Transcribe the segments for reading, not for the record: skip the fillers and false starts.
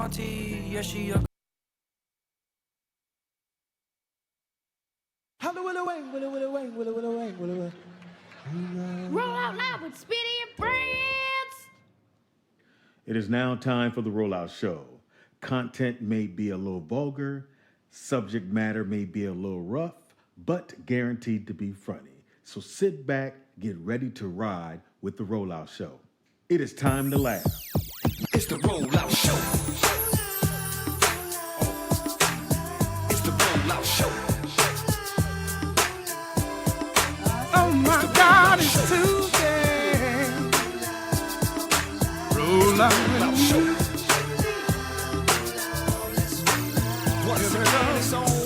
auntie, yeah, she a Roll out loud with Speedy and Friends. It is now time for the Rollout Show. Content may be a little vulgar, subject matter may be a little rough, but guaranteed to be funny. So sit back, get ready to ride with the Rollout Show. It is time to laugh. It's the rollout show. It's the rollout show. Oh my God, it's Tuesday. Roll out with you. Once again,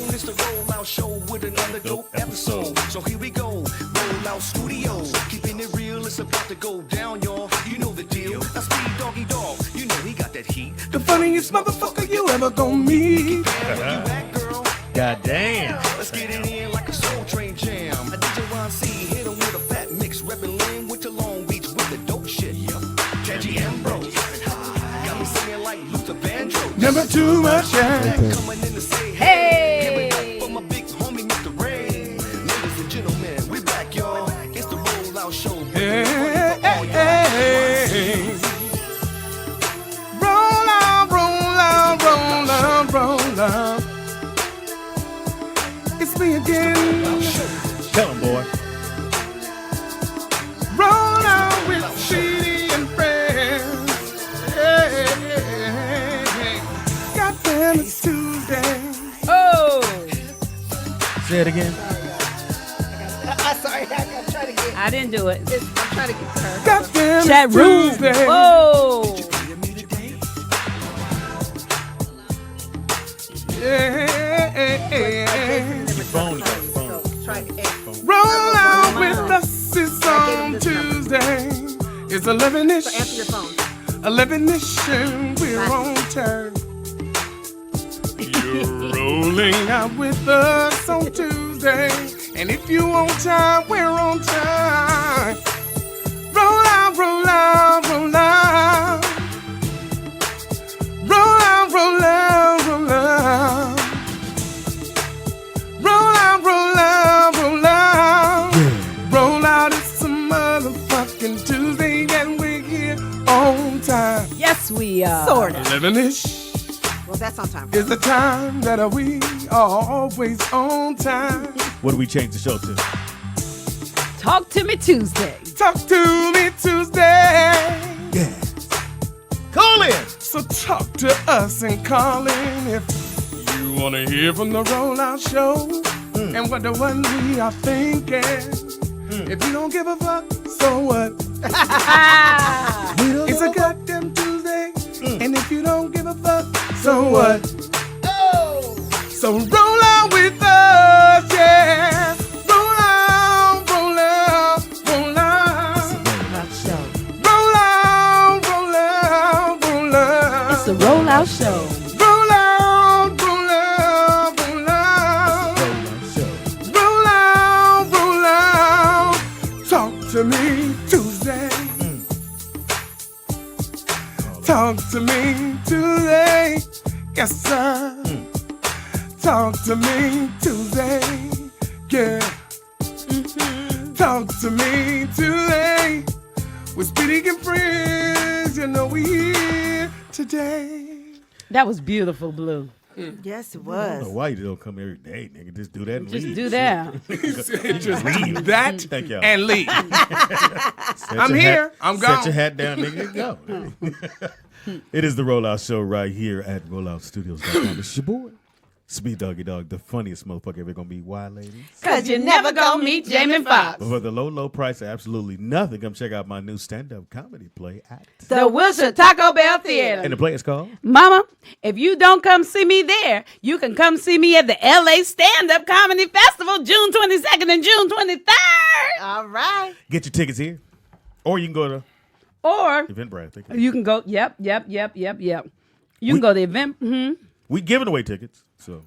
it's the rollout show with another dope episode. So here we go, Rollout Studios. Keeping it real, it's about to go down, y'all. You know the deal. Now Speed Doggy Dog, you know he got that heat. The funniest motherfucker you ever gonna meet. Where you at, girl? God damn. Let's get it in like a Soul Train jam. A DJ Ron C hit him with a fat mix. Reppin' Lynn went to Long Beach with the dope shit. Kenji Ambrose got me singing like Luther Vandross. Never too much, yeah. Coming in to say Hey. Give it up for my big homie Mr. Ray. Ladies and gentlemen, we back, y'all. It's the Rollout Show. Hey, hey, hey. Roll out, roll out, roll out, roll out. It's me again. Tell him, boy. Roll out with Speedy and Friends. Hey, hey, hey. Goddamn, it's Tuesday. Oh. Say it again. Sorry, I'm trying to get. I didn't do it. I'm trying to get to her. Goddamn, Chat it's room. Tuesday. Oh. Yeah, hey, hey, hey. Phone, phone. Try to Roll out with us, it's on Tuesday. It's 11-ish. So answer your phone. 11-ish and we're on turn. You're rolling out with us on Tuesday. And if you on time, we're on time. Roll out, roll out, roll out. Roll out, roll out, roll out. Roll out, roll out, roll out. Roll out, it's a motherfucking Tuesday and we're here on time. Yes, we are. Sort of. 11-ish Well, that's on time. is the time that we are always on time. What do we change the show to? Talk to me Tuesday. Talk to me Tuesday. Yeah. Call in. So talk to us and call in if you want to hear from the Rollout Show and what the one we are thinking. If you don't give a fuck, so what? It's a goddamn Tuesday. And if you don't give a fuck, so what? So roll out with us, yeah. Roll out, roll out, roll out. Roll out, roll out, roll out. It's the Rollout Show. Roll out, roll out, roll out. Roll out, roll out. Talk to me Tuesday. Talk to me Tuesday. Yes, sir. Talk to me Tuesday. Yeah. Talk to me Tuesday. With Speedy and Friends, you know we here today. That was beautiful, Blue. Yes, it I don't know was. why you don't come every day, nigga. Just do that and Just leave. do that. Just leave that Thank y'all. and leave. Set I'm your here. hat- I'm Set gone. your hat down, nigga. Go. It is the Rollout Show right here at rolloutstudios.com. It's your boy, Speed Doggy Dog, the funniest motherfucker ever gonna be. Why, ladies? Cause you never gonna meet Jamie Foxx. But for the low price of absolutely nothing, come check out my new stand-up comedy play at. The Wilshire Taco Bell Theater. And the play is called Mama, if you don't come see me there, you can come see me at the LA Stand-Up Comedy Festival, June 22nd and June 23rd. All right. Get your tickets here. Or you can go to Or Eventbrite. you can go, yep. You can go to event, We giving away tickets, so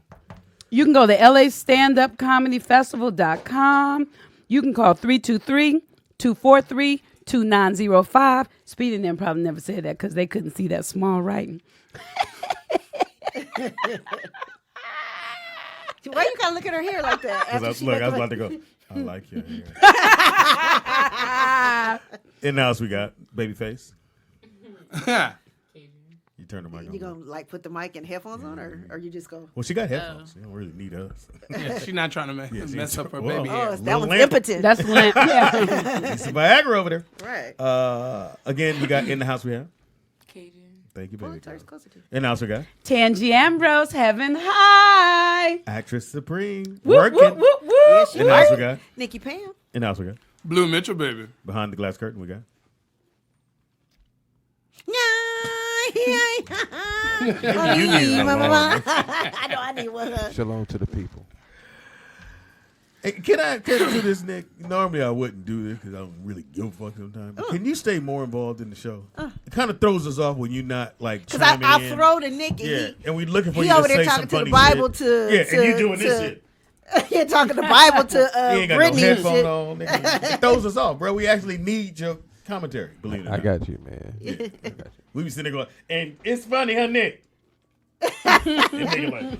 you can go to LAStandUpComedyFestival.com. You can call 323-243-2905. Speedy and them probably never said that because they couldn't see that small writing. Why you gotta look at her hair like that? Because I was about to go, I like your hair. And now we got Babyface. You turn the mic on. You gonna like put the mic and headphones on, or you just go? Well, she got headphones. You don't really need us. Yeah, she's not trying to mess up her baby Oh, hair. that was lamp. impotent. That's lamp. Yeah. It's Viagra over there. right. Again, we got in the house we have. Cajun. Thank you, baby. Turns closer to you. And now we got Tangi Ambrose, Heaven High. Actress Supreme. Whoop, Working. whoop, whoop, whoop. Yes, she And now we was. got. Nikki Pam. And now we got. Blue Mitchell, baby. Behind the glass curtain we got. You need one. I know I need one. Shalom to the people. Hey, can I do this, Nick? Normally I wouldn't do this because I don't really give a fuck sometimes. But can you stay more involved in the show? It kind of throws us off when you're not like Because chiming I'll in. throw to Nick and Yeah, and we're looking for he you to over there say talking some to the funny Bible shit. to and you doing this shit. You're talking the Bible to You ain't got Brittany no and headphone shit. on. Nigga. It throws us off, bro. We actually need your commentary. Believe it or I not. got you, man. Yeah. I got you. We be sitting there going, and it's funny, huh, Nick? And nigga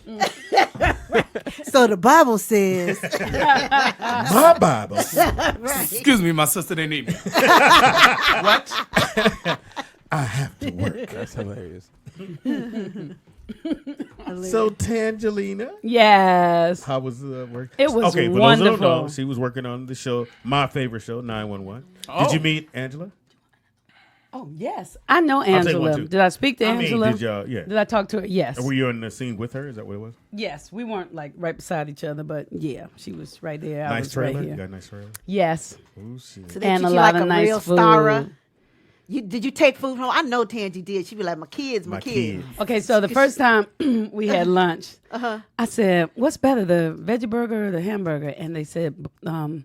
like, So the Bible says, my Bible. Excuse me, my sister didn't need me. What? I have to work. That's hilarious. So Tangelina, Yes. how was work? It was okay, for those who don't know, wonderful. she was working on the show, my favorite show, 911. Oh. Did you meet Angela? Oh, yes. I know tell you one, Angela. too. Did I speak to I mean, Angela? did y'all? Yeah. Did I talk to her? Yes. Were you in the scene with her? Is that what it was? Yes. We weren't like right beside each other, but yeah, she was right there. I Nice was trailer. right You here. got a nice trailer. Yes. Oh shit. so they And treat a you lot like of a nice real food. starrer. Did you take food home? I know Tangi did. She'd be like, my kids. Okay, so the first time we had lunch, I said, what's better, the veggie burger or the hamburger? And they said, the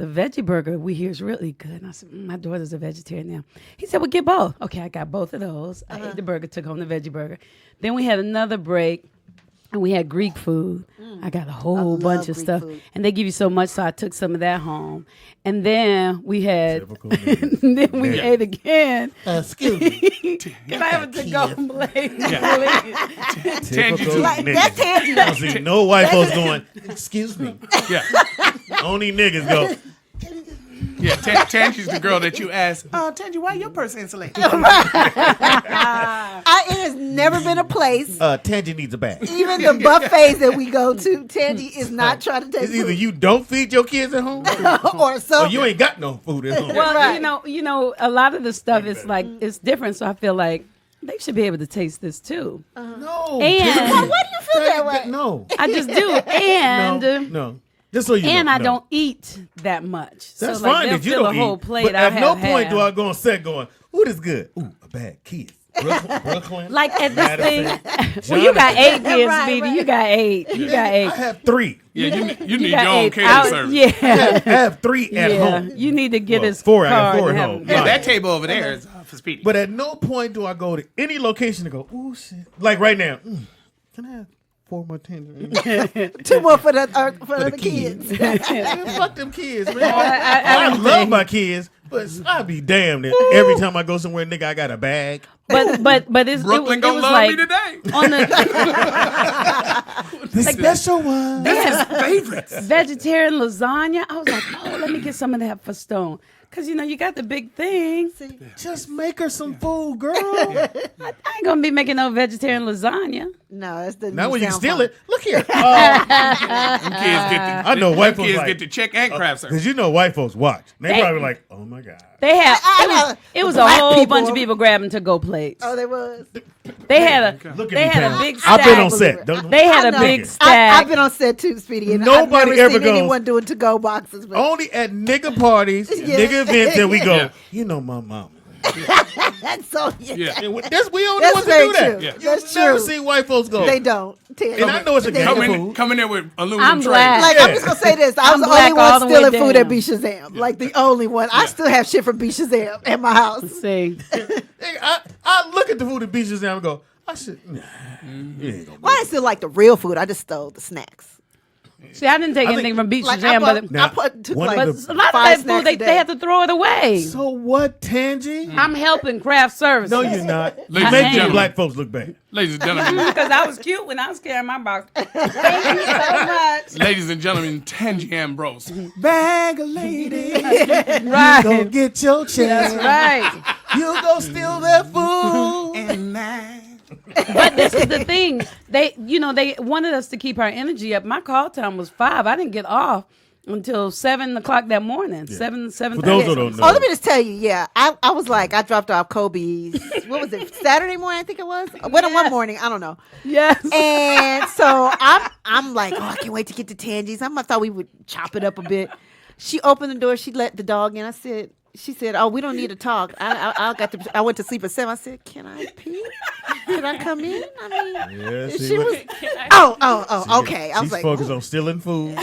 veggie burger we hear is really good. And I said, my daughter's a vegetarian now. He said, well, get both. Okay, I got both of those. I ate the burger, took home the veggie burger. Then we had another break, and we had Greek food. I got a whole bunch of Greek stuff. food. And they give you so much, so I took some of that home. And then we had, Typical niggas. and then we ate again. Excuse me. Can I have a to-go plate, please? Typical Like, niggas. that's Tangi. I don't see no white folks going, excuse me. Yeah. Only niggas go, Yeah, Tangi's the girl that you ask, Tangi, why your purse insulated? It has never been a place. Tangi needs a bag. Even the buffets that we go to, Tangi is not trying to take It's either food. you don't feed your kids at home or or something. you ain't got no food at home. Well, Right. you know, a lot of the stuff is like it's different. So I feel like they should be able to taste this too. No. And Why do you feel that way? No. I just do. And No. Just so you know. and I no. don't eat that much. That's so like fine they'll if you fill don't a whole eat. plate. But I at no have point half. do I go on set going, ooh, this good. Ooh, a bad kid. Brooklyn. Like at this thing. Madison, Well, you got 8 kids, Right, Speedy. right. You got 8. You got 8. I have 3. Yeah, you need got your own 8. catering service. Yeah. I have 3 at Yeah. home. You need to get Well, his 4. I got card 4 and at have home. him- Yeah, Right. that table over there is for Speedy. But at no point do I go to any location and go, ooh, shit. Like right now, can I have 4 more tangerines? 2 more for the the kids. Man, fuck them kids, man. I I love my kids, but I be damned if every time I go somewhere, nigga, I got a bag. But it's Brooklyn it gonna was love like me today. on the The special one. Favorites. vegetarian lasagna. I was like, oh, let me get some of that for Stone. Because, you know, you got the big thing. Just make her some food, girl. I ain't going to be making no vegetarian lasagna. No, that's the Now when you can sound steal fun. it, look here. Them kids get the, I know white folks kids like- get the check and craft service. Because you know white folks watch. They They- probably like, oh my God. They had I it was know. a Black whole people- bunch of people grabbing to-go plates. Oh, they was. They had Look at they me, had a Pam. big I've been on stack. set. Don't, They had I a know. big I've stack. I've been on set too, Speedy, and Nobody I've never ever seen goes- anyone doing to-go boxes. But only at nigga parties, Yeah. nigga events that we go, Yeah. you know my mama. that's so Yeah. And we don't know That's what to very do that. true. Yeah. You That's never true. see white folks go. They don't. And I know it's a They gang don't. of food. Come in there with aluminum I'm trays. black. Like, Yeah. I'm just gonna say this. I was I'm the black only all one the way stealing food at down. B Shazam. Like the only one. I still have shit from B Shazam at my house. See, I look at the food at beaches and I go, I should. Nah, you ain't gonna Well, I still like the real food. I just stole the snacks. See, I didn't take I anything think- from Beach Like, Jam, I but took one like of a lot of 5 that food snacks a they day. had to throw it away. So what, Tangy? I'm helping craft services. No, you're not. Ladies You and making gentlemen. black folks look bad. Ladies and gentlemen, Because I was cute when I was carrying my box. Thank you so much. ladies and gentlemen, Tangy Ambrose. Bag of ladies, Right. go get your chance. Right. You go steal their food. And But this is the thing. They wanted us to keep our energy up. My call time was 5. I didn't get off until 7 o'clock that morning. 7:30. For those who don't know, Oh, let me just tell you, I was like, I dropped off Kobe's, what was it, Saturday morning, I think it was? One morning, I don't know. Yes. And so I'm like, oh, I can't wait to get to Tangy's. I thought we would chop it up a bit. She opened the door, she let the dog in. She said, oh, we don't need to talk. I went to sleep at 7. I said, can I pee? Can I come in? I mean, yeah, see, she look, was, oh, okay. I was she's like, focused on stealing food,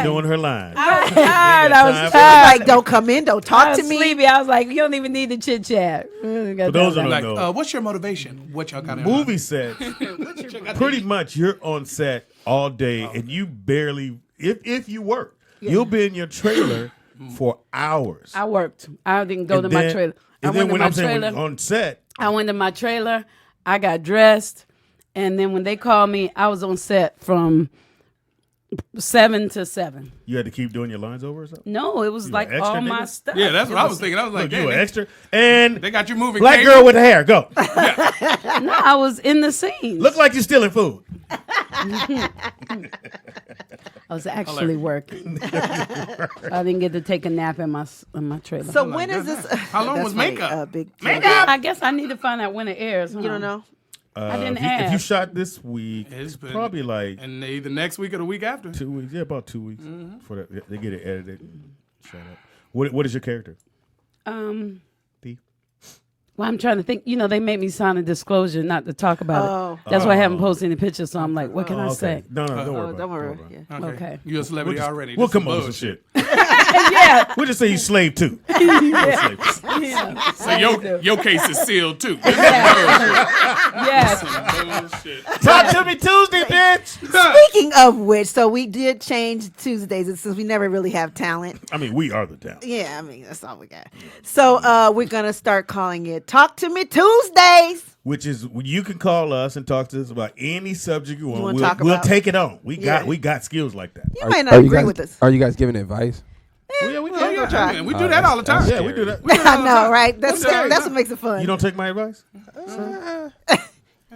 doing her line. I was tired. I was time. tired. like, don't come in, don't I talk was to me. sleepy. I was like, you don't even need to chit chat. For those who don't Like, know, what's your motivation? What y'all got in movie sets, pretty much you're on set all day, and you barely, if you work, you'll be in your trailer for hours. I worked. I didn't go And to my then- trailer. I And went then to when my I'm saying trailer. when on set, I went to my trailer. I got dressed, and then when they called me, I was on set from 7 to 7. you had to keep doing your lines over or something. No, it was You like an extra all my nigga? stuff. Yeah, that's what I was thinking. I was like, Look, you damn, were extra, and they got you moving. black cable. girl with the hair, go. No, I was in the scene. Look like you're stealing food. I was actually working. I didn't get to take a nap in my trailer. So when is this? How long That's was funny, makeup? Big I guess I need to find out when it airs. Huh? You don't know? I didn't if you ask. shot this week, It's it's been- probably like And either next week or the week after. 2 weeks. Yeah, about 2 weeks for that. They get it edited and shot up. What is your character? Thief. Well, I'm trying to think. They made me sign a disclosure not to talk about Oh. it. That's why I haven't posted any pictures. So I'm like, what can I Okay. say? No, don't worry. Oh, about don't it. worry. about it. Yeah. Okay. You're a celebrity already. We'll This come is up with some bullshit. shit. Yeah. We'll just say you slave too. Yeah. So your case is sealed too. Yes. Bullshit. Talk to me Tuesday, bitch. Speaking of which, so we did change Tuesdays since we never really have talent. I mean, we are the talent. Yeah, I mean, that's all we got. So we're going to start calling it Talk to Me Tuesdays. Which is you can call us and talk to us about any subject you want. wanna We'll, talk we'll about? take it on. We Yeah. got skills like that. You might not agree with us. Are you guys giving advice? Yeah, we Well, you'll try. We do that all the time. Yeah, we do that. I know, right? That's Okay. what makes it fun. You don't take my advice?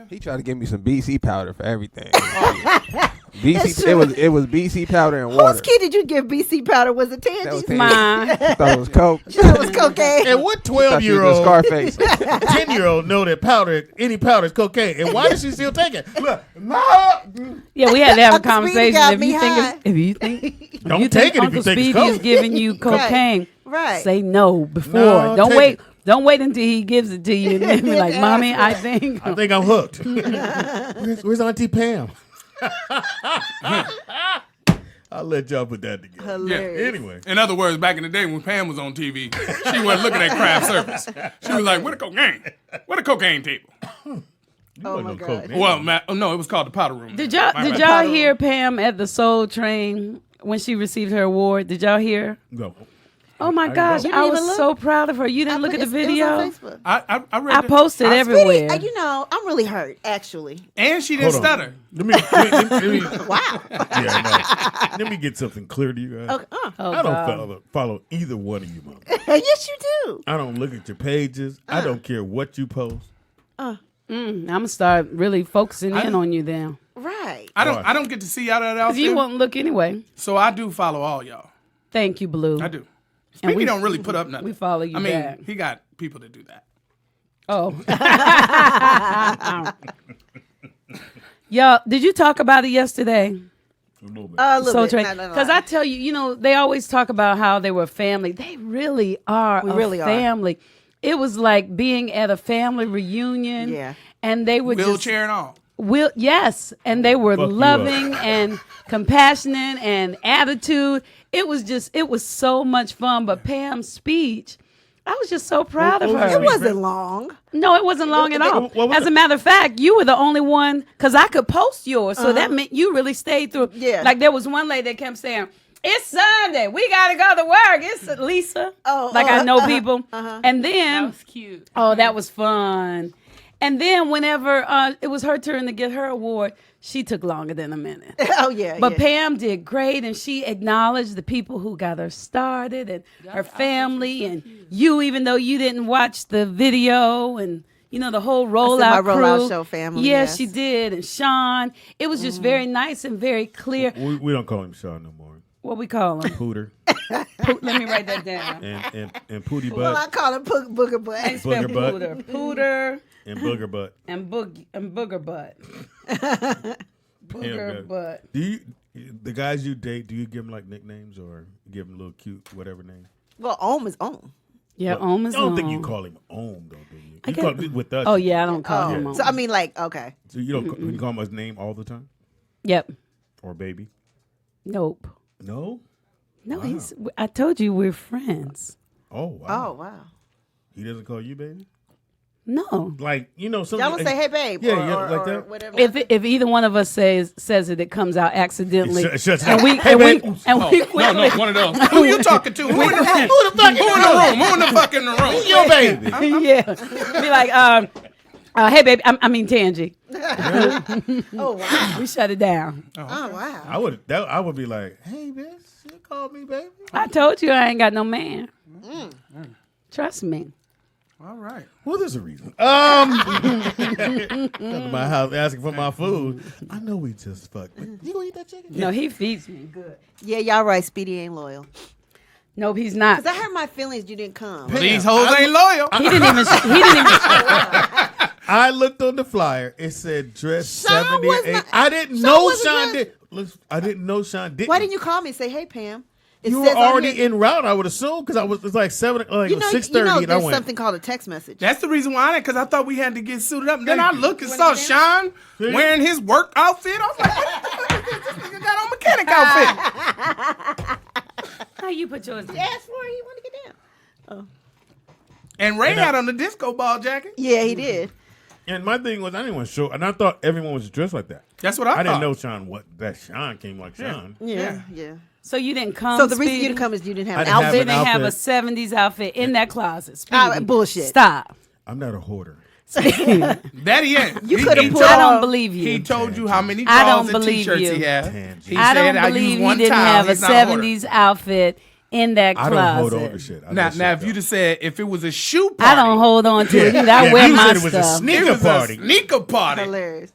He tried to give me some BC powder for everything. That's BC, true. it was BC powder and water. Whose kid did you give BC powder? Was it That was Tangy's? Mine. I thought it was Coke. It was cocaine. And what Thought she was 12-year-old, the Scarface. 10-year-old know that any powder is cocaine? And why does she still take it? Look, no. Yeah, we had to have a Uncle Speedy conversation. got If me you think high. it's, if you think Don't you take think it if Uncle you think it's Speedy is coke. giving you cocaine, Right. say no before. No, don't take wait. it. Don't wait until he gives it to you and then be like, "Mommy, I think." I think I'm hooked. Where's Auntie Pam? I'll let y'all put that together. Hilarious. Anyway. In other words, back in the day when Pam was on TV, she wasn't looking at craft service. She was like, "What a cocaine? What a cocaine table?" Oh my God. Well, no, it was called the powder room. Did y'all My did bad. y'all hear Pam at the Soul Train when she received her award? Did y'all hear? No. Oh my gosh, You I didn't was even look? so proud of her. You didn't look at the video? It was on Facebook. I read I it. posted everywhere. Speedy, you know, I'm really hurt, actually. And she didn't Hold on. stutter. Let me Wow. yeah, no. Let me get something clear to you guys. Okay, Oh, I God. don't follow either one of you, mom. yes, you do. I don't look at your pages. I don't care what you post. I'm gonna start really focusing in on you then, Right. I don't get to see y'all that because you often. won't look anyway. So I do follow all y'all. Thank you, Blue. I do. And Speedy don't really put up nothing. we follow you I mean, back. he got people that do that. Oh. Y'all, did you talk about it yesterday? A little Soul bit. Train. Not a lot. Because I tell you, they always talk about how they were family. They really are We a really are. family. It was like being at a family reunion. Yeah. And they were Wheelchair and all. yes, and they were Fuck you loving and compassionate and attitude. It was so much fun. But Pam's speech I was just so proud of What was her. It wasn't long. No, it wasn't long at all. What was As a it? matter of fact, you were the only one, because I could post yours. So that meant you really stayed through. Yeah. Like there was one lady that kept saying, it's Sunday. We got to go to work. It's Lisa. I know people. And then. That was cute. Oh, that was fun. And then whenever it was her turn to get her award, she took longer than a minute. Oh, yeah. But yeah. Pam did great, and she acknowledged the people who got her started and her family and you, even though you didn't watch the video and, the whole rollout my crew. rollout show family, Yes, yes. she did. And Sean. It was just very nice and very clear. We don't call him Sean no more. What we call him? Pooter Let me write that down. and Pootie Well, I Butt call him Booger Butt. Booger butt. Pooter and Booger Butt. and Booger Butt. Booger Butt. Do you the guys you date? Do you give them like nicknames or give them little cute whatever name? Well, Om is Om. Yeah, But Om is I don't think Om. you call him Om though, do you? I You get- call him with us. Oh yeah, I don't call him Om. So, I mean, like, okay. So you don't you call him his name all the time Yep. or baby? Nope. No. No, he's. I told you we're friends. Oh wow. Oh, wow. He doesn't call you baby. No. Like something. Y'all don't say, hey, babe. Yeah, or, yeah, or, like or that. whatever. If either one of us says it, it comes out accidentally. It shuts and down. we Hey, and we babe. and we No, quickly. one of those. Who you talking to? Who in the room? Who the fuck in the room? Who in the fuck in the room? Your baby. Yeah. Be like, hey baby, I mean Tangy. Oh, wow. We shut it down. Oh, wow. I would be like, hey bitch, you call me baby. I told you I ain't got no man. Trust me. All right. Well, there's a reason. Come to my house asking for my food. I know we just fucked. But you gonna eat that chicken? No, he feeds me good. Yeah, y'all right. Speedy ain't loyal. Nope, he's not. Because I hurt my feelings you didn't come. These hoes ain't loyal. He didn't even. I looked on the flyer. It said dress Sean 78. was not- I didn't Sean know wasn't Sean dressed. did. Look, I didn't know Sean did. Why didn't you call me and say, hey, Pam? It You were says on already here- en route, I would assume, because it's like 6:30, You know, and I there's went. something called a text message. That's the reason why I didn't, because I thought we had to get suited up. And then I looked and You saw wanna get Sean wearing his work outfit. I was like, what the fuck is this? This nigga got on mechanic outfit. How you put yours? Ask for it. He wanted to get down. And Ray had on the disco ball jacket. Yeah, he did. And my thing was, I didn't want to show, and I thought everyone was dressed like that. That's what I I didn't thought. know Sean came like Sean. Yeah. So you didn't come. So the reason you Speedy? didn't come is you didn't have I an didn't have outfit. You an didn't have a outfit. '70s outfit in that closet. Speedy. Bullshit. Stop. I'm not a hoarder. That he ain't. You He- coulda he put told- I don't believe you. He told you how many I don't drawers and believe t-shirts you. he has. Tangy. He I said, don't use believe you one didn't towel. have a He's not hoarder. '70s outfit in that I closet. don't hold on to shit. I Now, let shit if go. you'd have said if it was a shoe party, I don't hold on to it. Either. I Yeah, wear you my said it was a stuff. sneaker it was party. a sneaker party. Hilarious.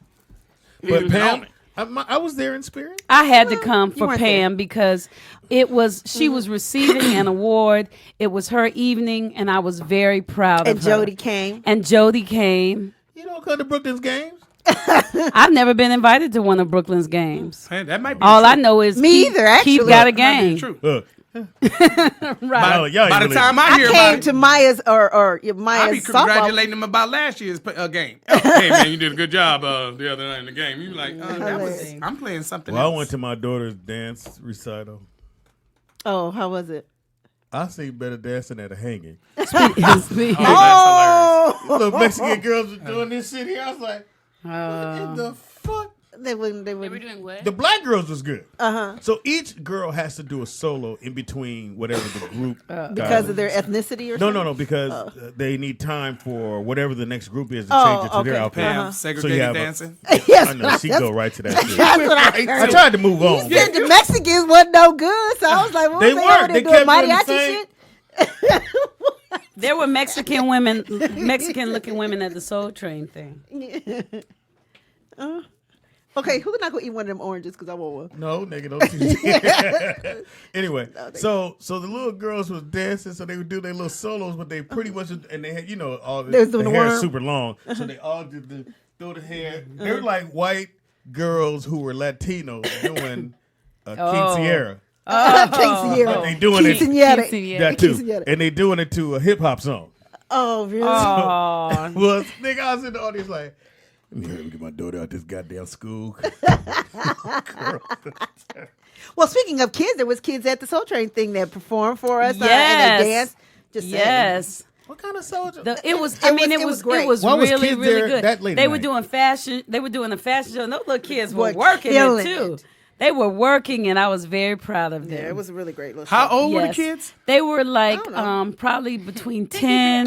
But was Pam, on it. I was there in spirit. I had to come you for weren't Pam because it was she was receiving an award. It was her evening, and I was very proud And of her. Jody came. And Jody came. You don't come to Brooklyn's games. I've never been invited to one of Brooklyn's games. Hey, that might be All true. I know is Me Keith, either, actually. Keith got a That might be game. true. Look, Right. oh, y'all ain't By the believe time it. I I hear about came it, to Maya's or I be Maya's softball. congratulating him about last year's game. Hey man, you did a good job the other night in the game. You like, that was, I'm playing something Well, else. I went to my daughter's dance recital. Oh, how was it? I see better dancing at a hanging. Oh, Little Mexican girls were doing this shit here. I was like, what in the fuck? they wouldn't. They were doing what? The black girls was good. So each girl has to do a solo in between whatever the group. Because of their ethnicity or something? No, because they need time for whatever the next group is to Oh, change it to okay. their outfit. Pam, So you segregated have dancing. Yes, I know she go right to that shit. that's what I I tried to move on. said. The Mexicans wasn't no good, so I was like, what They was weren't. over there They doing kept doing the mariachi same- shit? There were Mexican women, Mexican-looking women at the Soul Train thing. Okay, who's not gonna eat one of them oranges? Because I want one. No, nigga, don't you. Anyway, so the little girls was dancing, so they would do their little solos, but they pretty much, and they had, all They was the doing the hair worm. super long, so they all did throw the hair. They were like white girls who were Latinos doing quinceañera. Quinceañera. They doing it. Quinceañera. That too, Quinceañera. and they doing it to a hip hop song. Oh, really? Oh, Well, nigga, I was in the audience like, let me hurry up and get my daughter out this goddamn school. Well, speaking of kids, there was kids at the Soul Train thing that performed for us Yes. and they danced. Just saying. Yes. What kind of soldier? It was great. it was Why was really, kids really there good. that late They at were night? doing fashion. They were doing the fashion show. And those little kids were Were working it killing too. it. They were working, and I was very proud of them. Yeah, it was a really great little How show. old were the Yes. kids? They were like I don't know. probably between 10,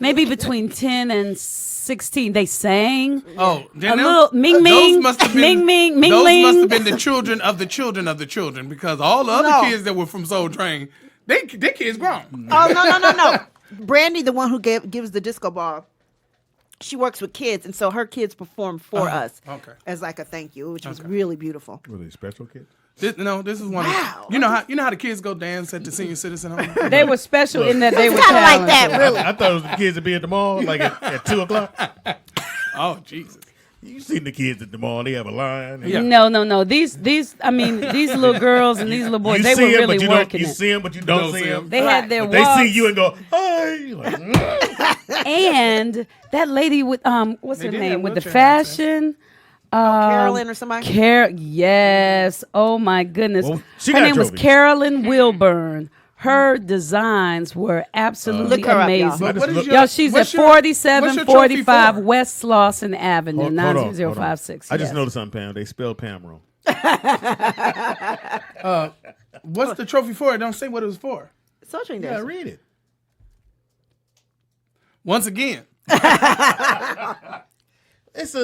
maybe between 10 and 16. They sang. Oh, A little Ming Ming, Those must have been, Ming Ming, Ming those Ling. must have been the children of the children of the children, because all the other No. kids that were from Soul Train, they kids grown. Oh no! Brandy, the one who gives the disco ball, she works with kids, and so her kids perform for us as like a thank you, which was really beautiful. Were they special kids? This is one. Wow. You know how the kids go dance at the senior citizen home. They were special in that they were Kind of like talented. that, really. I thought it was the kids that be at the mall, like at 2 o'clock. Oh Jesus! You seen the kids at the mall? They have a line. Yeah. No. These little girls and these little boys, You they see were 'em, really but you don't. working You it. see them, but you don't see them. They had their But they walks. see you and go, "Hi!" You're like, And that lady with what's her did name have with the wheelchair fashion. Carolyn or somebody. Yes. Oh my goodness. Well, she Her got name was trophies. Carolyn Wilburn. Her designs were absolutely Look her up, y'all. amazing. What is Y'all, she's at what's your trophy 4745 for? West Slauson Avenue, Hold on, 90056. I just yes. noticed something, Pam. They spelled Pam wrong. What's the trophy for? Don't say what it was for. Soul Train Yeah, Days. read it. Once again, It's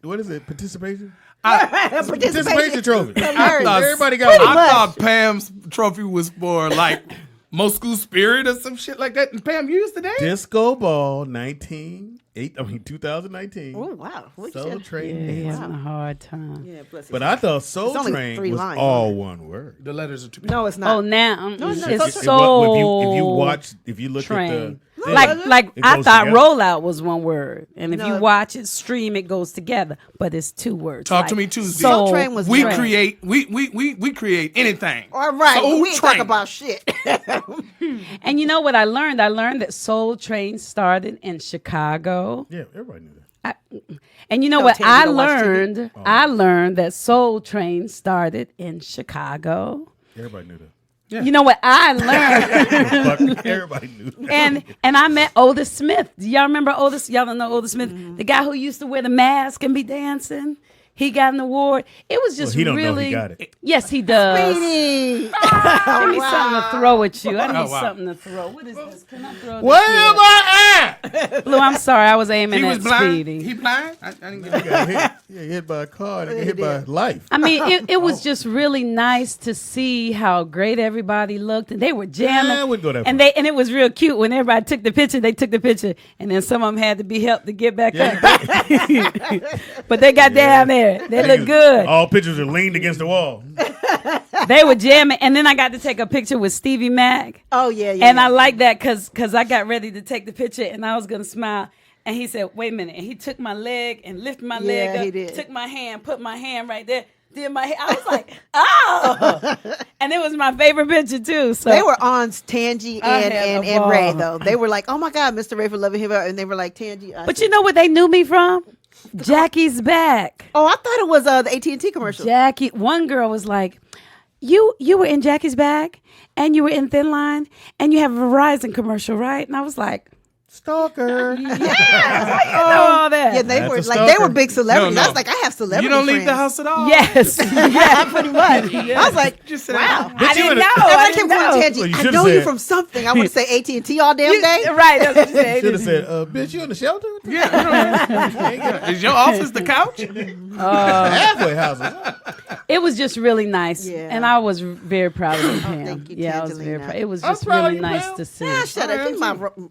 what is it? Participation. Participation trophy. Hilarious. Everybody got one. I thought Pam's trophy was for like most school spirit or some shit like that. And Pam used today. Disco Ball 2019. Oh wow! What you Soul said? Train Yeah, Days. having a hard time. Yeah, bless his But heart. I thought Soul It's only Train 3 was lines, all isn't it? one word. The letters are too big. No, it's not. Oh, now it's not. it's It's soul if you watch, if you look train. at the like it I goes thought together. rollout was one word, and if No. you watch it stream, it goes together, but it's 2 words. Talk like to me Tuesday. Soul Soul Train was We Train. create we create anything. All right, Soul we ain't Train. talking about shit. And you know what I learned? I learned that Soul Train started in Chicago. Yeah, everybody knew that. And you know No, what Tangy I don't watch TV. learned? I learned that Soul Train started in Chicago. Everybody knew that. You know what I learned? Everybody knew that. and I met Otis Smith. Do y'all remember Otis? Y'all don't know Otis Smith, the guy who used to wear the mask and be dancing. He got an award. It was just He don't know really. he got it. Yes, he does. Sweetie. Give me something to throw at you. I need Oh, wow. something to throw. What is this? Can I throw this? Where here? am I at? Blue, I'm sorry. I was aiming He at was blind. Speedy. He blind. I didn't get He got hit by a car. He got hit by life. I mean, it was just really nice to see how great everybody looked, and they were jamming. Yeah, I wouldn't go that and far. it was real cute when everybody took the picture. They took the picture, and then some of them had to be helped to get back up. But they got down there. They looked good. All pictures are leaned against the wall. They were jamming, and then I got to take a picture with Stevie Mac. Oh yeah. And I like that because I got ready to take the picture and I was gonna smile. And he said, "Wait a minute!" And he took my leg and lifted my leg Yeah, up. he did. Took my hand, put my hand right there, did my hair. I was like, "Oh!" And it was my favorite picture too. So They were on Tangy I and, had and, a and Ray ball. though. They were like, "Oh my God, Mr. Ray for loving him," and they were like, "Tangy." but you know what they knew me from? Jackie's Back. Oh, I thought it was the AT&T commercial. Jackie. One girl was like, "You were in Jackie's Back, and you were in Thin Line, and you have a Verizon commercial, right?" And I was like, Stalker. "You know all that." Yeah, they That's were a like they stalker. were big celebrities. No, I no. was like, I have celebrity. You don't leave the friends. house at all. Yes. Yeah, pretty much. I was like, Just sit wow. down. I didn't know. Everybody I kept didn't going to know. Tangy. Well, you I should've know you said- from something. I want to say AT&T all damn day. Right. That's what you said. Should have said, "Bitch, you in the shelter?" Yeah. Is your office the couch? Halfway houses. It was just really nice, Yeah. and I was very proud of Pam. thank you, Yeah, I was very Tangelina. proud. It was I'm just proud of really you, nice Pam. to see. Ah, shut up. Give me my. I'm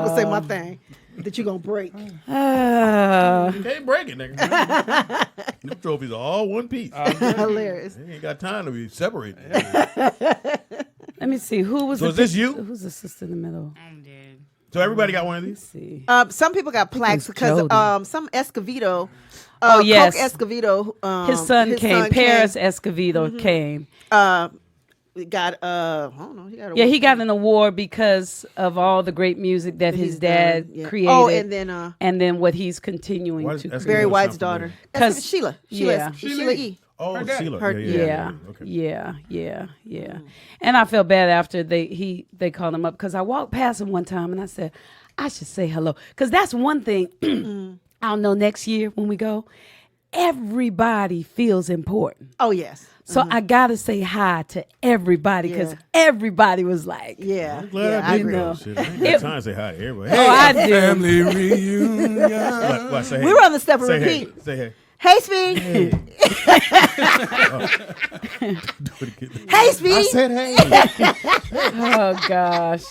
gonna say my thing that you gonna break. You can't break it, nigga. Them trophies are all one piece. Hilarious. They ain't got time to be separated. Let me see who was. So the is this pic- you? Who's the sister in the middle? So everybody got one of these? Let's see. Some people got plaques was because Jody. some Escovedo. Oh, yes. Coke Escovedo. His son came. Paris Escovedo came. Got I don't know. Yeah, he got an award because of all the great music that his dad done, yeah. created. Oh, and then what he's continuing Why to is create. Escovedo Barry sound White's familiar? daughter. 'Cause- Sheila. yeah. Sheila E. Oh, Her dad. CeeLo. Yeah, Okay. yeah. And I felt bad after they called him up because I walked past him one time and I said, I should say hello. Because that's one thing I'll know next year when we go. Everybody feels important. Oh, yes. So I got to say hi to everybody because everybody was like, Yeah. Glad Yeah, I did agree. go. Shit, I ain't got time to say hi to everybody. oh, I do. Family reunion. What, say hey. We were on the step of Say hey. repeat. Say hey. Hey, Speed. Hey, I Speed. said hey. Oh, gosh.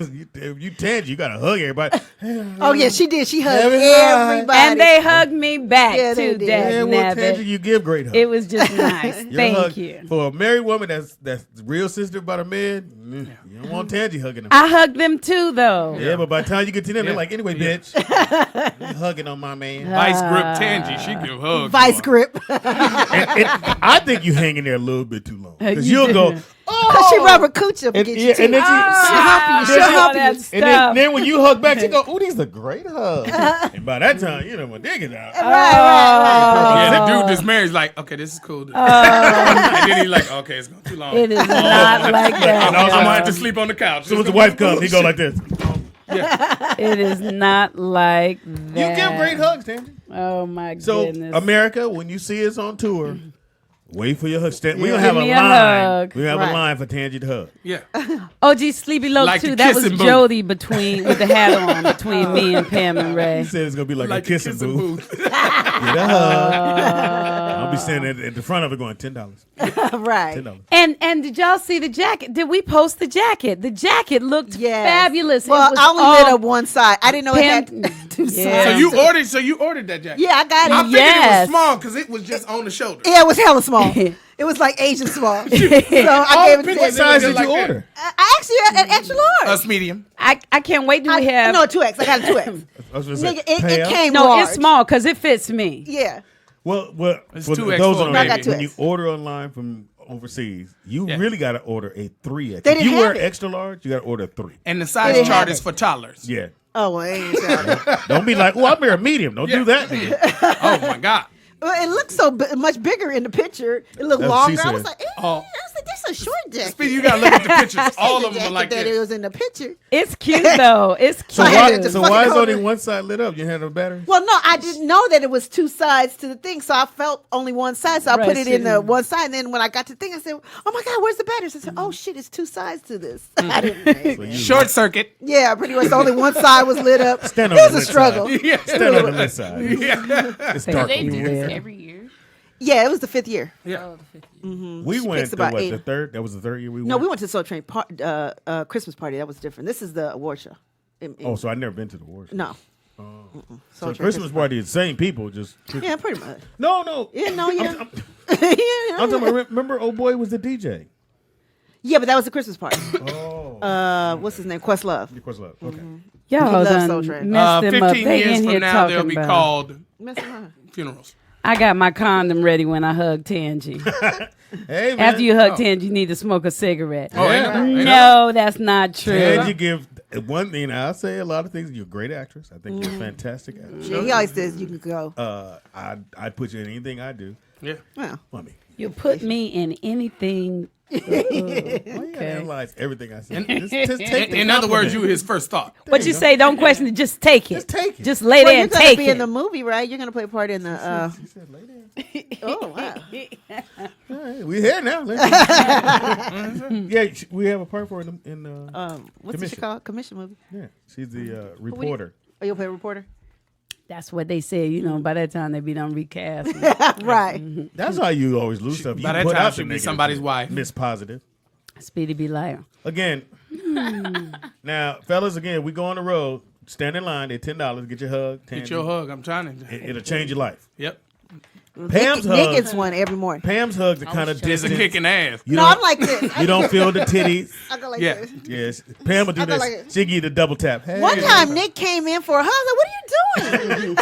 You Tangy, you gotta hug everybody. Oh, yeah, she did. She hugged Everybody. everybody. And they hugged me back, Yeah, they too, did. Dad Yeah, well, Tangy, Nabbit. you give great hugs. It was just nice. Your Thank hug- you. For a married woman that's real sensitive about a man, you don't want Tangy hugging him. I hugged them, too, though. Yeah, but by the time you get to them, they're like, anyway, bitch, you hugging on my man. Vice grip Tangy. She give hugs. Vice grip. And I think you hanging there a little bit too long. Because you'll go, Because she rub her cooch up and, and get yeah, you, too. and then She'll hump you. then She'll she- hump that you. stuff. and then when you hug back, she go, "Oh, these are great hugs." And by that time, you know, my dick is out. Right. Yeah, the dude that's married is like, okay, this is cool. And then he's like, okay, it's going too long. It is not like that. I'm going to have to y'all. sleep on the couch. As soon as the wife comes, he go like this. It is not like that. You give great hugs, Tangy. Oh, my So, goodness. America, when you see us on tour, wait for your hug. We're going to Give have a me a line. hug. We're going to have a Right. line for Tangy to hug. Yeah. OG Sleepy Low, Like too. the That was kissing booth. Jody with the hat on between me and Pam and He Ray. said it's going to be like a Like the kissing booth. Get a hug. I'll be standing at the front of it going, $10. Right. $10. And did y'all see the jacket? Did we post the jacket? The jacket looked Yes. fabulous. Well, it was I only all lit up one side. I didn't know it had two Yeah. sides. So you ordered that jacket? Yeah, I got it. I'm thinking it Yes. was small because it was just on the shoulder. Yeah, it was hella small. It was like Asian small. So I gave it pictures to What size did like you that. order? I actually had an extra large. Us medium. I can't wait till we have. No, 2X. I got a 2X. I was gonna say, Nigga, it Pam? came No, large. it's small because it fits me. Yeah. Well, It's for 2X those for on a baby. there, I got when you 2X. order online from overseas, you Yeah. really got to order a 3X. They If didn't you wear have it. extra large, you got to order a 3. And the They size didn't chart have is it. for toddlers. Yeah. Oh, well, I ain't got it. Don't be like, oh, I wear a medium. Don't do that. nigga. Oh, my God. Well, it looked so much bigger in the picture. It looked That's what she longer. I was said. like, Oh. I was like, that's a short jacket. Speedy, you got to look at the pictures. All The of them are jacket like that it this. was in the picture. It's cute though. It's cute. So I had why, to just so fucking why is hold only it. one side lit up? You had a battery? Well, no, I didn't know that it was two sides to the thing, so I felt only one side. So I Right, put it in the shouldn't- one side. And then when I got to the thing, I said, "Oh my God, where's the batteries?" I said, "Oh shit, it's two sides to this." I didn't. Short circuit. Yeah, pretty much only one side was lit up. Stand It on was the a lit struggle. side. Yeah. Stand on the lit side. It's dark. They in do here. this every year. Yeah, it was the 5th year. Yeah. We went picks to about what, 8. the third? That was the third year we went? No, we went to Soul Train Christmas party. That was different. This is the award show. Oh, so I'd never been to the war show. No. So Soul Train Christmas party is the same people, just... Yeah, pretty much. No. Yeah, no, yeah. I'm talking about, remember old boy was the DJ? Yeah, but that was the Christmas party. Oh. What's his name? Questlove. Of course, love. Okay. Y'all He loves done Soul Train. messed them up. 15 They years in from here now, they'll talking be about. called Mess around. funerals. I got my condom ready when I hug Tangy. Hey, man. After you hug Tangy, you need to smoke a cigarette. Oh, ain't no- ain't no- No, that's not true. And you give one thing. I'll say a lot of things. You're a great actress. I think you're a fantastic actress. Yeah, he always says you can go. I'd put you in anything I do. Yeah. Well, I mean, You put me in anything. why you gotta analyze everything I say? Just take the In other words, compliment. you were his first thought. What you say? Don't question it. Just take it. Just take it. Just lay well, there you're and gonna take be it. in the movie, right? You're gonna play a part in the. She said, "Lay there." Oh wow! All right, we here now. Yeah, we have a part for her in What's the shit called? Commission movie. yeah, she's the reporter. Oh, you'll play a reporter. That's what they said. You know, by that time they be done recast. Right. That's how you always lose stuff. You by that put time, out the she'll be negative somebody's shit. wife. Miss Positive. Speedy be liar. Again, now, fellas, again, we go on the road. Stand in line. They're $10. Get your hug. Get your hug. I'm trying to. It'll change your life. Yep. Pam's Nick hug. gets one every morning. Pam's hugs are kind of There's a distant. kick in the ass. You No, don't, I'm like this. you don't feel the titties. I go like Yeah. this. Yes, Pam will do I go this. like it. She'll give you the double tap. Hey. One time, Nick came in for a hug. I was like, "What are you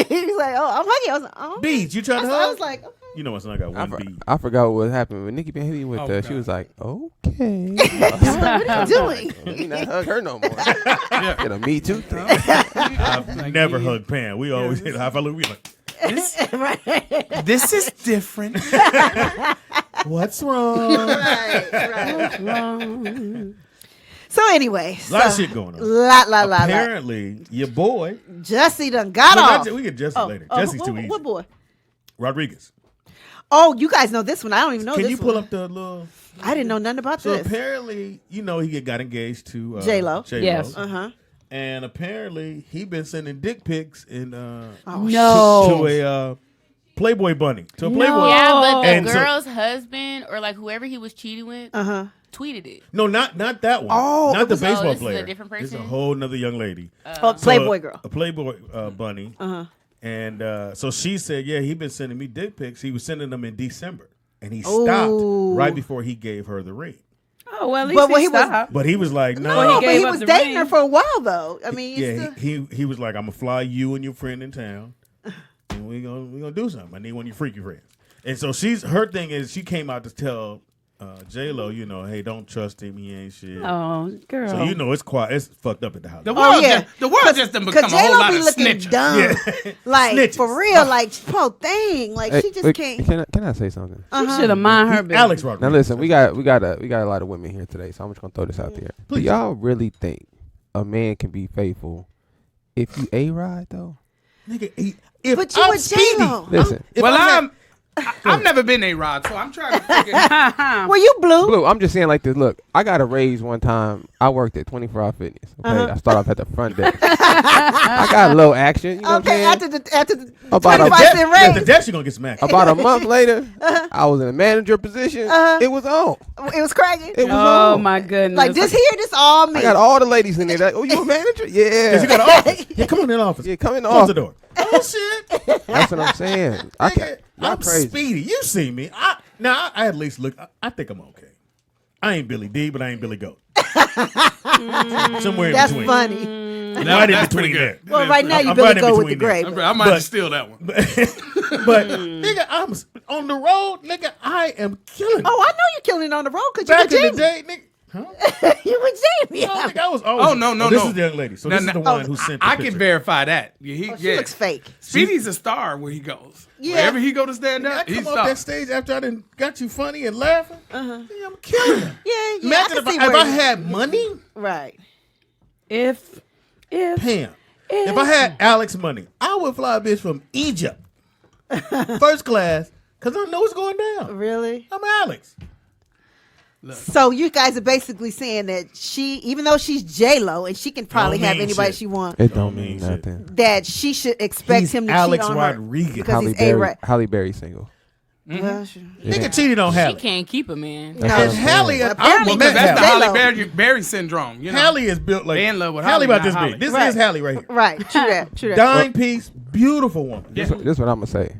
doing?" He was like, "Oh, I'm hugging." I was like, "Oh." Beads, you trying to I hug? was like, "Okay." You know what's not got one bead. I forgot what happened when Nikki been hitting me with Oh, she God. was like, okay. What are you doing? Let me not hug her no more. Yeah. Get a Me Too thing. I've never hugged Pam. We always hit high five. We like, This is different. What's wrong? So anyway, A lot of shit going on. La. Apparently, your boy. Jussie done got No, off. we get Jussie later. Jussie's too easy. What boy? Rodriguez. Oh, you guys know this one. I don't even know Can this you pull one. up the little? I didn't know nothing about So this. apparently, he got engaged to JLo. Yes. And apparently, he been sending dick pics and No. to a Playboy bunny. To a Playboy. Yeah, but the And so- girl's husband or like whoever he was cheating with tweeted it. No, not that one. Oh, not the so baseball this is a player. different This is a person? whole nother young lady. Playboy girl. A Playboy bunny. And so she said, yeah, he been sending me dick pics. He was sending them in December. And he stopped right before he gave her the ring. Oh, well, at least But when he he was- stopped. But he was like, no. Well, But gave he up was the dating ring. her for a while, though. I mean, Yeah, he was like, I'm gonna fly you and your friend in town, and we gonna do something. I need one of your freaky friends. And so her thing is she came out to tell JLo, hey, don't trust him. He ain't shit. Oh, girl. So it's quiet. It's fucked up at the house. The world, yeah. the world just done become a whole JLo lot be of looking snitchers. dumb. Yeah. Like, Snitches. for real, like, poor thing. Like, she just can't. Can I say something? She should have mind her business. Alex Rodriguez. Now listen, we got a lot of women here today, so I'm just gonna throw this out there. Do y'all really think a man can be faithful if you A-Rod though? Nigga, if But you I'm a speedy, JLo. Listen, Well, I've never been A-Rod, so I'm trying to figure Well, you blue. Blue, I'm just saying like this. Look, I got a raise one time. I worked at 24 Hour Fitness. Okay, I started off at the front desk. I got a little action. You know Okay, what I'm saying? after the About a 25 jet- cent At the raise, desk, you're gonna get smacked. About a month later, I was in a manager position. It was on. it was cracking. It was Oh, on. my goodness. Like, this here, this all me. I got all the ladies in there. Like, oh, you a manager? Yeah. You got an office. Yeah, come on in the office. Yeah, come in the Close office. the door. Oh shit! That's what I'm saying. Nigga, Y'all I'm crazy. speedy. You see me? I at least look. I think I'm okay. I ain't Billy D, but I ain't Billy Goat. Somewhere in That's between. funny. Right in That's between pretty there. good. Well, right now, you I'm Billy right in go with the between gray. there. I might just steal that one. But nigga, I'm on the road. Nigga, I am killing it. Oh, I know you're killing it on the road because you Back with in the Jamie. day, nigga. Huh? You with Jamie. No, nigga, I was always. Oh, no. This is the young lady. So No, this is no. the one who sent the I picture. can verify that. Yeah, She looks fake. Speedy's a star where he goes. Yeah. Wherever he go to stand I up, he's come a off star. that stage after I done got you funny and laughing. Nigga, I'm killing it. Yeah. Imagine I can see if where I you- had money. Right. If. Pam. If I had Alex money, I would fly a bitch from Egypt, first class, because I know what's going down. Really? I'm Alex. So you guys are basically saying that even though she's JLo and she can probably Don't have mean anybody shit. she wants, It don't mean mean shit. nothing. that she should expect He's him to Alex cheat on Rodriguez. her because Halle he's Berry, A-Rod. Halle Berry single. Well, sure. Nigga cheated on She Halle. can't keep a man. And Halle, Well, I apparently met That's the Halle. Halle Berry syndrome. You know? Halle is built like They in love with Halle Halle, about not this Halle. big. This Right. is Halle right here. Right. True that. True that. Dime piece, beautiful woman. Yeah. This is what I'm gonna say.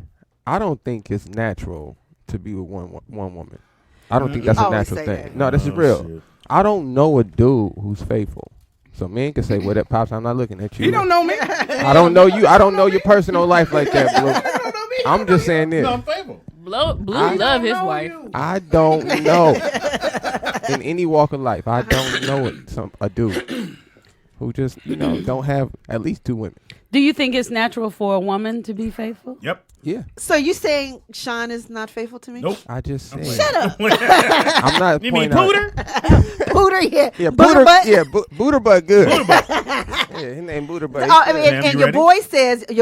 I don't think it's natural to be with one woman. I don't think that's a Always natural say thing. that. No, this is Oh, real. shit. I don't know a dude who's faithful. So men can say, "Well, that pops, I'm not looking at you." He don't know me. I don't know you. I don't know your personal life like that, Blue. I'm just saying this. No, I'm faithful. Blue love his wife. I don't know. In any walk of life, I don't know a dude who just don't have at least 2 women. Do you think it's natural for a woman to be faithful? Yep. Yeah, So you saying Sean is not faithful to me? Nope. I just said. Shut up. I'm not. You mean pointing out- Pooter? Booter, yeah. Yeah, Booter Booter. butt. Yeah, Booter butt good. Yeah, his name Booter butt. Oh, I mean, Ma'am, and you your ready?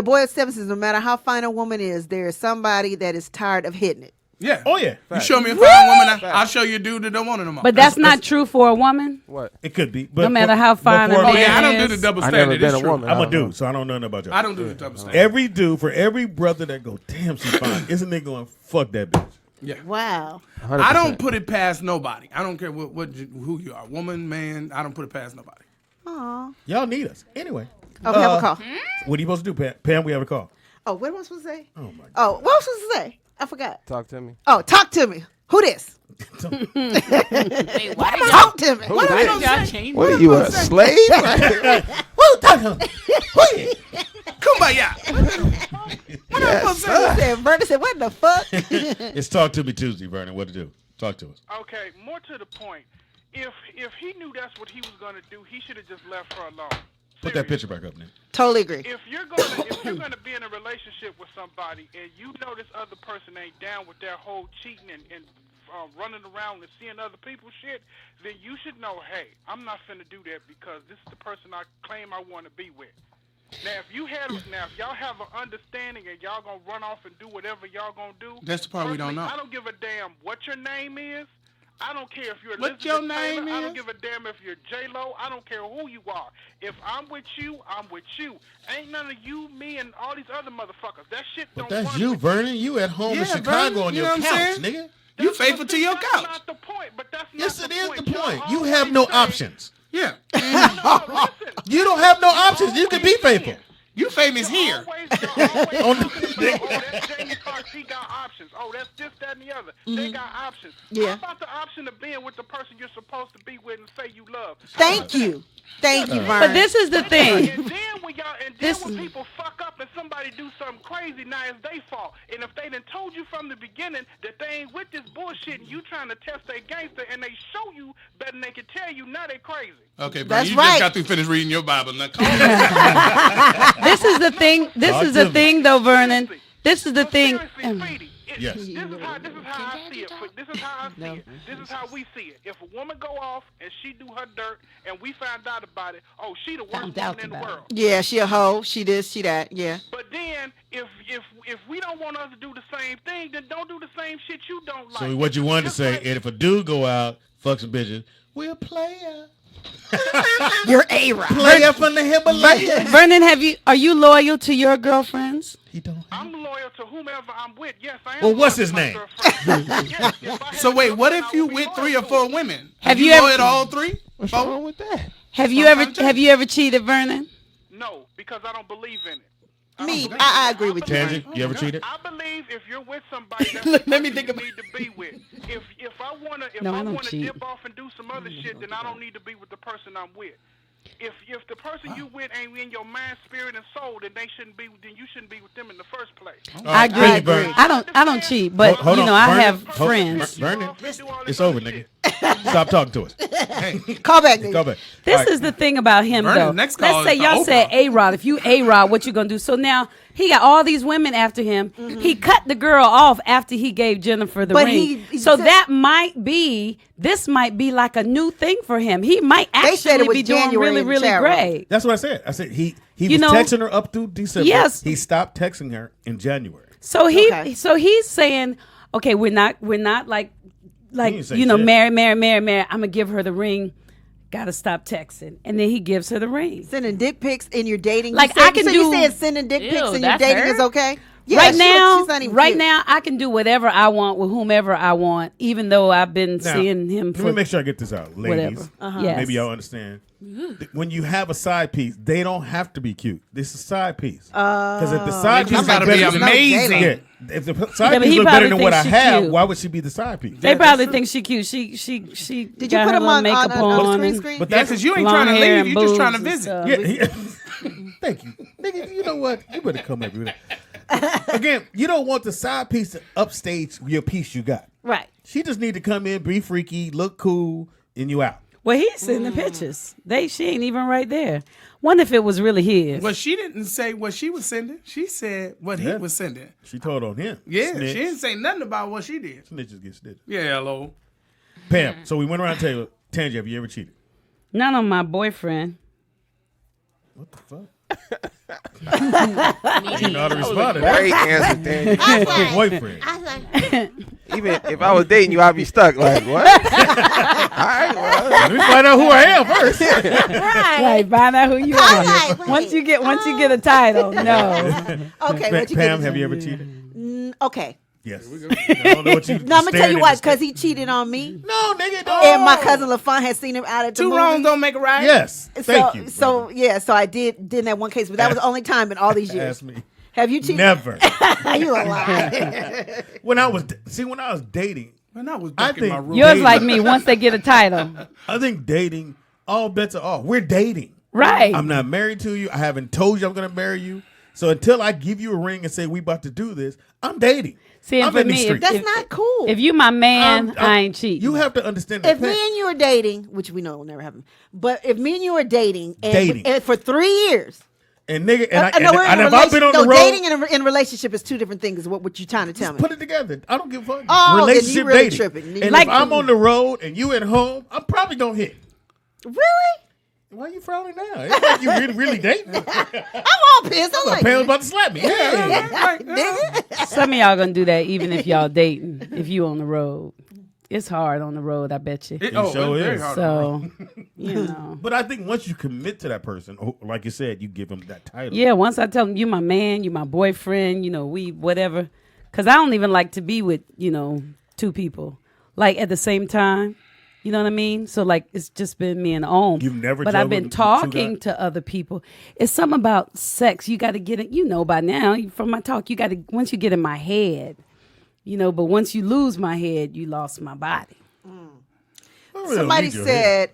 boy Seven says, no matter how fine a woman is, there is somebody that is tired of hitting it. Yeah. Oh yeah. You show me a fine woman, I'll show you a dude that don't want it no more. But that's not true for a woman. What? It could be. But No matter how fine a for- man Oh, yeah, I don't do is. the double I never standard. been It's a true. woman. I'm I a don't know. dude, so I don't know nothing about you. I don't do the double standard. Every dude, for every brother that go, damn, she fine, isn't they going, fuck that bitch? Yeah. Wow. 100%. I don't put it past nobody. I don't care who you are, woman, man. I don't put it past nobody. Aw. Y'all need us. Anyway. Oh, we have a call. What are you supposed to do, Pam? Pam, we have a call. Oh, what am I supposed to say? Oh, my God. Oh, what was I supposed to say? I forgot. Talk to me. Oh, talk to me. Who this? Wait, why did Talk to me. Who this? y'all change? What are you, a slave? Kumbaya. Vernon said, what the fuck? It's Talk to Me Tuesday, Vernon. What to do? Talk to us. Okay, more to the point. If he knew that's what he was gonna do, he should have just left her alone. Put that picture back up, Nick. Totally agree. If you're gonna be in a relationship with somebody and you know this other person ain't down with their whole cheating and running around and seeing other people's shit, then you should know, hey, I'm not finna do that because this is the person I claim I want to be with. Now, if y'all have an understanding and y'all gonna run off and do whatever y'all gonna do, That's the part we don't know. I don't give a damn what your name is. I don't care if you're What Elizabeth your Taylor. name I is? don't give a damn if you're JLo. I don't care who you are. If I'm with you, I'm with you. Ain't none of you, me, and all these other motherfuckers. That shit But don't that's run you, with Vernon. You at home in Yeah, Chicago Vernon, on you your know what I'm couch, saying? nigga. You faithful to your That's couch. not the point, but that's not Yes, the it is point. the Y'all point. You always have no say- options. Yeah. No, listen. You don't have no options. You can be faithful. You famous here. You're always talking about, oh, that's Jamie Foxx, he got options. Oh, that's this, that, and the other. They got options. Yeah. How about the option of being with the person you're supposed to be with and say you love? Thank you. Thank you, Vern. But this is the thing. And then when people fuck up and somebody do something crazy, now it's their fault. And if they done told you from the beginning that they ain't with this bullshit and you trying to test their gangster and they show you better than they can tell you, now they crazy. Okay, bro. That's You right. just got to finish reading your Bible. Now, come on. This is the thing. This is the thing, though, Vernon. This is the thing. Seriously, Speedy, Yes. This is how I see it. This is how I see it. This is how we see it. If a woman go off and she do her dirt and we find out about it, oh, she the worst Found woman out in the about it. world. Yeah, she a hoe. She this, she that. Yeah. But then, if we don't want us to do the same thing, then don't do the same shit you don't like. So what you wanted to Just say, like- and if a dude go out, fuck some bitches, we're a player. You're A-Rod. Player from the Himalayas. Vernon, are you loyal to your girlfriends? He don't. I'm loyal to whomever I'm with. Yes, I am. Well, what's loyal his to my name? girlfriend. Yes, if I had So a wait, what girlfriend, if I you would be with loyal 3 or to 4 her. women? Have you you ever- loyal to all 3? What's Four? wrong with that? Have you That's ever what I'm saying. have you ever cheated, Vernon? No, because I don't believe in it. Me, I agree with you. Tangy, you ever cheated? I believe if you're with somebody, that's Let the me person think you about- need to be with. If I wanna No, I don't wanna cheat. dip off and do some other shit, then I don't need to be with the person I'm with. If the person you with ain't in your mind, spirit, and soul, then you shouldn't be with them in the first place. I agree. Thank you, Vernon. I don't cheat, but Hold you on, know I Vernon. have Hold- friends. Vernon, Do all this it's other over, shit. nigga. Stop talking to us. Call back, nigga. Go back. This All right. is the thing about him, Vernon, though. next call Let's say is y'all for said Oprah. A-Rod. If you A-Rod, what you gonna do? So now he got all these women after him. He cut the girl off after he gave Jennifer the But ring. he So said- this might be like a new thing for him. He might They said it actually was be doing January really, in the really chat room. great. That's what I said. I said he You was know- texting her up through December. Yes. He stopped texting her in January. So Okay. he's saying, okay, we're not like didn't say you know, shit. marry. I'm gonna give her the ring. Gotta stop texting, and then he gives her the ring. Sending dick pics in your dating. Like, you said, I can so do- you said sending dick Ew, pics in your that's dating her? is okay? Yeah, right she's now, not even right cute. now, I can do whatever I want with whomever I want, even though I've been Now, seeing him let for me make sure I get this out, ladies. whatever. Yes. Maybe y'all understand. When you have a side piece, they don't have to be cute. This is a side piece. Because if the side They piece just is gotta better be than- amazing. Yeah, if the Yeah, side but piece he look better probably than what I thinks she have, cute. why would she be the side piece? They probably think she cute. She Did got you put her him little on makeup on and screen? But Yeah, that's because you ain't long trying to hair leave. and You just trying to boobs and visit. stuff. Yeah, thank you. Nigga, you know what? You better come every day. Again, you don't want the side piece to upstage your piece you got. right. She just need to come in, be freaky, look cool, and you out. Well, he's sending pictures. She ain't even right there. Wonder if it was really his. Well, she didn't say what she was sending. She said what he Yeah. was sending. She told on him. Yeah, Snitch. she didn't say nothing about what she did. Snitches get snitched. Yeah, hello. Pam, so we went around the table. Tangy, have you ever cheated? None on my boyfriend. What the fuck? You know how to respond to that. Great answer, Daniel. Boyfriend. Even if I was dating you, I'd be stuck. Like, what? All right, well. Let me find out who I am first. Right, find out who you are. Once you get a title, no. Okay, what you Pam, get? have you ever cheated? Okay. Yes. I don't know what you. No, I'm gonna tell staring you at why. this Because thing. he cheated on me, No, nigga, don't. and my cousin LaFon had seen him out at the Two movie. wrongs don't make a right. Yes. Thank you. So brother. yeah, so I did in that one case, but that was the only time in all these years. Ask me. Have you cheated? Never. You a lie. when I was dating, When I was I back in my think room. Yours like me. Once they get a title, I think dating, all bets are off. We're dating. right? I'm not married to you. I haven't told you I'm going to marry you. So until I give you a ring and say we about to do this, I'm dating. See, and I'm for in these me, streets. That's not cool. If you my man, I ain't cheating. You have to understand that. If me and you are dating, which we know will never happen, but if me and you are dating, and for 3 years, and nigga, and if I've been on the road, dating and a relationship is two different things. Is what you're trying to tell me? Put it together. I don't give a fuck. Oh, then Relationship you really dating. tripping. And Like- if I'm on the road and you at home, I'm probably gonna hit. Really? Why are you frowning now? It's like you really dating. I'm all pissed. I'm like, Pam was about to slap me. Yeah. nigga. Some of y'all gonna do that even if y'all dating. If you on the road, it's hard on the road. I bet you. It sure it's very is. hard. So, you know. But I think once you commit to that person, like you said, you give them that title. Yeah, once I tell them you my man, you my boyfriend, we whatever. Because I don't even like to be with, two people. Like at the same time. You know what I mean? So like it's just been me and Ohm. You've never But I've juggled been with two talking guys? to other people. It's something about sex. You got to get it. By now from my talk, you got to, once you get in my head, but once you lose my head, you lost my body. Somebody said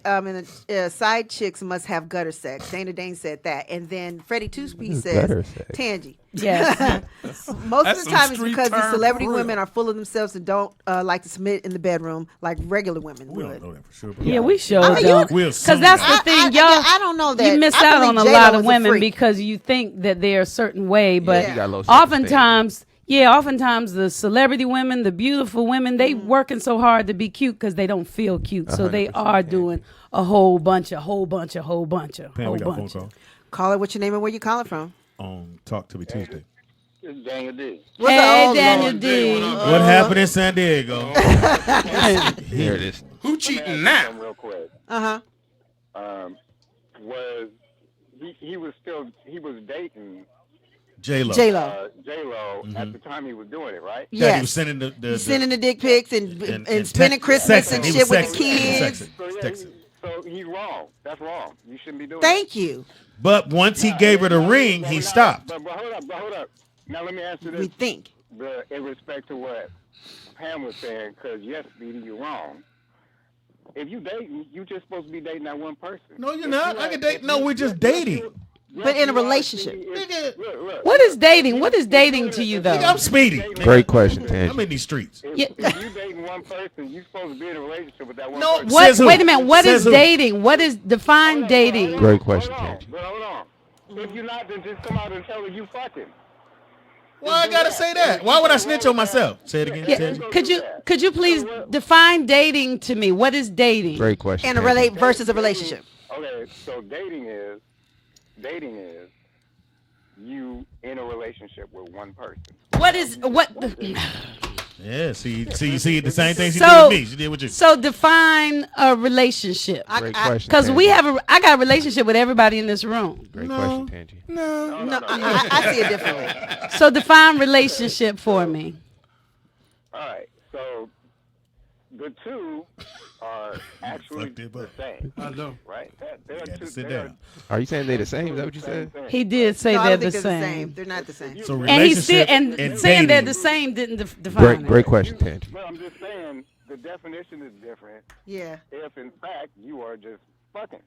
side chicks must have gutter sex. Dana Dane said that. And then Freddie Two-Speed Gutter says, sex? Tangy. Yes. Most That's of the some time it's street because these term celebrity for real. women are full of themselves and don't like to submit in the bedroom like regular women We would. don't know that for sure. But Yeah, we sure I mean, don't. We'll Because assume that's that. the thing, y'all. I don't know that. You miss I out on a believe lot JLo of is a women freak. because you think that they're a certain way, but you got low self-esteem. oftentimes the celebrity women, the beautiful women, they working so hard to be cute because they don't feel cute, so they 100%, are doing a whole bunch. Pam, we got a phone call Call it what your name and where you calling from. on Talk to Me Tuesday. It's Daniel D. Hey, Oh, Daniel Lord. D. What happened in San Diego? Here it is. Who cheating now? Real quick. Uh-huh. Was he was dating JLo. JLo. JLo at the time he was doing it, right? Yeah, he Yes. was sending the Sending the dick pics and and spending Christmas sexing. and He shit was with the sexing. He was kids. sexing. So he's wrong. That's wrong. You shouldn't be doing Thank you. But once he gave her the ring, he stopped. But hold up. Now let me ask you this. We think. In respect to what Pam was saying, because yes, Speedy, you're wrong. If you dating, you just supposed to be dating that one person. No, you're not. I can date. No, we're just dating. But in a relationship. Nigga, What is dating? What is dating to you, though? nigga, I'm speedy. Great question, I'm Tangy. in these streets. Yeah. If you dating one person, you supposed to be in a relationship with that one No, person. What? Says who? Wait a minute. What Says is who? dating? What is define dating? Great question, Hold on, Tangy. but hold on. If you're not, then just come out and tell her you fucking. Why I gotta say that? Why would I snitch on myself? Say it again. Yeah. Tangy. Could you please define dating to me? What is dating? Great question. And a Tangy. versus a relationship. Okay, so dating is you in a relationship with one person. What is what? Yeah, see, the same thing she So- did with me. She did with you. So define a relationship. Great question. Because Tangy. we have I got a relationship with everybody in this room. Great question, Tangy. No, I see it differently. So define relationship for me. All right, so the two are actually Fucked it the up. same, I know. right? They are You had to two. sit they are down. Are you saying they the same? Is that what you said? same thing. He did say No, I they're don't the think they're same. They're not the same. So And he still relationship and saying they're dating. the same didn't define it. Great question, Tangy. But I'm just saying the definition is different. Yeah. If in fact you are just fucking.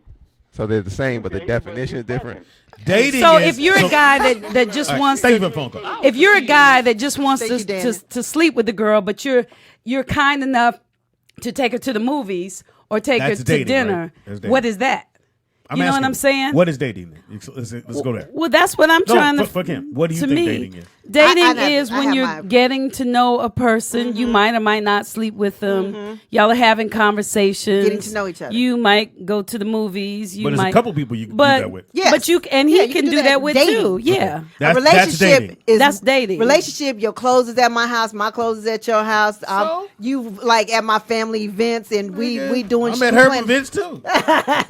So they're the same, but the definition is different. Dating. So is, if you're a guy that just All right, wants thank you to, for the phone call. if you're a guy that just wants Thank you, Danny. to sleep with the girl, but you're kind enough to take her to the movies or take That's her dating, to dinner, right? That's dating. what is that? You know what asking I'm you, saying? What is dating? Then? Let's go there. Well, that's what I'm trying No, to. fuck him. What do you to think me, dating is? Dating I is when have you're my- getting to know a person. You might or might not sleep with them. Y'all are having conversations. Getting to know each other. You might go to the movies. You But there's might, a couple people you can but, do that with. Yes. But you and Yeah, he you can do that with dating. too. Yeah. That's A relationship dating. is That's dating. Relationship, your clothes is at my house, my clothes is at your house. You like at my family events, and we doing. I'm shit. at her events too.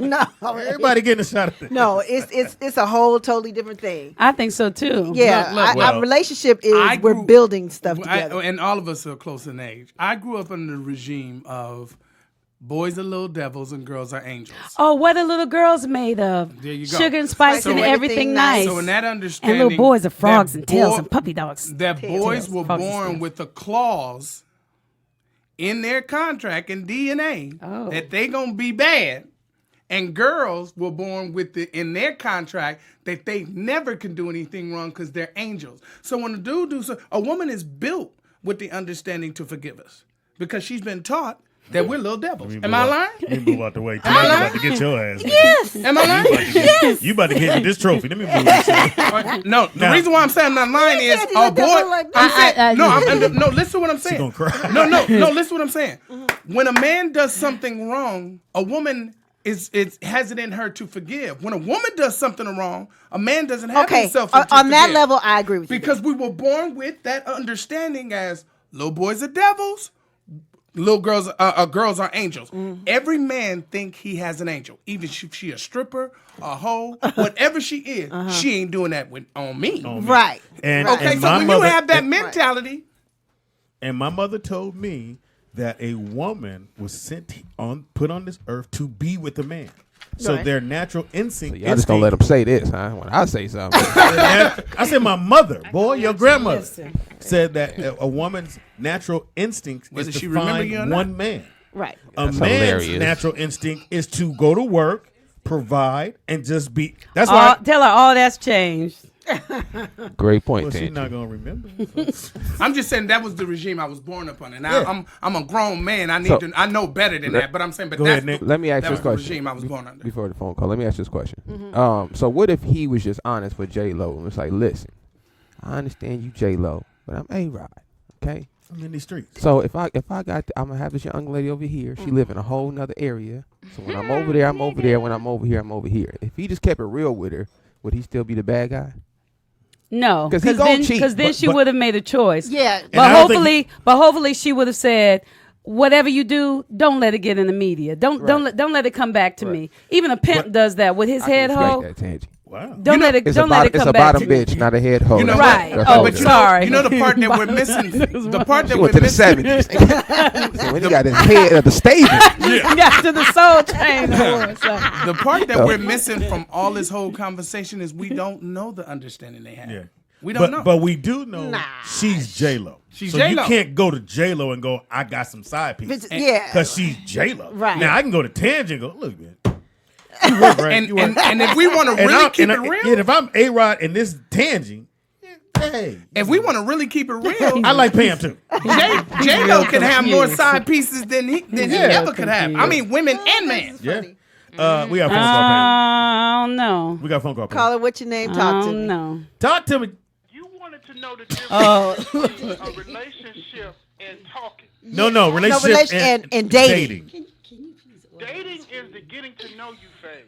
No, Everybody getting a shot at it. no, it's a whole totally different thing. I think so too. Yeah, Look, a relationship is I we're grew- building stuff together. and all of us are close in age. I grew up under the regime of boys are little devils and girls are angels. Oh, what are little girls made of? There you go. Sugar and spice So and everything everything nice. nice. So in that and understanding, little boys are frogs that and tails boy- and puppy dogs. that boys were Frogs and born snails. with a clause in their contract and DNA Oh. that they gonna be bad, And girls were born with in their contract that they never can do anything wrong because they're angels. So when a dude does, a woman is built with the understanding to forgive us because she's been taught that we're little devils. Am I lying? Let me move out the way. Am I about to get your ass. Yes. Am I lying? Yes. You about to get this trophy. Let me move this. No, the reason why I'm saying I'm not lying is, oh boy, no, listen to what I'm saying. She gonna cry. No, listen to what I'm saying. When a man does something wrong, a woman has it in her to forgive. When a woman does something wrong, a man doesn't have himself to on that forgive. level, I agree with you. Because we were born with that understanding as little boys are devils, little girls are angels. Every man think he has an angel. Even if she a stripper, a hoe, whatever she is, she ain't doing that on me. Right. And so when you have that mentality. And my mother told me that a woman was put on this earth to be with a man. So their natural instinct. So y'all just gonna let them say this, huh? When I say something, I said my mother, boy, your grandmother said that a woman's natural instinct is to find one man. Right. A man's natural instinct is to go to work, provide, and just be. That's why. Tell her all that's changed. Great point. Well, she's not gonna remember. I'm just saying that was the regime I was born up under. Now I'm a grown man. I know better than that. But I'm saying, let me ask this question. Regime I was born under. Before the phone call, let me ask this question. So what if he was just honest with JLo and was like, listen, I understand you JLo, but I'm A-Rod, okay? I'm in these streets. So if I'm gonna have this young lady over here. She live in a whole nother area. So when I'm over there, I'm over there. When I'm over here, I'm over here. If he just kept it real with her, would he still be the bad guy? No, because then she would have made a choice. Yeah, but hopefully she would have said, whatever you do, don't let it get in the media. Don't let it come back to me. Even a pimp does that with his head hoe. Wow. Don't let it come back to me. It's a bottom bitch, not a head hoe. Right. Sorry. You know the part that we're missing. The part that we're missing. To the 70s. So when he got his head of the stable. Got to the soul train. The part that we're missing from all this whole conversation is we don't know the understanding they have. Yeah. We don't know. But we do know she's JLo. She's so JLo. You can't go to JLo and go, I got some side pieces. Yeah. Because she's JLo. Right. Now I can go to Tangent and go, look, man. You work right. And if we want to really keep it real. And if I'm A-Rod and this Tangent, hey. If we want to really keep it real. I like Pam too. JLo can have more side pieces than he ever could have. I mean, women and men. Yeah. We got a phone call, Pam. I don't know. We got a phone call, Pam. Call her what's your name? Talk to me. No. Talk to me. You wanted to know the difference between a relationship and talking. No, relationship and dating. Dating is the getting to know you phase.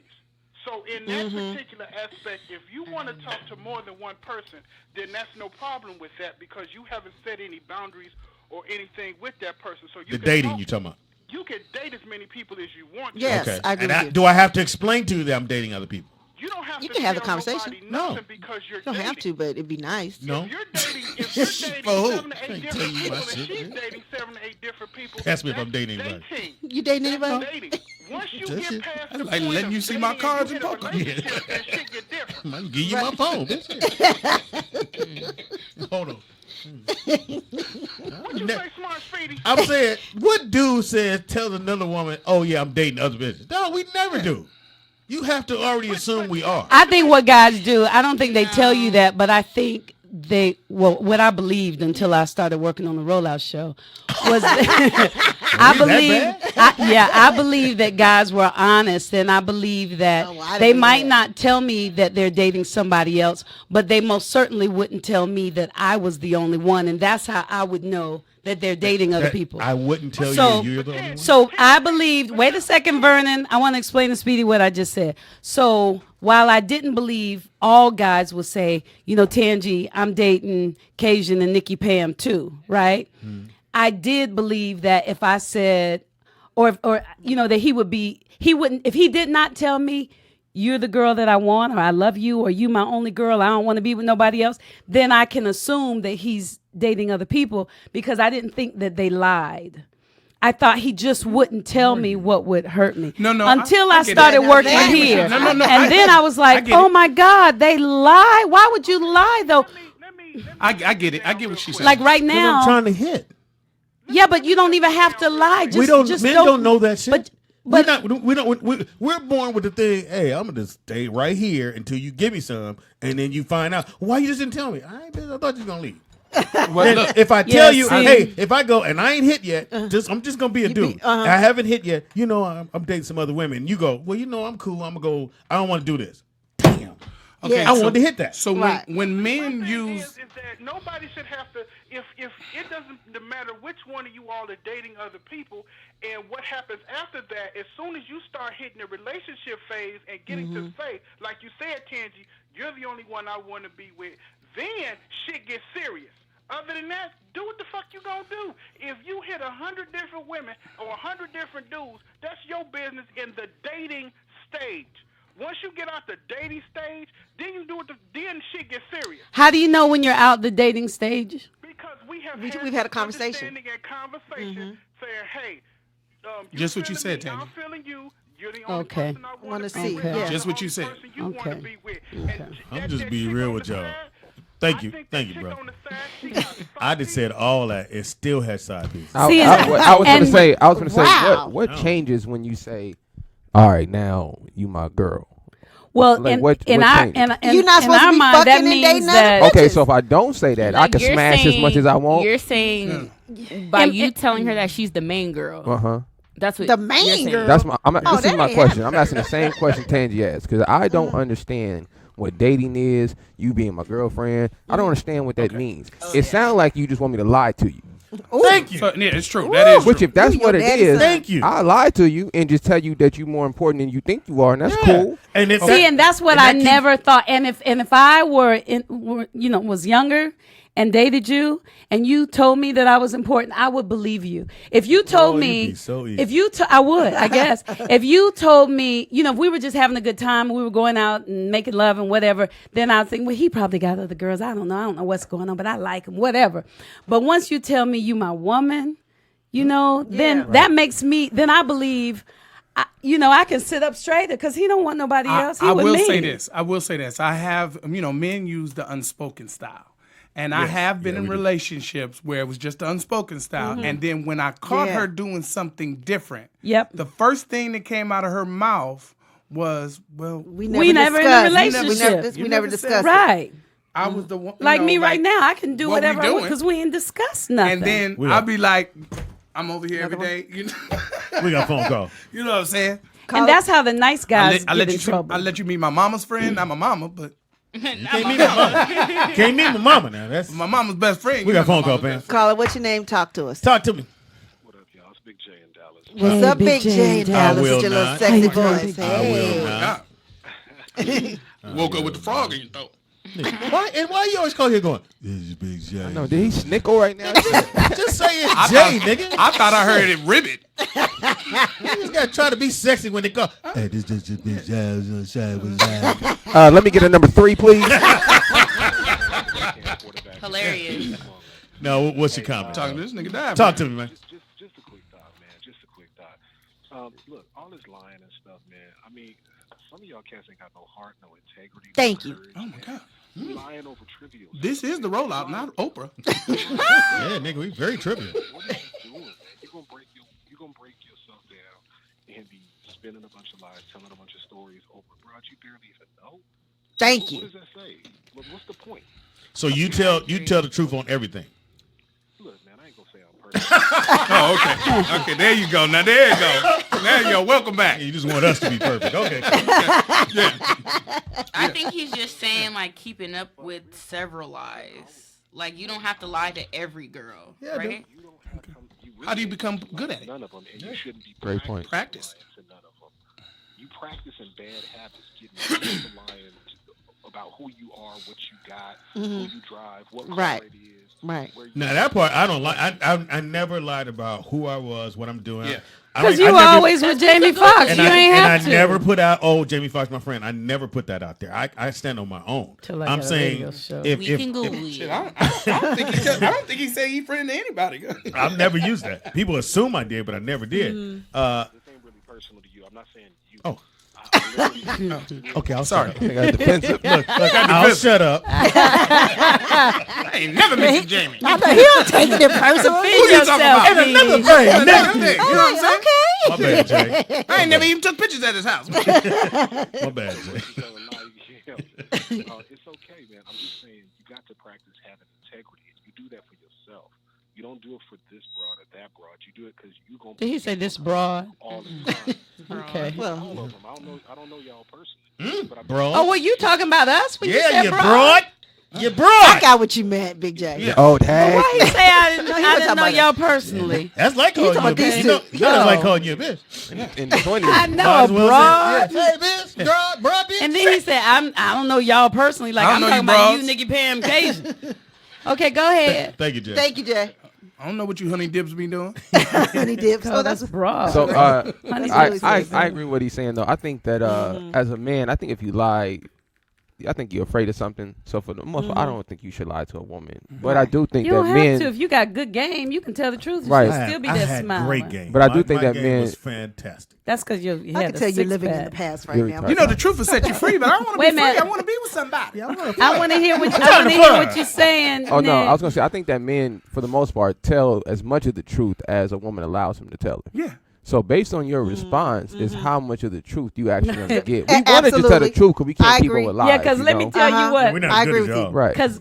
So in that particular aspect, if you want to talk to more than one person, then that's no problem with that because you haven't set any boundaries or anything with that person. So you the dating you talking about? You can date as many people as you want to. Yes, okay. I agree with you. Do I have to explain to you that I'm dating other people? You don't have You to can have the tell conversation. nobody No. nothing because you're You don't dating. have to, but it'd be nice. No. If you're dating 7 to 8 different people and she's dating 7 to 8 different people, Ask me if I'm dating anybody. dating. You dating That's anybody? dating. Once you get past the like point letting of you see my dating cards and and you hit a poker. relationship, then shit get different. I'm give you my phone, bitch. Hold on. What you say, smart Speedy? I'm saying, what dude says tells another woman, "Oh yeah, I'm dating other bitches"? No, we never do. You have to already assume we are. I think what guys do, I don't think they tell you that, but I think what I believed until I started working on the rollout show was I believe that guys were honest, and I believe that they might not tell me that they're dating somebody else, but they most certainly wouldn't tell me that I was the only one, and that's how I would know that they're dating other people. I wouldn't tell you you're the only one. So I believed, wait a second, Vernon, I want to explain to Speedy what I just said. So while I didn't believe all guys would say, Tangi, I'm dating Cajun and Nikki Pam too, right? I did believe that if I said, or that he wouldn't, if he did not tell me, you're the girl that I want, or I love you, or you my only girl, I don't want to be with nobody else, then I can assume that he's dating other people because I didn't think that they lied. I thought he just wouldn't tell me what would hurt me. No. Until I started working here. No. And then I was like, oh my God, they lie. Why would you lie though? I get it. I get what she's saying. Like right now. I'm trying to hit. Yeah, but you don't even have to lie. Men don't know that shit. But we're born with the thing. Hey, I'm gonna stay right here until you give me some, and then you find out why you just didn't tell me. I thought you was gonna leave. Well, look, If I tell you, hey, if I go and I ain't hit yet, I'm just gonna be a dude. I haven't hit yet. You know, I'm dating some other women. You go, well, you know, I'm cool. I'm gonna go. I don't want to do this. Damn. Okay, I wanted to hit that. So when men use, is that nobody should have to. If it doesn't matter which one of you all are dating other people, and what happens after that, as soon as you start hitting the relationship phase and getting to say, like you said, Tangi, you're the only one I want to be with. Then shit gets serious. Other than that, do what the fuck you gonna do. If you hit 100 different women or 100 different dudes, that's your business in the dating stage. Once you get out the dating stage, then you do it. Then shit gets serious. How do you know when you're out the dating stage? Because we've had a conversation. Understanding and conversation saying, hey, just what you said, Tangi. I'm feeling you. You're the only Okay. person I Want to be see. with. Yeah. Just what you said. Okay. I'm just being real with y'all. Thank you, bro. I just said all that. It still has side pieces. I was gonna say. Wow. What changes when you say, "All right, now you my girl"? Well, Like, in what our changes? You're not supposed to our be mind, that fucking and means dating other that Okay, bitches. so if I don't say that, I Like, can you're smash as much as I want. You're saying by And- you telling her that she's the main girl. That's what The you're main saying. girl? That's my. This that is my ain't question. I'm asking the same question Tangi asked because I don't understand what dating is. You being my girlfriend, I don't understand what that means. It sounds like you just want me to lie to you. Thank you. So, yeah, it's true. That is Which, true. if that's You what your it daddy's is, son. Thank you. I lie to you and just tell you that you're more important than you think you are, and that's cool. And if See, and that's what and I that keeps- never thought. And if I were was younger and dated you, and you told me that I was important, I would believe you. If you told you'd me, be so easy. if you, I would, I guess. If you told me, if we were just having a good time, we were going out and making love and whatever, then I'd think, well, he probably got other girls. I don't know what's going on, but I like him, whatever. But once you tell me you my woman, then that makes me. Then I believe. I can sit up straighter because he don't want nobody else. He I with will me. say this. I have, men use the unspoken style. And I have been in relationships where it was just the unspoken style. And then when I caught her doing something different, the first thing that came out of her mouth was, well, we never in a relationship. We never discussed it. Right. I was the one. Like me right now, I can do what we whatever I want doing? because we ain't discussed nothing. And then I'll be like, I'm over here every day. We got a phone call. You know what I'm saying? And that's how the nice guys get in trouble. I let you meet my mama's friend, not my mama, but Can't meet my mama now. That's my mama's best friend. we got a phone call, man. Caller, what's your name? Talk to us. Talk to me. What up, y'all? It's Big J in Dallas. What's up, Big J in Dallas? will With your little not. sexy How you voice. doing, Hey. Woke up with the frog in your throat. Why you always call here going, this is Big J? No, did he snickle right now? Just say it's J, nigga. I thought I heard it ribbit. Niggas gotta try to be sexy when they call. Hey, this is Big J. Let me get a number 3, please. Hilarious. No, what's your comment? Talking to this nigga died. Talk to me, man. Just a quick thought, man. Just a quick thought. Look, all this lying and stuff, man. I mean, some of y'all cats ain't got no heart, no integrity. Thank no you. courage, Oh my God. Lying over trivial. This is the rollout, not Oprah. Yeah, nigga, we very trivial. What are you doing? You're gonna break yourself down and be spinning a bunch of lies, telling a bunch of stories over broad you barely even know. Thank What you. does that say? What's the point? So you tell the truth on everything. Look, man, I ain't gonna say I'm perfect. Oh, okay. Okay, there you go. Now, there you go. There you go. Welcome back. You just want us to be perfect. Okay. I think he's just saying like keeping up with several lies. Like you don't have to lie to every girl, right? You don't have to How do you become good at it? None of them, and you shouldn't be Great point. Practice. to none of them. You practicing bad habits, getting used to lying about who you are, what you got, who you drive, what car Right. it is. Right. Where you Now that part I don't like. I never lied about who I was, what I'm doing. Yeah. Because you were always with Jamie Foxx. You ain't have to. I never put out, Jamie Foxx, my friend. I never put that out there. I stand on my own. Till I I'm got a saying radio show. We can Google you. I don't think he said he friend to anybody. I've never used that. People assume I did, but I never did. this ain't really personal to you. I'm not saying you. Oh. I Okay, I'm Sorry. sorry. I got defensive. Look, I'll shut up. I ain't never mentioned Jamie. I know he don't take it personal. Who you talking about? And another thing, nigga. You know what I'm saying? Okay. My bad, Jay. I ain't never even took pictures at his house. My bad, Jay. It's okay, man. I'm just saying you got to practice having integrity. You do that for yourself. You don't do it for this broad or that broad. You do it because you gonna. Did he say this broad? All the time. Okay. All of them. I don't know y'all personally. But Broad. Oh, were you talking about us? When you said you broad? broad. You broad. I got what you meant, Big J. Yeah. Oh, dang. Why he say I didn't, No, he I wasn't didn't know talking y'all about personally? That's like calling you a talking about bitch. these You know, two. that's like No. calling you a bitch. In the 20s. I know Might a as well broad. say, yeah, hey, bitch, broad bitch. And then he said, I don't know y'all personally. Like, I I'm don't talking know about you you, Nikki Pam Cajun. Okay, go ahead. Thank you, Jay. Thank you, Jay. I don't know what you honey dips be doing. Honey dips. Oh, that's broad. So Honey I dips is agree with what he's saying though. I think that as a man, I think if you lie, I think you're afraid of something. So for the most part, I don't think you should lie to a woman. But I do think You that don't have men. to. If you got good game, you can tell the truth. Right. Right. Still be I there had smiling. great game. But I do think my that game men- was fantastic. That's because you I had can a tell you're living in the six-pack. past right You're now. retarded. You know the truth will set you free, but I don't want to Wait be a free. minute. I want to be with somebody. I want to hear what you're saying. Oh no, Nick. I was gonna say I think that men, for the most part, tell as much of the truth as a woman allows him to tell her. Yeah. So based on your response is how much of the truth you actually want to get. We A- wanted to tell the absolutely. truth because we I can't keep agree. her alive. Yeah, because let me tell you what. We're not I good agree at with you. y'all. Right. Because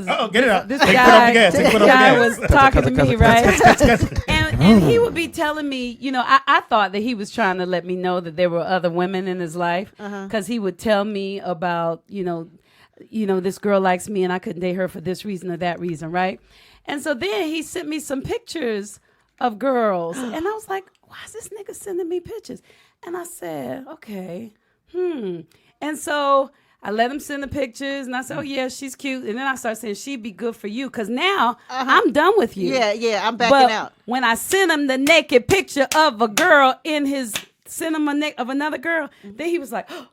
Oh, get it out. this Take guy, Take this foot off the guy gas. was talking to me, right? And he would be telling me, you know, I thought that he was trying to let me know that there were other women in his life, because he would tell me about, you know, this girl likes me and I couldn't date her for this reason or that reason, right? And so then he sent me some pictures of girls, and I was like, why is this nigga sending me pictures? And I said, okay, And so I let him send the pictures, and I said, oh, yeah, she's cute. And then I started saying, she'd be good for you, because now I'm done with you. Yeah, I'm backing But out. when I sent him the naked picture of a girl in his cinema of another girl, then he was like, oh,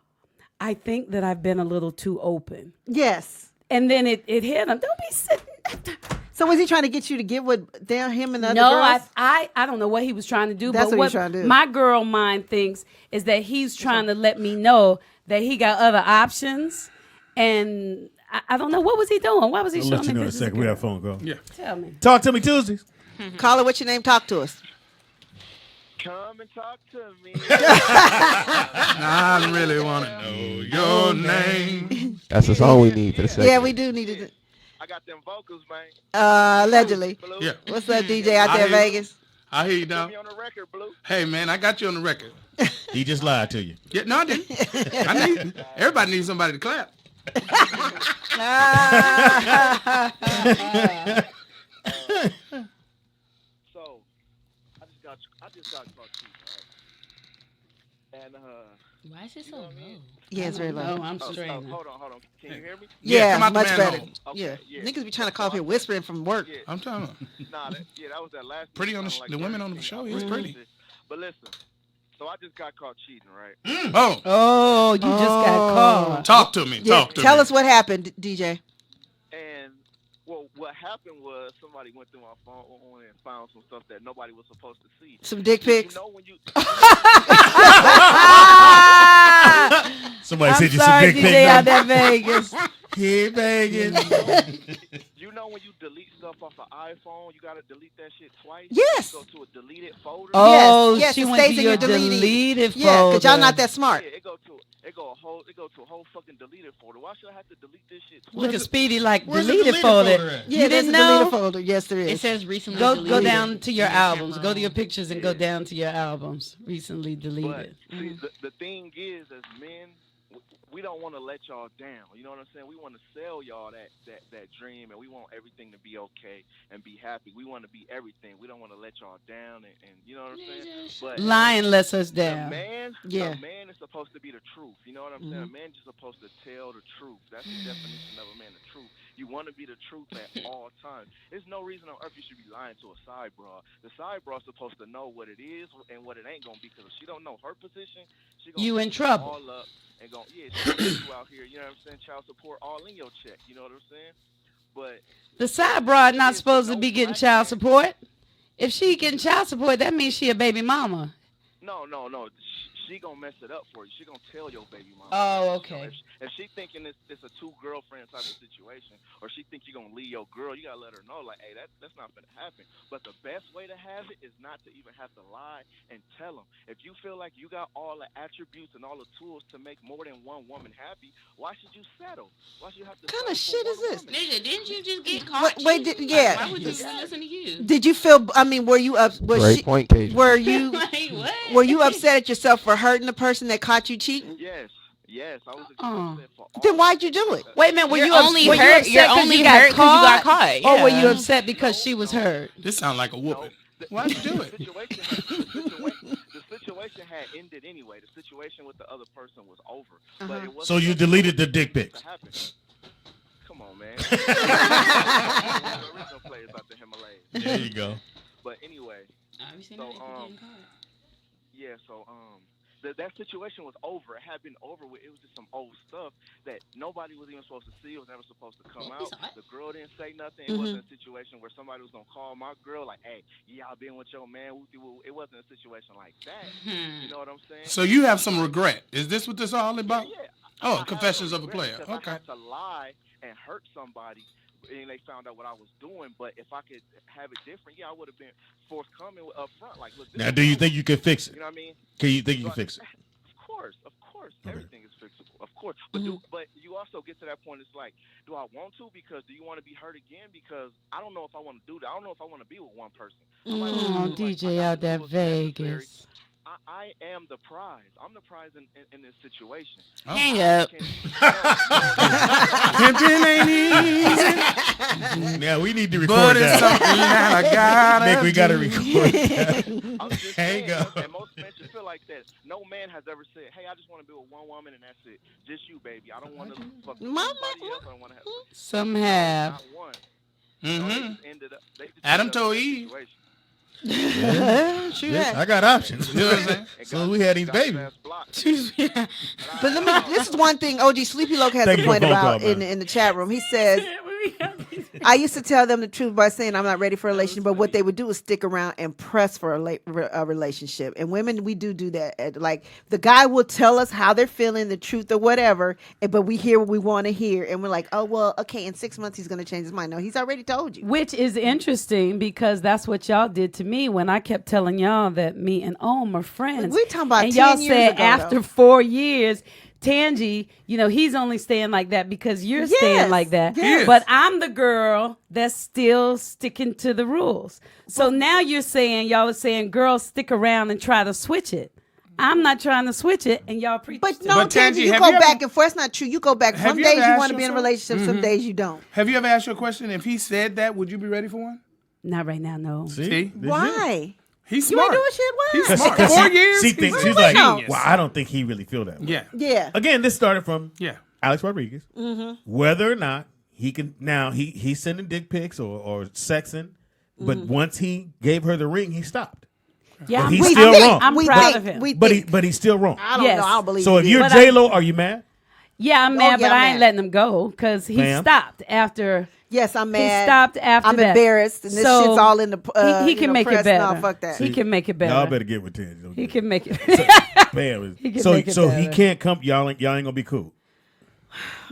I think that I've been a little too open. Yes. And then it hit him. Don't be sitting. So was he trying to get you to get with him and the other No, girls? I don't know what he was trying to do. That's but what he was trying to do. My girl mind thinks is that he's trying to let me know that he got other options. And I don't know. What was he doing? Why was he I'll showing let you me know in a pictures of second. We have a girls? phone call. Yeah. Tell me. Talk to me Tuesdays. Caller, what's your name? Talk to us. Come and talk to me. I really want to know your name. That's the song we need for the segment. Yeah, we do need it. I got them vocals, man. Allegedly. Blue. Yeah. What's up, DJ out there in hear you. Vegas? I hear you, Put dog. me on the record, Blue. Hey, man, I got you on the record. He just lied to you. Yeah, no, I didn't. Everybody needs somebody to clap. So, I just got caught cheating, right? And Why is it so low? Yeah, it's very low. Oh, I'm straight. hold on. Can you hear me? Yeah, come out the much man better. hole. Yeah. Okay, yeah. Niggas be trying to call up here whispering from work. Yeah. I'm telling you. Nah, that was that last. Pretty one, on the sounded the like women on the everything. show is pretty. But listen, so I just got caught cheating, right? Oh, Oh, you just got caught. talk to me. Yeah, Talk to tell me. us what happened, DJ. And well, what happened was somebody went through my phone and found some stuff that nobody was supposed to see. Some dick pics. You know when you. Somebody I'm sent you sorry, some big DJ out things. there Vegas. Here, Vegas. You know when you delete stuff off an iPhone, you gotta delete that shit twice. Yes. You go to a deleted folder. Oh, yes, she it went stays to in your your deleted folder. Yeah, because y'all not that smart. Yeah, it go to a whole fucking deleted folder. Why should I have to delete this shit twice? Look at Speedy like Where's the deleted deleted folder. folder at? Yeah, You there's didn't a deleted know? folder. Yes, there is. It says recently Go deleted. down to your albums. camera Go to your on. pictures and go down to your albums. Recently But deleted. see, the thing is, as men, we don't want to let y'all down. You know what I'm saying? We want to sell y'all that dream, and we want everything to be okay and be happy. We want to be everything. We don't want to let y'all down, and you know what I'm saying? But Lying lets us a down. man, Yeah. a man is supposed to be the truth. You know what I'm saying? A man just supposed to tell the truth. That's the definition of a man, the truth. You want to be the truth at all times. There's no reason on earth you should be lying to a side bra. The side bra's supposed to know what it is and what it ain't gonna be. Because if she don't know her position, she gonna You in fuck trouble. all up and go, yeah, she gonna put you out here. You know what I'm saying? Child support all in your check. You know what I'm saying? But The side broad not supposed to be getting child support. If she getting child support, that means she a baby mama. no. she gonna mess it up for you. She gonna tell your baby mama. Oh, okay. If she thinking it's a two girlfriend type of situation, or she think you gonna leave your girl, you gotta let her know like, hey, that's not gonna happen. But the best way to have it is not to even have to lie and tell them. If you feel like you got all the attributes and all the tools to make more than one woman happy, why should you settle? Why should you have to? What kind of shit is this? Nigga, didn't you just get caught? Wait, yeah. Why would you listen to you? Did you feel? I mean, were you up? Great point, Cajun. Were you? Like, what? Were you upset at yourself for hurting the person that caught you cheating? Yes, I was upset for all. Then why'd you do it? Wait a minute, were you only upset hurt because you're only you hurt got 'cause you got caught? caught, Or were yeah. you upset because she was hurt? This sounds like a whooping. Why'd you do it? The situation had ended anyway. The situation with the other person was over. But it wasn't So you deleted the dick pics. Come on, man. Original players out the Himalayas. There you go. But anyway, that situation was over. It had been over with. It was just some old stuff that nobody was even supposed to see. It was never supposed to come out. The girl didn't say nothing. It wasn't a situation where somebody was gonna call my girl like, "Hey, yeah, I've been with your man." It wasn't a situation like that. You know what I'm saying? So you have some regret. Is this what this all about? Yeah. Oh, confessions of a player. I Okay. had to lie and hurt somebody, and they found out what I was doing. But if I could have it different, I would have been forthcoming up front. Like, look, Now, do you think you can fix it? You know what I mean? Can you think you can fix it? Of course, everything is fixable. Of course, but you also get to that point. It's like, do I want to? Because do you want to be hurt again? Because I don't know if I want to do that. I don't know if I want to be with one person. DJ out there Vegas. I am the prize. I'm the prize in this situation. Hang up. Pimping ain't easy. Yeah, we need to record But it's that. something that I gotta Nick, we gotta do. record that. I'm just Hang saying, up. and most men should feel like that. No man has ever said, "Hey, I just want to be with one woman and that's it. Just you, baby. I don't want to fuck with somebody else. I don't want to have." Some have. Not one. Mm-hmm. They just ended up. Adam told Eve. I got options. You know what I'm saying? So we had these babies. But this is one thing OG Sleepy Loke has Thank a you for point the phone about call, in the chat room. He says, I used to tell them the truth by saying I'm not ready for a relationship, but what they would do is stick around and press for a relationship. And women, we do that. Like, the guy will tell us how they're feeling, the truth or whatever, but we hear what we want to hear. And we're like, oh, well, okay, in 6 months he's going to change his mind. No, he's already told you. Which is interesting because that's what y'all did to me when I kept telling y'all that me and Ohm are friends. We talking about and 10 y'all years said ago, after though. 4 years, Tangi, he's only staying like that because you're staying like that. Yes. But I'm the girl that's still sticking to the rules. So now y'all are saying girls stick around and try to switch it. I'm not trying to switch it, and y'all preach. But to no, it. But Tangi, you have go you back ever- and forth. It's not true. You go back. Have Some you days ever you asked want to be in a yourself- relationship. Some days you don't. Have you ever asked your question? If he said that, would you be ready for one? Not right now, no. See? Why? He's You smart. ain't doing shit. Why? He's smart. 4 years? She thinks, she's he's like, genius. well, I don't think he really feel that way. Yeah. Yeah. Again, this started from Yeah. Alex Rodriguez. Whether or not he can, now he's sending dick pics or sexing, but once he gave her the ring, he stopped. Yeah, But he's We still think. wrong. I'm We proud think. of him. We But think. he's still wrong. I don't Yes. know. I don't believe So if you. you're But JLo, are you mad? Yeah, I'm mad, yeah, but I'm I ain't mad. letting him go because he Pam? stopped after. Yes, I'm He mad. stopped after I'm that. embarrassed, and this So, shit's all in the. he can make press. it better. No, fuck that. He can make it better. Y'all better get with Tangi. He can make it. Bam. He can so make it so he better. can't come. Y'all ain't gonna be cool.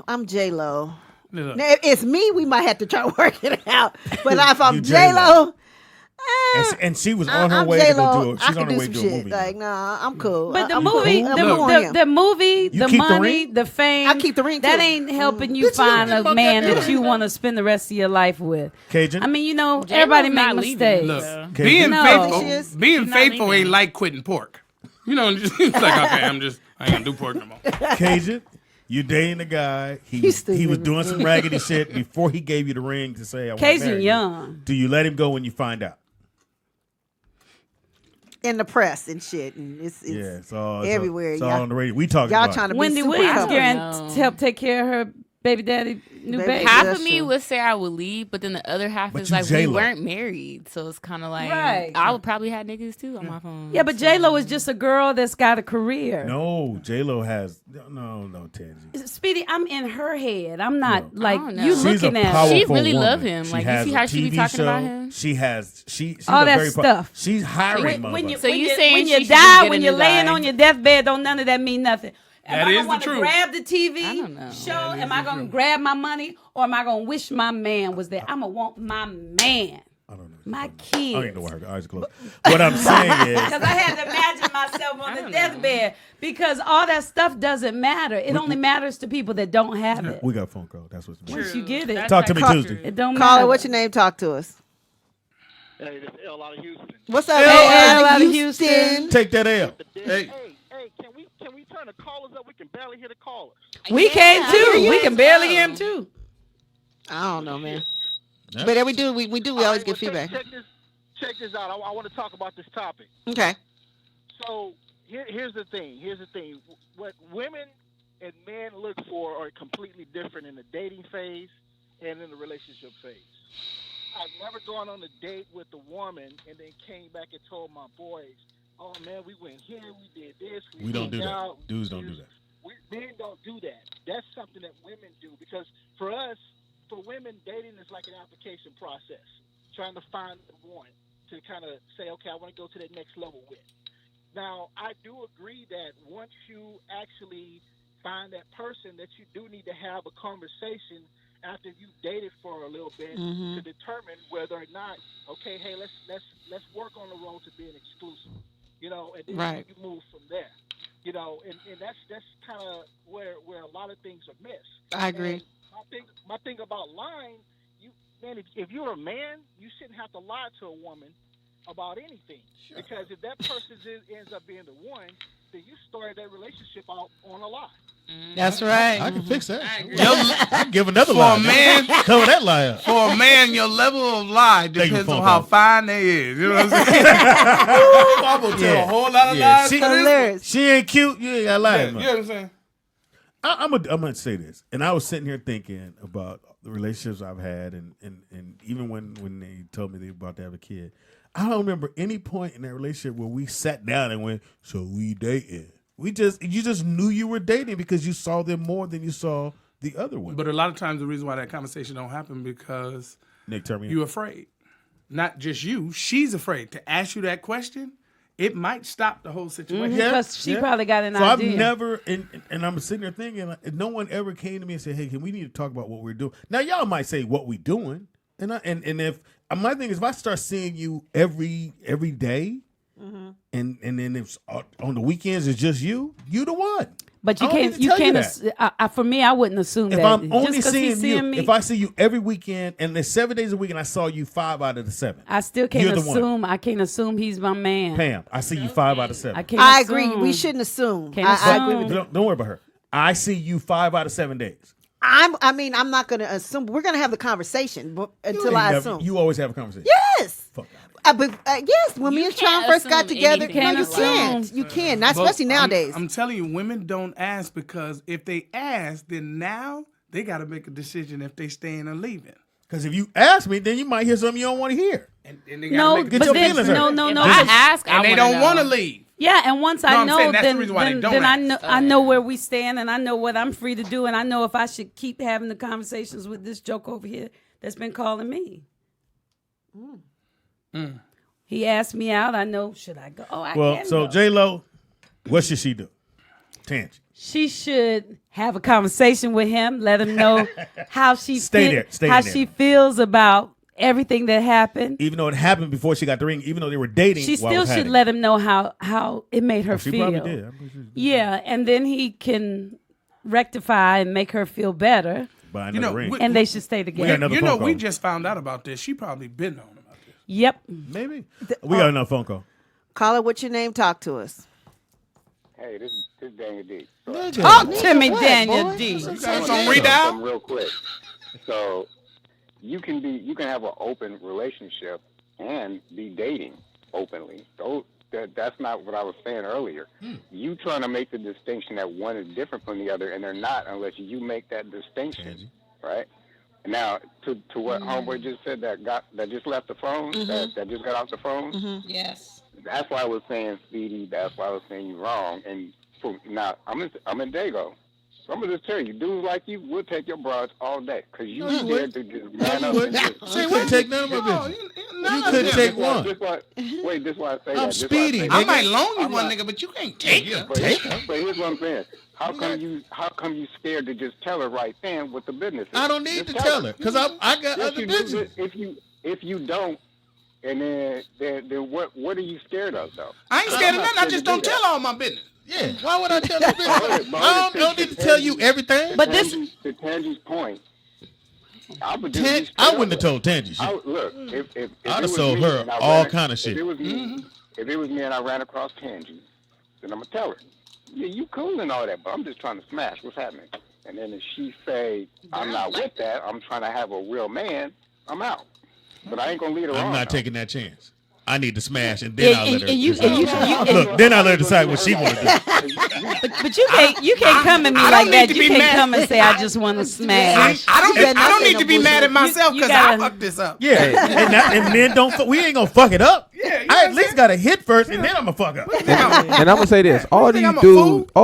I'm JLo. Look. Now, if it's me, we might have to try to work it out. But if I'm You JLo, And she was on her I'm way to JLo. go do it. I She's can on her do way some to do a shit. movie. Like, nah, I'm cool. But the I'm movie, cool. the, I'm cool on him. the movie, You the keep the money, ring? the fame. I keep the ring, That too. ain't helping you find a man that you want to spend the rest of your life with. Cajun? I mean, J-Lo's everybody not make leaving. mistakes. Look, So. being No. faithful, She is. being She's not faithful leaving. ain't like quitting pork. You know, it's like, okay, I ain't gonna do pork no more. Cajun, you dating a guy. He was doing some raggedy shit before he gave you the ring to say, I want to Cajun marry you. young. Do you let him go when you find out? In the press and shit, and it's Yeah, it's all everywhere. It's all y'all on the radio. We talking y'all about trying to it. be Wendy super Williams tough. getting know. to help take care of her baby daddy, new Baby baby. Half That's of me true. would say I would leave, but then the other half But is you like we JLo. weren't married, so it's kind of like Right. I would probably have niggas too on my phone. Yeah, but JLo is just a girl that's got a career. No, JLo has no Tansy. Speedy, I'm in her head. I'm not No. like I don't know. you She's looking a at. powerful She really woman. love him. She Like, you has see a how she be TV talking about show. him? She's All a that very stuff. She's hiring motherfuckers. So you saying when she you should die, get when a you're new laying guy? on your deathbed, don't none of that mean nothing. Am That I is gonna the want to truth. grab the TV I don't know. show? That Am is I the gonna truth. grab my money, or am I gonna wish my man was there? I'm gonna want my man, I don't know. my I don't kids. even know why her eyes are closed. What I'm saying is, Because I had to imagine myself on the deathbed. Because all that stuff doesn't matter. It only matters to people that don't have it. we got a phone call. That's what's Once you get it, Talk to me Tuesday. it don't Caller, matter. what's your name? Talk to us. Hey, this is L out of Houston. What's up, L L out of Houston? Take that L. Hey. Hey, can we turn the callers up? We can barely hear the callers. We can too. We can barely hear him too. I don't know, man. But we do. We do. We always get feedback. Check this out. I want to talk about this topic. Okay. So here's the thing. What women and men look for are completely different in the dating phase and in the relationship phase. I've never gone on a date with a woman and then came back and told my boys, "Oh man, we went here, we did this, We don't do hung that. out, Dudes don't do that. Men don't do that. That's something that women do because for us, for women, dating is like an application process, trying to find the one to kind of say, okay, I want to go to that next level with. Now, I do agree that once you actually find that person, that you do need to have a conversation after you dated for a little bit to determine whether or not, okay, hey, let's work on the road to being exclusive, and then you move from there, and that's kind of where a lot of things are missed. I agree. And my thing about lying, if you're a man, you shouldn't have to lie to a woman about anything because if that person ends up being the one, then you started that relationship out on a lie. That's right. I can fix that. I agree. I can give another For lie. a man, Cover that lie up. for a man, your level of lie Thank you, depends phone on how call. fine they is. You know what I'm saying? Ooh, I'm gonna tell a whole lot of lies. She, for this Hilarious. she ain't cute. You ain't got to lie. one. man. You know what I'm saying? I'm gonna say this, and I was sitting here thinking about the relationships I've had, and even when they told me they were about to have a kid, I don't remember any point in that relationship where we sat down and went, "So we dating." You just knew you were dating because you saw them more than you saw the other one. But a lot of times the reason why that conversation don't happen because Nick, tell me. you're afraid. Not just you. She's afraid to ask you that question. It might stop the whole situation. Yeah, Because she yeah. probably got an So idea. I've never, and I'm sitting there thinking, like, no one ever came to me and said, "Hey, we need to talk about what we're doing." Now, y'all might say, "What we doing?" And if my thing is, if I start seeing you every day, and then if on the weekends it's just you the one. But you I don't can't. need to You tell you can't. For me, I wouldn't assume If that. I'm only Just 'cause he's seeing you, me, if I see you every weekend and there's 7 days a week and I saw you 5 out of the 7, I still can't you're the one. assume. I can't assume he's my man. Pam, I see you 5 out of 7. I can't. I assume. agree. We shouldn't assume. Can't I agree assume. with you. Don't worry about her. I see you 5 out of 7 days. I'm not going to assume. We're going to have the conversation until I assume. You always have a conversation. Yes. Fuck. Yes, when You me and Sean can't first got assume together, anything no, in you life. can't. You can't. Not But especially nowadays. I'm telling you, women don't ask because if they ask, then now they got to make a decision if they staying or leaving. Because if you ask me, then you might hear something you don't want to hear. And they No, gotta make a Get your but then feelings hurt. no. If I ask, and I they don't want to leave. Yeah, and once No, I I'm know, saying that's the then reason why they don't ask. I know where we stand, and I know what I'm free to do, and I know if I should keep having the conversations with this joke over here that's been calling me. He asked me out. I know. Should I go? Oh, I Well, can so go. JLo, what should she do? Tangent. She should have a conversation with him. Let him know how she Stay there. how Stay she there. feels about everything that happened. Even though it happened before she got the ring, even though they were dating, She while it still was should happening. let him know how it made her She feel. probably did. I'm pretty sure she did. Yeah, and then he can rectify and make her feel better, Buy You know, another ring. we- and they should stay got together. another You phone know, call. we just found out about this. She probably been on about this. Yep. Maybe. We got another phone call. Caller, what's your name? Talk to us. Hey, this is Daniel D. Talk to me, Daniel D. You got some redial? Real quick. So you can have an open relationship and be dating openly. that's not what I was saying earlier. You trying to make the distinction that one is different from the other, and they're not unless you make that distinction, right? Now, to what homeboy just said that just left the phone, that just got off the phone. Yes. That's why I was saying, Speedy. That's why I was saying you wrong. And now I'm in Dago. So I'm gonna just tell you, dudes like you would take your broads all day because you scared to just man up and just. You couldn't take none of my business. You couldn't take one. This why I say I'm that. Speedy. I might loan you one, nigga, but you can't take it. But here's what I'm saying. How come you scared to just tell her right then what the business is? I don't need to tell her because I got other business. If you don't, and then what are you scared of though? I ain't scared of nothing. I just don't tell all my business. Yeah, why would I tell you business? I don't need to tell you everything. But to Tangi's point, I wouldn't have told Tangi shit. Look, if I'd have sold her all kind of shit. If it was me and I ran across Tangi, then I'm gonna tell her, yeah, you cool and all that, but I'm just trying to smash. What's happening? And then if she say I'm not with that, I'm trying to have a real man, I'm out. But I ain't gonna lead her on. I'm not taking that chance. I need to smash, and then I'll let her decide. Look, then I'll let her decide what she want to do. But you can't come at me like that. You can't come and say I just want to smash. I don't need to be mad at myself because I fucked this up. Yeah, and men don't. We ain't gonna fuck it up. I at least got to hit first, and then I'm gonna fuck up. And I'm gonna say this: all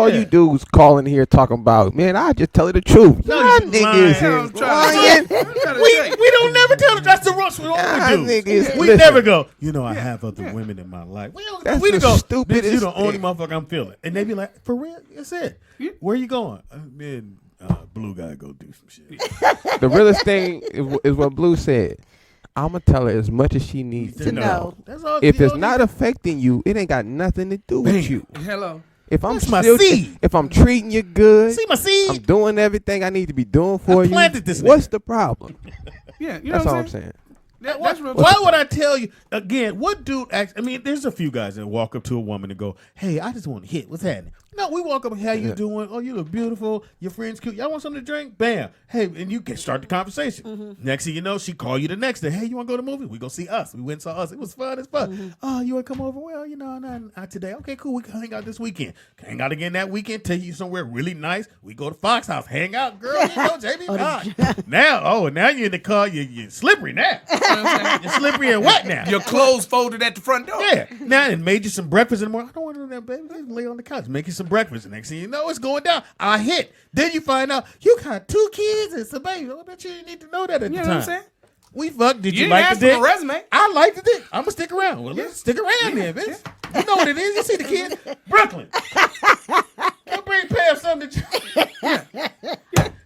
you dudes calling here talking about, man, I just tell you the truth. No, niggas is lying. We don't never tell the that's the rush we always do. We never go. You know, I have other women in my life. We go. Stupid. You the only motherfucker I'm feeling, and they be like, for real? That's it. Where you going? Man, Blue gotta go do some shit. The realest thing is what Blue said. I'm going to tell her as much as she needs to know. If it's not affecting you, it ain't got nothing to do with you. Hello. If I'm if I'm treating you good, see my seed? I'm doing everything I need to be doing for you. What's the problem? Yeah, you know that's what all I'm I'm saying. Why would I tell you again? What dude? I mean, there's a few guys that walk up to a woman and go, "Hey, I just want to hit. What's happening?" No, we walk up. How you doing? Oh, you look beautiful. Your friend's cute. Y'all want something to drink? Bam. Hey, and you can start the conversation. Next thing you know, she call you the next day. Hey, you want to go to the movie? We go see Us. We went and saw Us. It was fun as fuck. Oh, you want to come over? Well, you know, not today. Okay, cool. We can hang out this weekend. Hang out again that weekend. Take you somewhere really nice. We go to Fox House. Hang out, girl. You know, JB. Now you're in the car. You're slippery now. You're slippery and wet now. Your clothes folded at the front door. Yeah. Now and made you some breakfast in the morning. I don't want to do that, baby. Just lay on the couch. Make you some breakfast. The next thing you know, it's going down. I hit. Then you find out you got 2 kids and some baby. I bet you didn't need to know that at the time. You know what I'm saying? We fucked. Did you didn't like ask the dick? for a resume. I like the dick. I'm gonna stick around. Well, let's stick around then, bitch. You know what it is. You see the kid, Brooklyn. Come bring Pam something.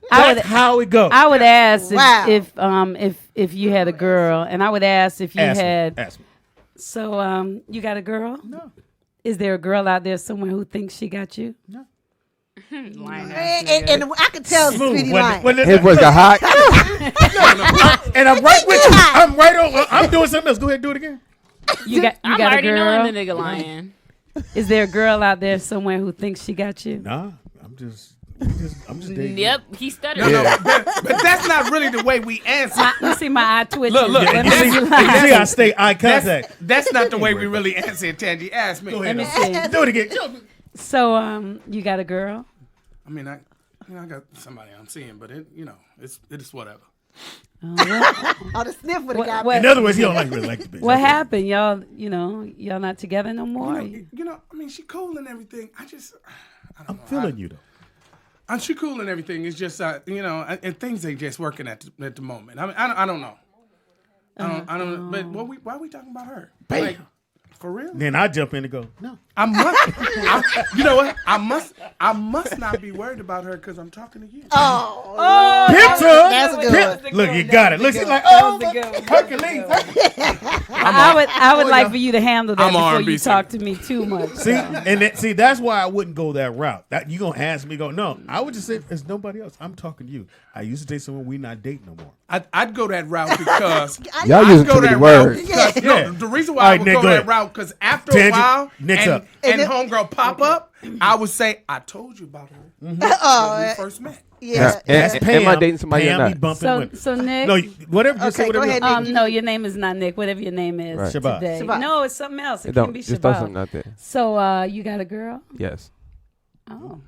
That's how it goes. I would ask if you had a girl, and I would ask if you had. Ask me. So you got a girl? No. Is there a girl out there somewhere who thinks she got you? No. And I could tell Speedy lying. His voice got hot. And I'm right with you. I'm right on. I'm doing something else. Go ahead, do it again. You got I'm a already girl? knowing the nigga lying. Is there a girl out there somewhere who thinks she got you? Nah, I'm just dating. Yep, he stuttered. No, but that's not really the way we answer. You see my eye twitching. Look. Yeah, you see I stay eye contact. That's not the way we really answer it, Tangi. Ask me. Go ahead. Let me see. Do it again. So you got a girl? I mean, I got somebody I'm seeing, but it is whatever. The sniff would have got me. In other words, he don't really like the bitch. What happened? Y'all not together no more? I mean, she cool and everything. I'm feeling you though. And she cool and everything. It's just and things ain't just working at the moment. I mean, I don't know. I don't. But why are we talking about her? Bam. Like, for real? Then I jump in and go, no. You know what? I must not be worried about her because I'm talking to you. That's a good one. Look, you got it. Look, she's like, Hercules. I would like for you to handle that before R&B you talk to me too much. See, that's why I wouldn't go that route. You gonna ask me? No, I would just say there's nobody else. I'm talking to you. I used to date someone we not dating no more. I'd go that route because y'all using too many words. The reason why I would go that route because after a Tangent. while, Next up. and homegirl pop up, I would say, I told you about her when we first met. Yeah. Am I dating somebody Pam or be not? bumping So, women. so Nick. No, whatever you say, Okay, go whatever. ahead, Nick. No, your name is not Nick. Whatever your name is Right. Shabbat. today. Shabbat. No, it's something else. It It can don't. be Just throw Shabbat. something out there. So you got a girl? Yes. Oh,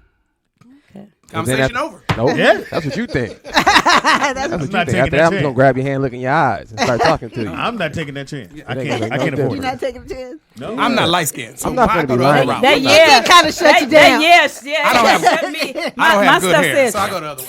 okay. Conversation over. Nope. Yeah. That's what you think. That's That's what you not think. taking After that that, I'm chance. gonna grab your hand, look in your eyes, and start talking to you. I'm not taking that chance. I That can't. ain't I no can't afford You're it. not taking a chance. No, I'm not light skinned. So I'm not why gonna be go the other lying. route? That It kind of shut you down. Yes. I don't have, Shut me. I don't My have good stuff hair, says. so I go the other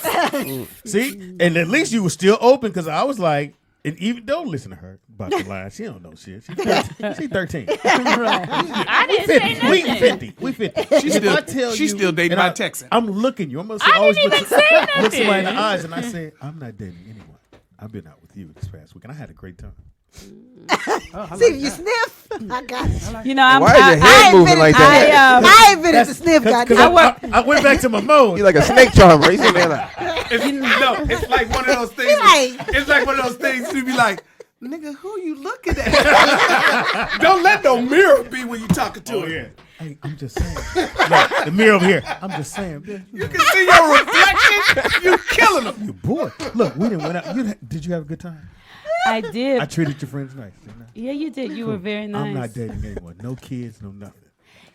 way. See, and at least you were still open because I was like, and even don't listen to her about the line. She don't know shit. She's 13. I didn't say 50. nothing. We 50. We 50. She's If I still, tell she's you- still dating and by I- texting. I'm looking you. I'm gonna I always didn't look even say look somebody in the nothing. eyes, and I say, I'm not dating anyone. I've been out with you this past week, and I had a great time. See if you sniff. I got it. You know, I'm. Why is your head moving like that? I ain't been at the sniff, goddamn. I went back to my mode. You like a snake charmer. He's in there like, It's like one of those things. Right. It's like one of those things to be like, nigga, who you looking at? Don't let no mirror be when you talking to her. Yeah. Hey, I'm just saying. Look, the mirror over here. I'm just saying. Bitch. You can see your reflection. You killing them. You boy. Look, we didn't went out. Did you have a good time? I did. I treated your friends nice, didn't I? Yeah, you did. You were very nice. I'm not dating anyone. No kids, no nothing.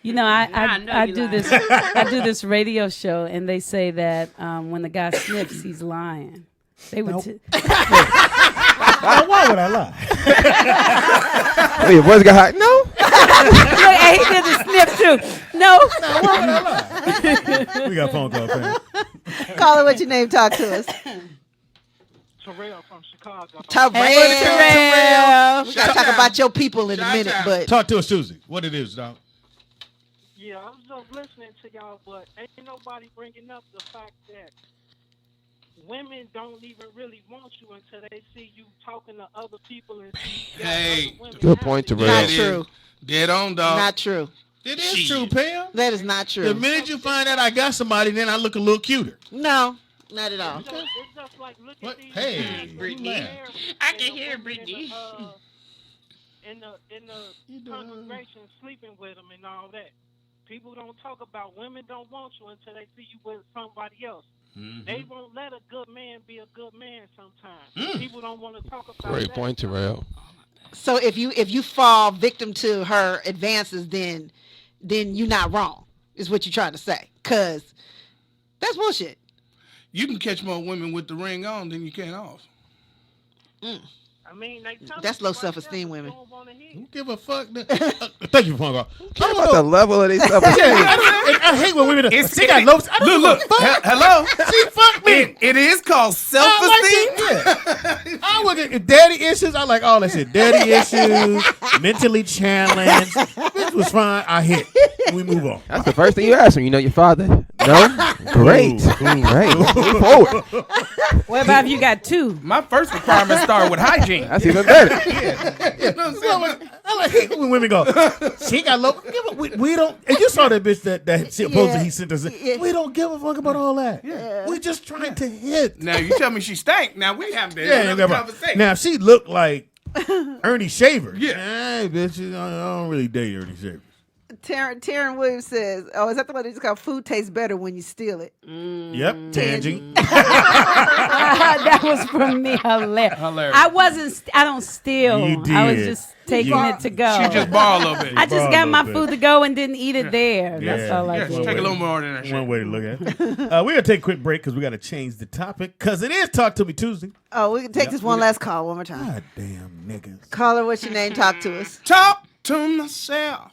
You know, I know I you do lying. this. I do this radio show, and they say that when the guy sniffs, he's lying. They would. Nope. Now, why would I lie? oh, your voice got hot. No. Look, and he did the sniff too. No. Why would I lie? We got a phone call, fam. Call it what your name. Talk to us. Terrell from Chicago. Terrell. Terrell. We gotta talk about your people in a minute, but Talk to us, Susie. What it is, dog? Yeah, I was just listening to y'all, but ain't nobody bringing up the fact that women don't even really want you until they see you talking to other people and see you got Hey, other women Good happy. point, Terrell. not true. Dead on, dog. Not true. It is true, Pam. That is not The true. minute you find out I got somebody, then I look a little cuter. No, not at all. It's just like, look What? at these Hey, guys that Brittany. are there I and can the hear women Brittany. in the congregation sleeping with them and all that. People don't talk about women don't want you until they see you with somebody else. They won't let a good man be a good man sometimes. People don't want to talk about Great that. point, Terrell. So if you fall victim to her advances, then you're not wrong. Is what you're trying to say? Cause that's bullshit. You can catch more women with the ring on than you can off. I mean, they tell That's me low right self-esteem there, women. but you don't wanna hear it. Don't give a fuck. Thank you for phone call. Care about the level of these stuff. I hate when women. She got low. I don't Look, give a fuck. hello. She fucked me. It is called self-esteem. I look at daddy issues. I like all that shit. Daddy issues, mentally challenged. This was fine. I hit. We move on. That's the first thing you ask him. You know your father? No? Great. Great. Move forward. What about if you got two? My first requirement started with hygiene. That's even better. You know what I'm saying? I like hate when women go, she got low. We don't. And you saw that bitch that she supposedly he sent us. We don't give a fuck about all that. We just trying to hit. Now you tell me she stank. Now we have this conversation. Now if she looked like Ernie Shaver. Hey, bitch, I don't really date Ernie Shaver. Taryn Williams says, "Oh, is that the one that's called food tastes better when you steal it?" Yep, tangent. That was from me. Hilarious. I wasn't. I don't steal. You did. I was just taking it to go. She just borrowed a little bit. I just got my food to go and didn't eat it there. That's all I Yeah, did. take a little more than that shit. One way to look at it. We're going to take a quick break because we got to change the topic because it is Talk to Me Tuesday. Oh, we can take this one last call one more time. God damn niggas. Caller, what's your name? Talk to us. Talk to myself.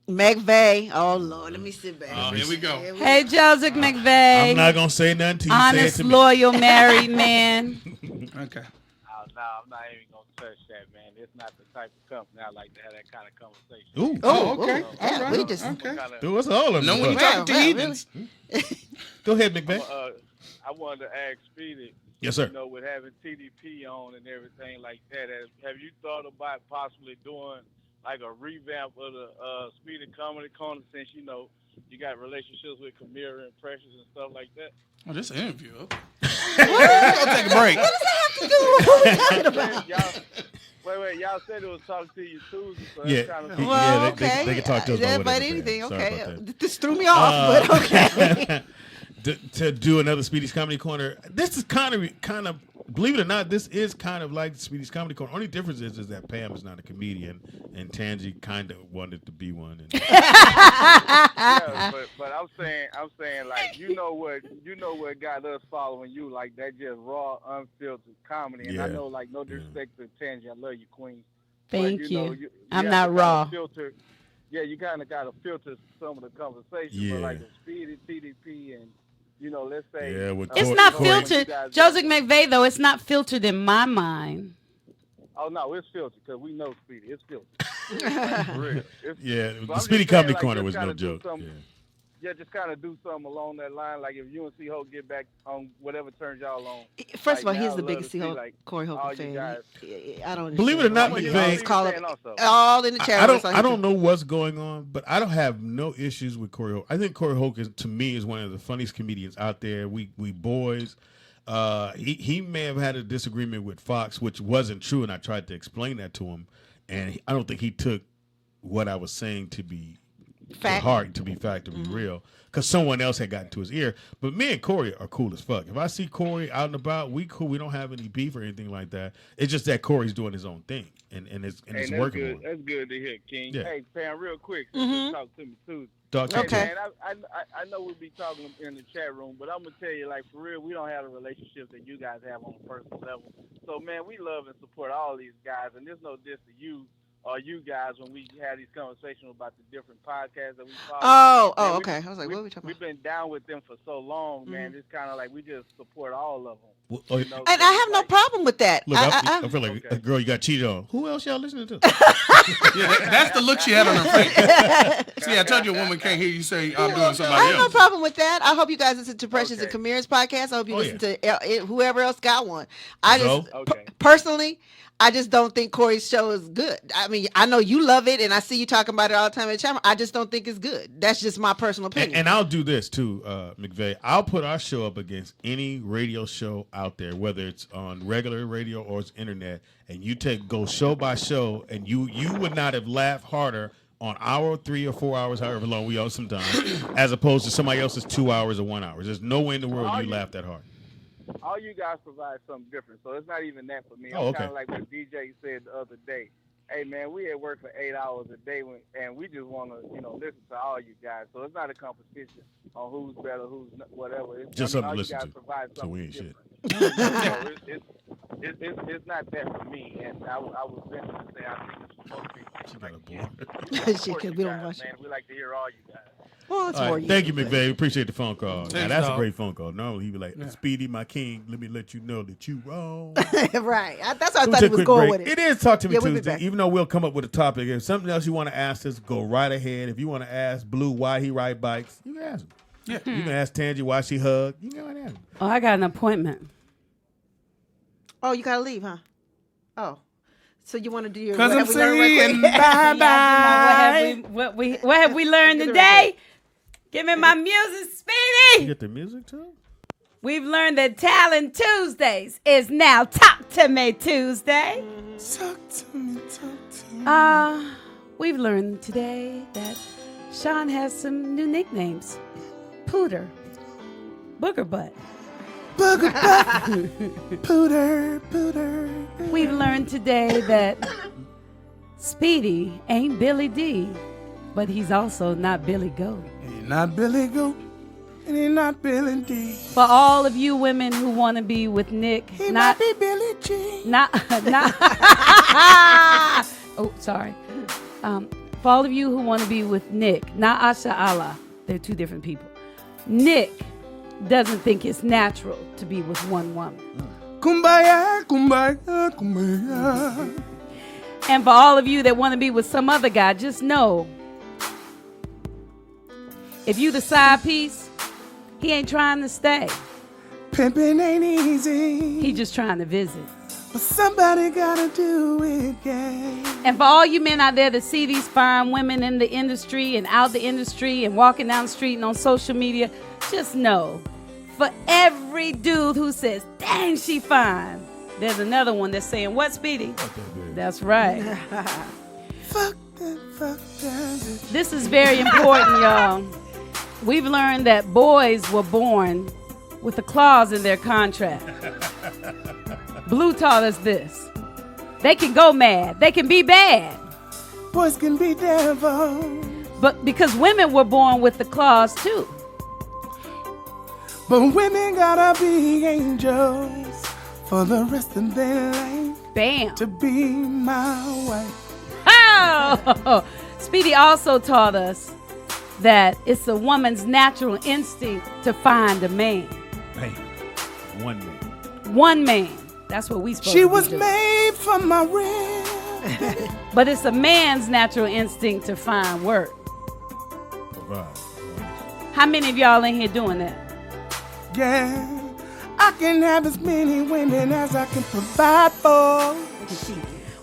McVeigh. Oh Lord, let me sit back. Oh, here we go. Hey, Joseph McVeigh. I'm not going to say nothing to you. Honest, say it to loyal, married man. Okay. No, I'm not even going to touch that, man. It's not the type of company I like to have that kind of conversation. Ooh. Oh, okay. Yeah, All right. we just Okay. Do us all of No, them. when you talking to heathens. Go ahead, McVeigh. I wanted to ask Speedy. Yes, sir. You know, with having TDP on and everything like that, have you thought about possibly doing like a revamp of the Speedy Comedy Corner since, you know, you got relationships with Kamira and Precious and stuff like that? Oh, this is an interview. Okay. We're going to take a break. What does that have to do with what we're talking about? Wait, y'all said it was talking to you Tuesday, so Yeah, that's kind of Well, they okay. can talk to us about But whatever, anything, Sorry okay. about that. This threw me off, but okay. To do another Speedy's Comedy Corner, this is kind of, believe it or not, this is kind of like Speedy's Comedy Corner. Only difference is that Pam is not a comedian, and Tangi kind of wanted to be one. And yeah, but I'm saying, like, you know what got us following you, like that just raw, unfiltered comedy. And I know, like, no disrespect to Tangi, I love you, Queen. Thank but, you. know, you I'm have not to raw. Filter, you kind of got to filter some of the conversation. Yeah. But like the Speedy, TDP, and let's say It's not filtered. Joseph McVeigh, though, it's not filtered in my mind. Oh no, it's filtered because we know Speedy. It's filtered. For real. The Speedy Comedy Corner was no joke. Just kind of do something along that line. Like if you and C-Ho get back on whatever turns y'all on. First of all, he's the biggest Corey Holcomb fan. I don't believe it or not, McVeigh. All in the chat. I don't know what's going on, but I don't have no issues with Corey Holcomb. I think Corey Holcomb, to me, is one of the funniest comedians out there. We boys. He may have had a disagreement with Fox, which wasn't true, and I tried to explain that to him, and I don't think he took what I was saying to be fact, to be real, because someone else had gotten to his ear. But me and Corey are cool as fuck. If I see Corey out and about, we cool. We don't have any beef or anything like that. It's just that Corey's doing his own thing, and it's working. Good. That's good to hear, King. Yeah. Hey, Pam, real quick, just talk to me too. Okay. Man, I know we'll be talking in the chat room, but I'm gonna tell you, like, for real, we don't have a relationship that you guys have on a personal level. So, man, we love and support all these guys, and there's no diss to you or you guys when we have these conversations about the different podcasts that we follow. Oh, okay. I was like, what are we talking about? We've been down with them for so long, man. It's kind of like we just support all of them. Well, and I have no problem with that. Look, I feel like a girl you got cheated on. Who else y'all listening to? That's the look she had on her face. See, I told you a woman can't hear you say I'm doing somebody else. I have no problem with that. I hope you guys listen to Precious and Kamira's podcast. I hope you listen to whoever else got one. I just personally, I just don't think Corey's show is good. I mean, I know you love it, and I see you talking about it all the time at the channel. I just don't think it's good. That's just my personal opinion. And I'll do this too, McVeigh. I'll put our show up against any radio show out there, whether it's on regular radio or it's internet, and you go show by show, and you would not have laughed harder on our 3 or 4 hours, however long we are sometimes, as opposed to somebody else's 2 hours or 1 hour. There's no way in the world you laugh that hard. All you guys provide something different, so it's not even that for me. Oh, I'm kind of like what DJ said the other day. Hey, man, we at work for 8 hours a day, and we just want to, listen to all you guys. So it's not a competition on who's better, who's whatever. It's just something to listen to. So we ain't shit. It's not that for me, and I was venturing to say I think it's supposed to be. She got a Shit, because we don't watch it. Man, we like to hear all you guys. Well, it's more you. Thank you, McVeigh. Appreciate the phone call. Thanks, now, that's dog. a great phone call. Normally, he'd be like, Speedy, my king, let me let you know that you wrong. Right. That's what I thought he was going with it. It is Talk to Me We'll be Tuesday. back. Even though we'll come up with a topic. If something else you want to ask us, go right ahead. If you want to ask Blue why he ride bikes, you can ask him. Yeah. You can ask Tangi why she hug. You can go and ask him. Oh, I got an appointment. Oh, you got to leave, huh? Oh. So you want to do your... Because I'm saying bye-bye. What have we learned today? Give me my music, Speedy. You get the music too? We've learned that Talent Tuesdays is now Talk to Me Tuesday. Talk to me. We've learned today that Sean has some new nicknames. Pooter. Booger Butt. Booger Butt. Pooter. We've learned today that Speedy ain't Billy D, but he's also not Billy Goat. He's not Billy Goat, and he's not Billy D. For all of you women who want to be with Nick, He might be Billy G. not. Oh, sorry. For all of you who want to be with Nick, not Asha Allah, they're two different people. Nick doesn't think it's natural to be with one woman. Kumbaya, kumbaya, kumbaya. And for all of you that want to be with some other guy, just know, if you the side piece, he ain't trying to stay. Pimping ain't easy. He just trying to visit. But somebody gotta do it, gang. And for all you men out there that see these fine women in the industry and out the industry and walking down the street and on social media, just know, for every dude who says, dang, she fine, There's another one that's saying, what, Speedy? That's right. Fuck that. This is very important, y'all. We've learned that boys were born with a clause in their contract. Blue taught us this. They can go mad. They can be bad. Boys can be devils. But because women were born with the clause too. But women gotta be angels for the rest of their life. Bam. To be my wife. Oh! Speedy also taught us that it's a woman's natural instinct to find a man. Bam. One man. One man. That's what we supposed She to was do. made from my rib. But it's a man's natural instinct to find work. Right. How many of y'all in here doing that? Yeah, I can have as many women as I can provide for.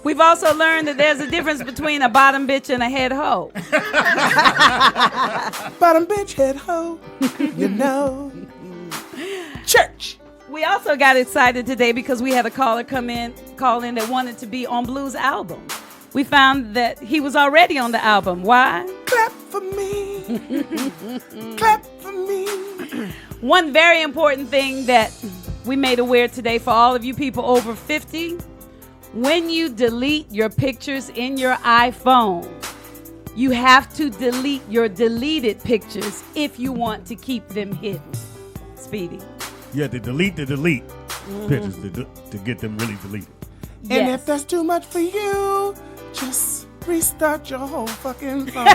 We've also learned that there's a difference between a bottom bitch and a head hoe. Bottom bitch, head hoe, you know. Church. We also got excited today because we had a caller call in that wanted to be on Blue's album. We found that he was already on the album. Why? Clap for me. Clap for me. One very important thing that we made aware today for all of you people over 50, when you delete your pictures in your iPhone, you have to delete your deleted pictures if you want to keep them hidden. Speedy. You have to delete the delete pictures to get them really deleted. And if that's too much for you, just restart your whole fucking phone.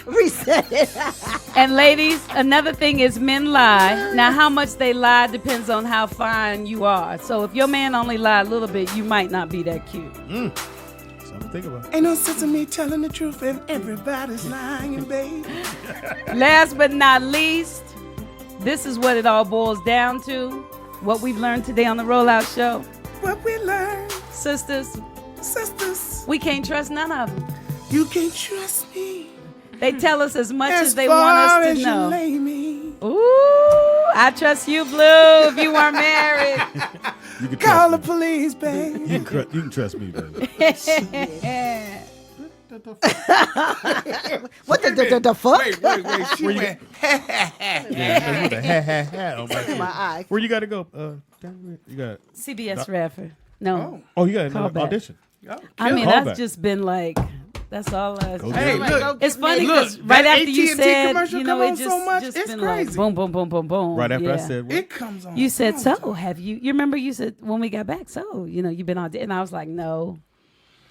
Reset it. And ladies, another thing is men lie. Now, how much they lie depends on how fine you are. So if your man only lied a little bit, you might not be that cute. Something to think about. Ain't no sense in me telling the truth and everybody's lying, babe. Last but not least, this is what it all boils down to. What we've learned today on the Rollout Show. What we learned. Sisters, we can't trust none of them. You can't trust me. They tell us as much as they far want us as to know. You lay me. Ooh, I trust you, Blue, if you weren't married. You can Call the trust police, babe. me. You can trust me, baby. What the fuck? Wait. She Where you went. Yeah, with a ha on my, My eye. Where you got to go? You got CBS Radford. No. Oh, you got Call an back. audition. I mean, Call I've back. just been like, that's all I. Hey, look. It's funny Look, because right that after you AT&T said, commercial you know, come it on just, so much, just it's been crazy. like boom, boom, boom, boom, boom. Right after I Yeah. said what? It comes on. You said, all so the time. have you remember you said when we got back, so, you know, you've been on, and I was like, no,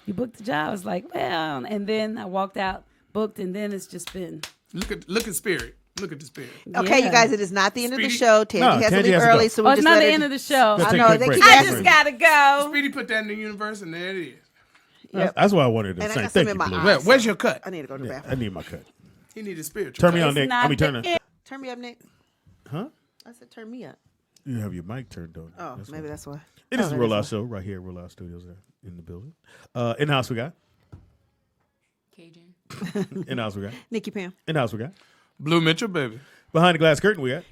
you booked the job. I was like, well, and then I walked out, booked, and then it's just been. Look at Spirit. Look at the Spirit. Okay, Yeah. you guys, it is not the end of the Speedy? show. Tangy No, has to Tangy leave has to early, go. so we Oh, it's just not let the her. end of the show. Gotta I take a know, quick they break. keep I asking just me. gotta go. Speedy put that in the universe, and there it is. That's why I wanted to And I say got some thank in you, my Blue. eye. Where's your cut? I need to go to the I bathroom. need my cut. He need a spiritual. Turn me cut. on, Nick. not turn it. Turn me up, Nick. Huh? I said turn me up. You have your mic turned on. Oh, maybe that's why. It is Oh, the that is Rollout Show right here at Rollout Studios in the building. In-house we got. Cajun. In-house we got. Nikki Pam. In-house we got. Blue Mitchell, baby. Behind the glass curtain we got.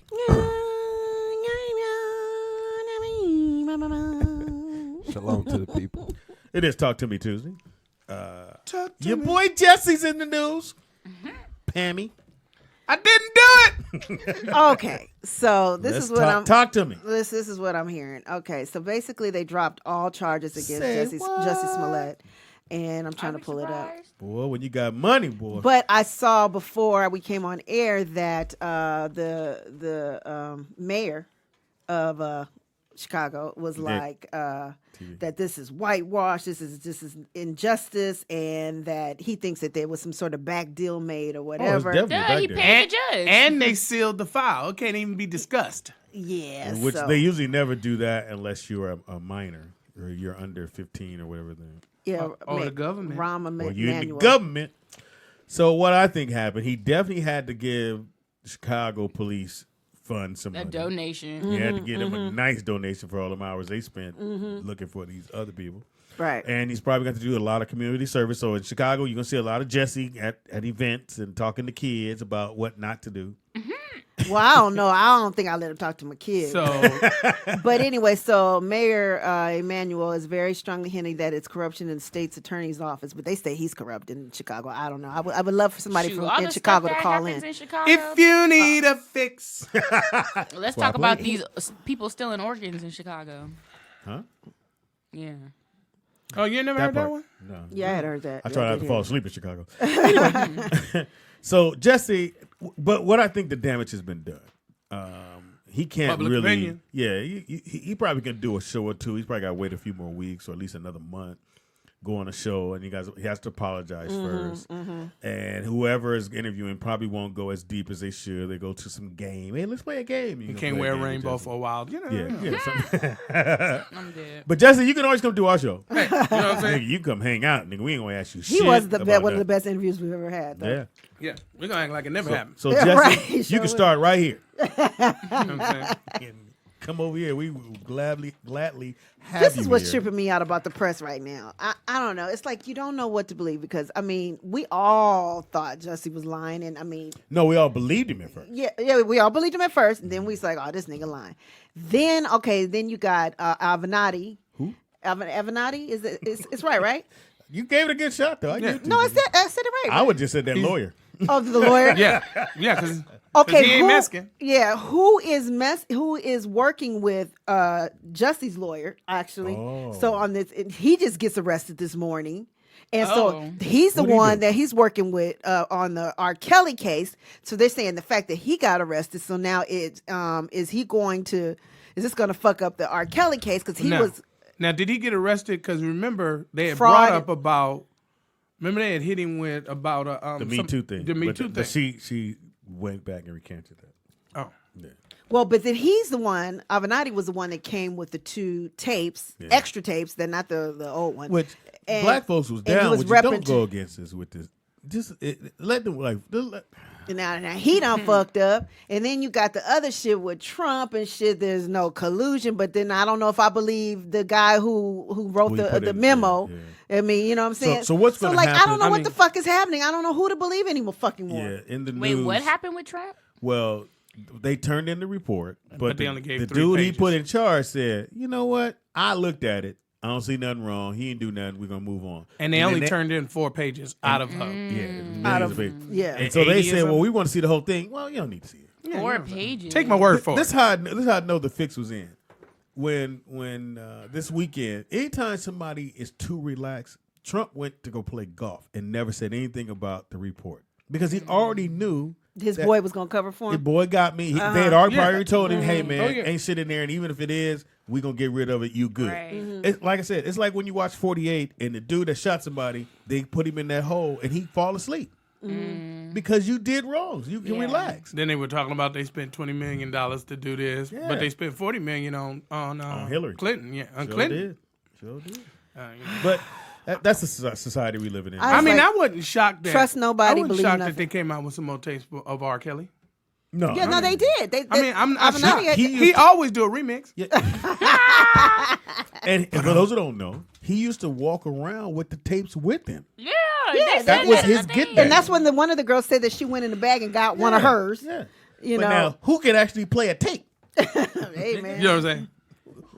Shalom to the people. It is Talk to Me Tuesday. Talk to Your me. boy Jesse's in the news. Pammy. I didn't do it. Okay, so this Let's is what talk to me. This is what I'm hearing. Okay, so basically they dropped all charges against Say Jussie Smollet, and I'm trying to pull it up. Boy, when you got money, boy. But I saw before we came on air that the mayor of Chicago was like that this is whitewash, this is injustice, and that he thinks that there was some sort of back deal made or whatever. Yeah, he paid the judge. And they sealed the file. It can't even be discussed. Yeah, Which so, they usually never do that unless you're a minor or you're under 15 or whatever. yeah, Or the government. Rahm Or you're in the Emanuel. government. So what I think happened, he definitely had to give Chicago police fund some A money. donation. He had to give them a nice donation for all them hours they spent looking for these other people. Right. And he's probably got to do a lot of community service. So in Chicago, you're going to see a lot of Jussie at events and talking to kids about what not to do. Well, I don't know. I don't think I let him talk to my kids. So, but anyway, so Mayor Emanuel is very strongly hinting that it's corruption in the state's attorney's office, but they say he's corrupt in Chicago. I don't know. I would love for somebody Shoot, from all in the Chicago stuff to that call happens in. Chicago, if you need a fix, let's talk about these people stealing organs in Chicago. Huh? Yeah. Oh, you never heard that part. one? No. Yeah, I had heard that. I Yeah, try not did to hear fall it. asleep in Chicago. Anyway, so Jussie, but what I think the damage has been done. He can't Public really. opinion. Yeah, he probably can do a show or two. He's probably got to wait a few more weeks or at least another month. Go on a show, and he has to apologize first. And whoever is interviewing probably won't go as deep as they should. They go to some game. Hey, let's play a game. You can't wear a rainbow for a while. You know. Yeah. I'm dead. But Jussie, you can always come do our show. Hey, you know what I'm saying? Nigga, you come hang out, nigga. We ain't gonna ask you shit. He was about one of the nothing. best interviews we've ever had. Though. Yeah. Yeah, we're gonna act like it never happened. So Yeah, Jussie, right, you sure can will. start right here. You know what I'm saying? And come over here. We will gladly have This you is what's here. tripping me out about the press right now. I don't know. It's like you don't know what to believe because we all thought Jussie was lying, and No, we all believed him at first. yeah, we all believed him at first, and then we was like, oh, this nigga lying. Then then you got Avenatti. Who? Avenatti it's right? You gave it a good shot though. No, I said it right. I would just said that lawyer. Oh, the lawyer. Yeah, because Okay, he ain't Mexican. Yeah, who is working with Jussie's lawyer actually? Oh. So on this, he just gets arrested this morning, and Oh. so he's the What'd he one do? that he's working with on the R. Kelly case. So they're saying the fact that he got arrested. So now is this going to fuck up the R. Kelly case because he was. Now, did he get arrested? Because remember, they had Fraud. brought up about. Remember, they had hit him with about The Me Too thing. The Me But Too but thing. she went back and recanted that. Oh, Yeah. Well, but then he's the one. Avenatti was the one that came with the 2 tapes, extra tapes. They're not the old one. Which And- black folks was and he down. was Which you don't repping- go against this with this. Just let them Now he done fucked up, and then you got the other shit with Trump and shit. There's no collusion, but then I don't know if I believe the guy who wrote Who he put the in, memo. yeah. I mean, you know what I'm saying. So what's gonna I happen- don't know I what mean- the fuck is happening. I don't know who to believe anymore. Fucking more. Yeah, in the Wait, news. what happened with Trump? Well, they turned in the report, but they only gave the 3 dude he pages. put in charge said, "You know what? I looked at it. I don't see nothing wrong. He didn't do nothing. We're gonna move on." and they then only turned in 4 pages out of Yeah, millions Out of- of pages. yeah. And so they 80 or said, "Well, something? we want to see the whole thing." Well, you don't need to see it. 4 pages. Take my word for This it. how I know the fix was in. When this weekend, anytime somebody is too relaxed, Trump went to go play golf and never said anything about the report because he already knew His that boy was gonna cover for His him. boy got me. They had already Yeah. probably told him, "Hey man, Oh, yeah. ain't shit in there, and even if it is, we gonna get rid of it. You good." Right. It's like I said, it's like when you watch 48 and the dude that shot somebody, they put him in that hole and he fall asleep because you did wrong. You can Yeah. relax. Then they were talking about they spent $20 million to do this, Yeah. but they spent $40 million on Hillary. Clinton. Yeah, on Sure Clinton. did. You know. But that's the society we living in. I I mean, like, I wasn't shocked that trust nobody, I wasn't believe shocked nothing. that they came out with some more tapes of R. Kelly. no, Yeah, no, they did. They, I mean, I'm Avenatti shocked. had- He always do a remix. And for those who don't know, he used to walk around with the tapes with him. Yeah, That was his get back. and that's when one of the girls said that she went in the bag and got one of hers. Yeah. You But know, now, who can actually play a tape? hey man. You know what I'm saying?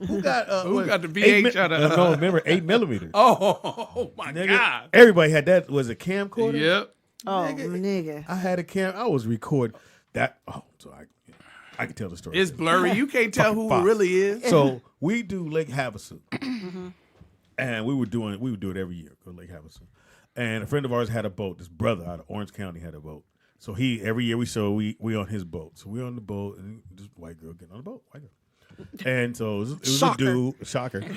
Who got Who got the VH out of- No, remember 8 millimeters. Oh my Nigga, God. everybody had that. Was a camcorder? Yep. Oh nigga. I had a cam. I was recording that. Oh, so I can tell the story. It's blurry. You can't tell who Fucking it really is. So we do Lake Havasu, and we would do it every year. Go to Lake Havasu, and a friend of ours had a boat. This brother out of Orange County had a boat. So every year we on his boat. So we on the boat, and this white girl getting on the boat. White girl. And so it was a dude,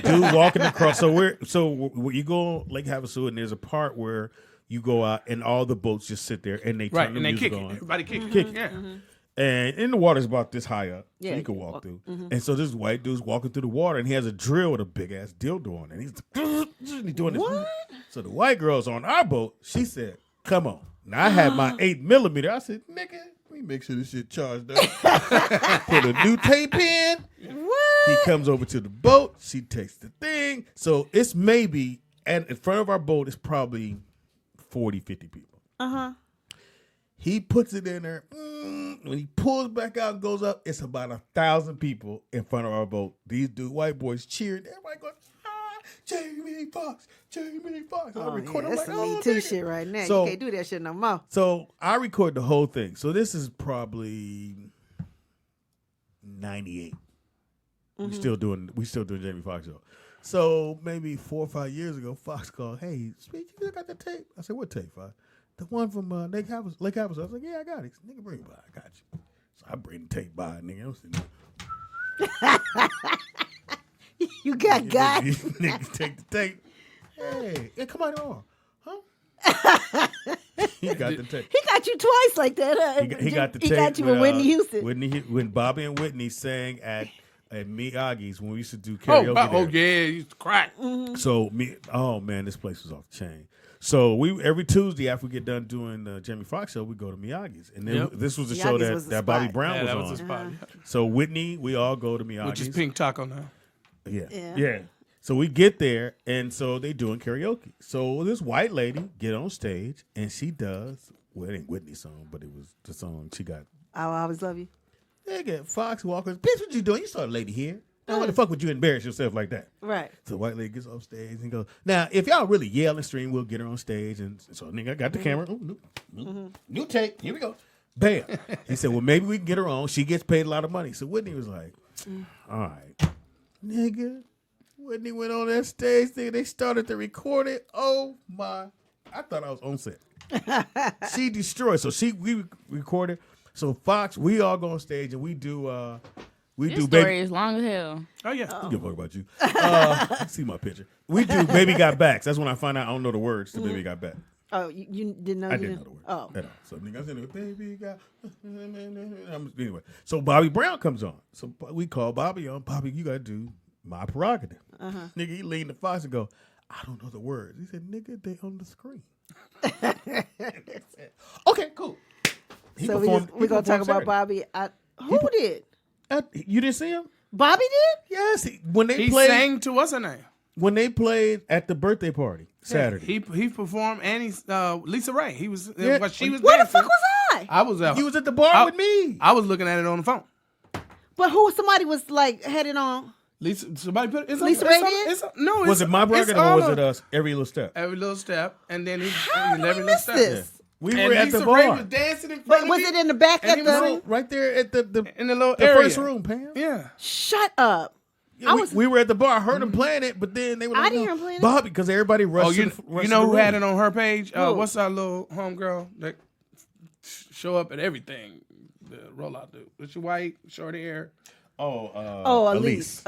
dude walking across. So you go on Lake Havasu, and there's a part where you go out, and all the boats just sit there, and they turn Right, the and they music kick it. on. Everybody kick it. Kick it. Yeah. And in the water's about this high up, Yeah, so you can you walk walk- through. And so this white dude's walking through the water, and he has a drill with a big ass dildo on it. And he's doing this. What? So the white girl's on our boat. She said, "Come on." Now I had my 8 millimeter. I said, "Nigga, let me make sure this shit charged up." Put a new tape in. What? He comes over to the boat. She takes the thing. So it's maybe, and in front of our boat, it's probably 40, 50 people. Uh-huh. He puts it in there. When he pulls back out and goes up, it's about 1,000 people in front of our boat. These white boys cheering. Everybody going, Jamie Foxx, Jamie Foxx. Oh, recording. that's some Me Too shit right now. So, you can't do that shit no more. So I record the whole thing. So this is probably 98. We still doing Jamie Foxx show. So maybe 4 or 5 years ago, Fox called, "Hey, Speed, you got the tape?" I said, "What tape, Fox?" "The one from Lake Havasu." I was like, "Yeah, I got it." Nigga, bring it by. I got you. So I bring the tape by, nigga. I'm sitting there. You got God. Niggas take the tape. Hey, come on, huh? He got the tape. He got you twice like that. Huh? He got the tape. He got you with Whitney Houston. When Bobby and Whitney sang at Miyagi's when we used to do karaoke. Oh yeah, he used to crack. So oh man, this place was off the chain. So we every Tuesday after we get done doing the Jamie Foxx show, we go to Miyagi's, and then this was the show that Bobby Brown was on. The spot. So Whitney, we all go to Miyagi's, Which is Pink Taco now. Yeah. So we get there, and so they doing karaoke. So this white lady get on stage, and she does, well, it ain't Whitney's song, but it was the song she got. I'll always love you. Nigga, Fox Walker, bitch, what you doing? You saw a lady here. Now, what the fuck would you embarrass yourself like that? Right. So the white lady gets off stage and goes, now, if y'all really yell and stream, we'll get her on stage. And so nigga got the camera. Ooh, new tape. Here we go. Bam. He said, well, maybe we can get her on. She gets paid a lot of money. So Whitney was like, all right. Nigga. Whitney went on that stage thing. They started to record it. Oh, my. I thought I was on set. She destroyed. So we recorded. So Fox, we all go on stage and we do This story is long as hell. Oh yeah. I don't give a fuck about you. I see my picture. We do Baby Got Back. That's when I find out I don't know the words to Baby Got Back. Oh, you didn't know? I didn't know the words at all. So nigga, I said, Baby Got. Anyway, so Bobby Brown comes on. So we call Bobby on. Bobby, you gotta do My Prerogative. Nigga, he leaned to Fox and go, I don't know the words. He said, nigga, they on the screen. Okay, cool. So we're going to talk about Bobby. Who did? You didn't see him? Bobby did? Yes. When they he played, sang to what's her name? When they played at the birthday party Saturday. He performed, and he's Lisa Ray. He was she was. Where the dancing. fuck was I? I was out. You was at the bar with me. I was looking at it on the phone. But somebody was like had it on. Lisa, somebody put it. Lisa Ray did? No, was it My Prerogative or was it us? Every Little Step. Every Little Step, and then How did every we miss little step. this? We And were at Lisa the bar. Ray was dancing in front But was of it in the back and at he was the? Right there at the in the little the area. first room, Pam. Yeah. Shut up! Yeah, we were at the bar. I heard them playing it, but then they were like, I didn't hear 'em playing it. Bobby, because everybody rushed. Oh, you rushed know to the who had room. it on her page? Who? What's our little homegirl that show up at everything? The rollout dude. Is she white, short hair? Elise.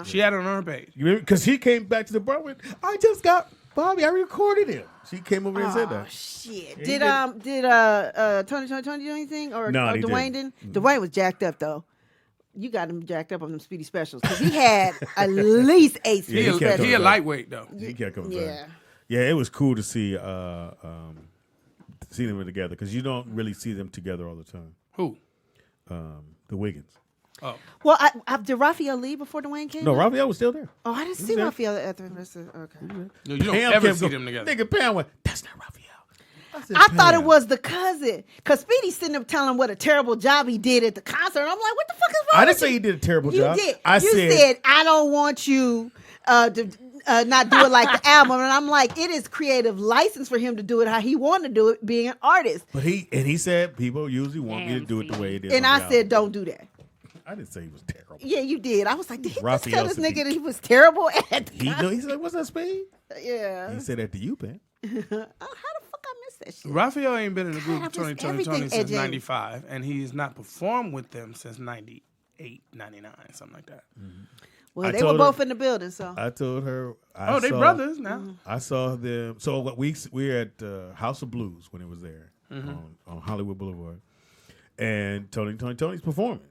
She had it on her page. Because he came back to the bar with, I just got Bobby. I recorded him. She came over and said that. Shit. Yeah, Did Tony do anything or No, he Dwayne didn't. didn't? Dwayne was jacked up though. You got him jacked up on them Speedy specials because he had at least 8 Speedy Yeah, specials. He a lightweight though. He kept coming Yeah. back. Yeah, it was cool to see them together because you don't really see them together all the time. Who? The Wiggins. Oh. Well, did Raphael leave before Dwayne came? No, out? Raphael was still there. Oh, I didn't He was see there. Raphael at the rest of. Okay. No, you don't Pam ever kept see going, them together. Nigga, Pam went, that's not Raphael. said, I thought Pam. it was the cousin. Because Speedy's sitting there telling him what a terrible job he did at the concert. I'm like, what the fuck is wrong I didn't with say you? he did a terrible You job. did. You said, I don't want you to not do it like the album. And I'm like, it is creative license for him to do it how he wanted to do it, being an artist. But he said people usually want me to do it the way it is. And on I the said, album. don't do that. I didn't say he was terrible. Yeah, you did. I was like, did he just Raphael tell this said nigga that he was terrible at the He knew. He said, "What's that, Speed?" Yeah. He said that to you, Pam. Oh, how the fuck I missed that shit? Raphael ain't been in the group God, I with Tony missed everything, since AJ. 95, and he's not performed with them since 98, 99, something like that. Well, I they were told both her- in the building, so. I told her. They brothers now. I saw them. So what we were at House of Blues when it was there Mhm. on Hollywood Boulevard, and Tony's performing.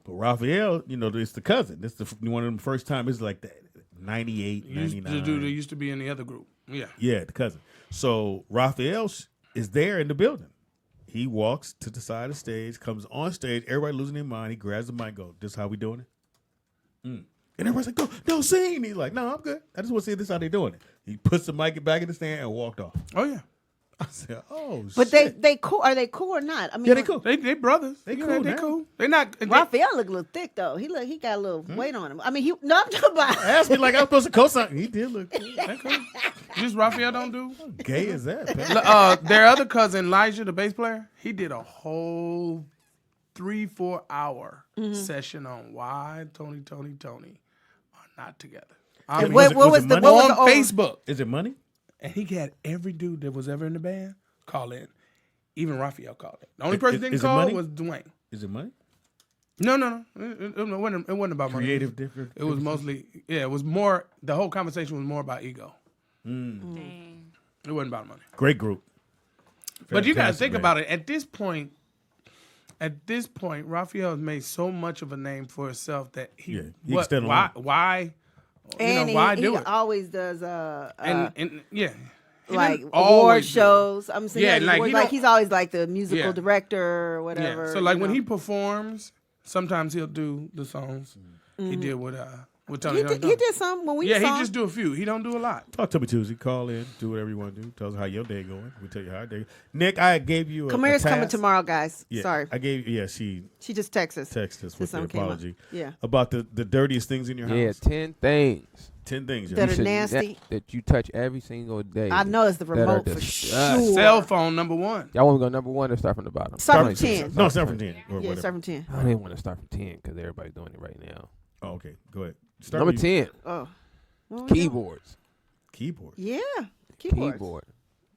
But Raphael, it's the cousin. This the one of them first time. It's like that 98, The 99. dude that used to be in the other group. Yeah. Yeah, the cousin. So Raphael is there in the building. He walks to the side of the stage, comes on stage. Everybody losing their mind. He grabs the mic, and goes, "This is how we doing it." And everybody's like, "No, sing." He's like, "No, I'm good. I just want to see this how they doing it." He puts the mic back in the stand and walked off. Oh yeah. I said, oh, But shit. they cool. Are they cool or not? I mean, Yeah, they cool. They brothers. They You cool know, they now. cool. They not. Raphael look a little thick though. He got a little weight on him. I mean, I'm talking about. Asked me like I'm supposed to co-sign. He did look cool. They cool. Just Raphael don't do. How gay is that? Man? Their other cousin, Elijah, the bass player, he did a whole 3-4 hour session on why Tony are not together. I mean, What was the on Facebook? Is it money? And he had every dude that was ever in the band call in. Even Raphael called in. The only person that didn't call money? was Dwayne. Is it money? No. It wasn't about money. Creative difference. It was mostly, it was more, the whole conversation was more about ego. Dang. It wasn't about money. Great group. But you got to Fantastic think band. about it. At this point, Raphael has made so much of a name for himself that he can stand alone. why And why he do it? always does And yeah. He like doesn't award always do it. shows. I'm saying Yeah, that like, awards, he like don't- he's always like the musical Yeah. director or whatever. Yeah. So like you when know. he performs, sometimes he'll do the songs he did with Tony. he did some when we Yeah, saw he just do a few. He don't do a lot. Talk to me Tuesday. Call in. Do whatever you want to do. Tell us how your day going. We tell you how our day. Nick, I gave you a Kamira's coming task. tomorrow, guys. Yeah, Sorry. I gave. Yeah, she She just texted us. texted us with the something came up. apology. Yeah. About the dirtiest things in your house. Yeah, 10 things 10 things. That y'all. are nasty. that you touch every single day. I know it's the that are remote for disgusting. sure. Cell phone number one. Y'all want to go number 1 or start from the bottom? Start from 10. No, start from 10 or Yeah, whatever. start from 10. I didn't want to start from 10 because everybody's doing it right now. Oh, okay. Go ahead. Start Number with 10, Oh. What we doing? keyboards. Keyboard. Yeah. Keyboards. Keyboard.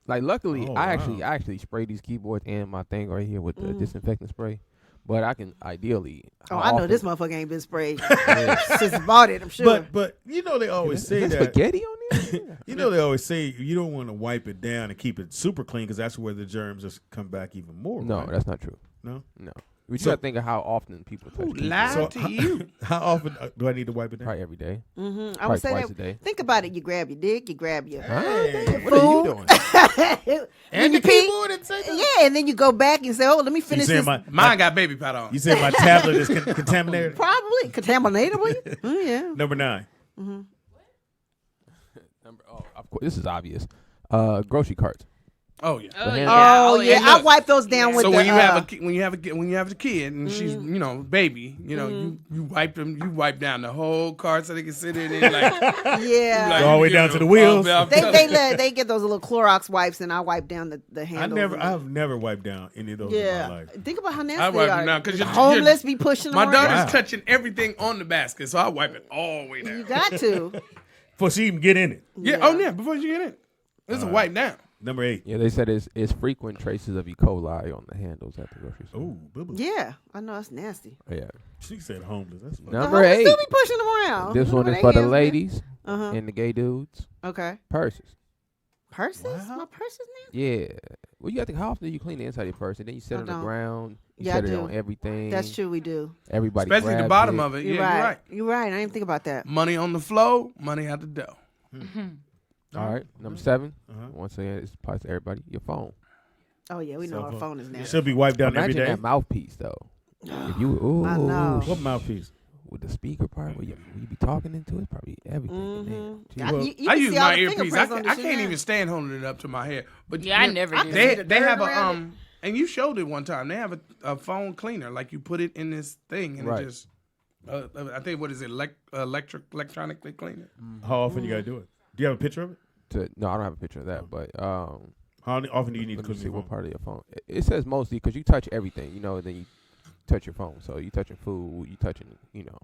Like luckily, Oh, I wow. actually spray these keyboards and my thing right here with the disinfectant spray. But I can ideally. Oh, how I know often- this motherfucker ain't been sprayed since I bought it, I'm sure. But you know they always Is say that that. spaghetti on there? You know they always say you don't want to wipe it down and keep it super clean because that's where the germs just come back even more. No, right? that's not true. No. No. We So- got to think of how often people touch keyboards. Lied to you. How often do I need to wipe it down? Probably every day. I Probably would say twice that. a day. Think about it. You grab your dick, you grab your Hey, What are you doing? and you the pee. keyboard and say that? Yeah, and then you go back and say, "Oh, let me You finish saying this." Mine got baby powder on. you said my tablet is contaminated? Probably contaminatable. Yeah. Number 9. Of course, this is obvious. Grocery carts. Oh yeah. Oh, hand- yeah. Oh yeah, and I look, wipe those down with So the. when you have a kid and she's baby, you wipe down the whole cart so they can sit in it like yeah. like, All the way you down know, to the wheels. They get those little Clorox wipes and I wipe down the handles. I've never wiped down any of those in my life. Think about how nasty I they wipe are. them down because Homeless be pushing them my around. daughter's Wow. touching everything on the basket, so I wipe it all the way down. You got to. Before she even get in it. Yeah. Oh yeah. Before you get in, it's a wipe down. Number 8. Yeah, they said it's frequent traces of E. coli on the handles at the grocery store. Oh, boo-boo. Yeah, I know it's nasty. Yeah. She said homeless. That's funny. Number Homeless 8. still be pushing them around. This one When is they for the hands- ladies Uh-huh. and the gay dudes. Okay. Purses. Purses? My purses now? Yeah. Well, you got to think, how often do you clean the inside of your purse? And then you set I it on the don't. ground. You Yeah, set I it do. on everything. That's true. We do. Everybody Especially the grabs bottom it. of it. You're Yeah, right. you're right. You're right. I didn't even think about that. Money on the floor, money out the door. All right. Number 7. Uh-huh. Once again, it's applies to everybody. Your phone. Oh yeah, we know our phone is It nasty. should be wiped down every Imagine day. that mouthpiece, though. If you, I know. What mouthpiece? with the speaker part where you be talking into it, probably everything in there. I, Gee. you I can use see all my the earpiece. fingerprints on the I shit can't now. even stand holding it up to my head. But Yeah, I never do. They the have dirt a around and you showed it one time. They have a phone cleaner. Like you put it in this thing and Right. it just. I think what is it? Electronically clean it. How often you gotta do it? Do you have a picture of it? No, I don't have a picture of that, but How often do you need to let me clean see your what phone? part of your phone. It says mostly because you touch everything, and then you touch your phone. So you touching food, you touching,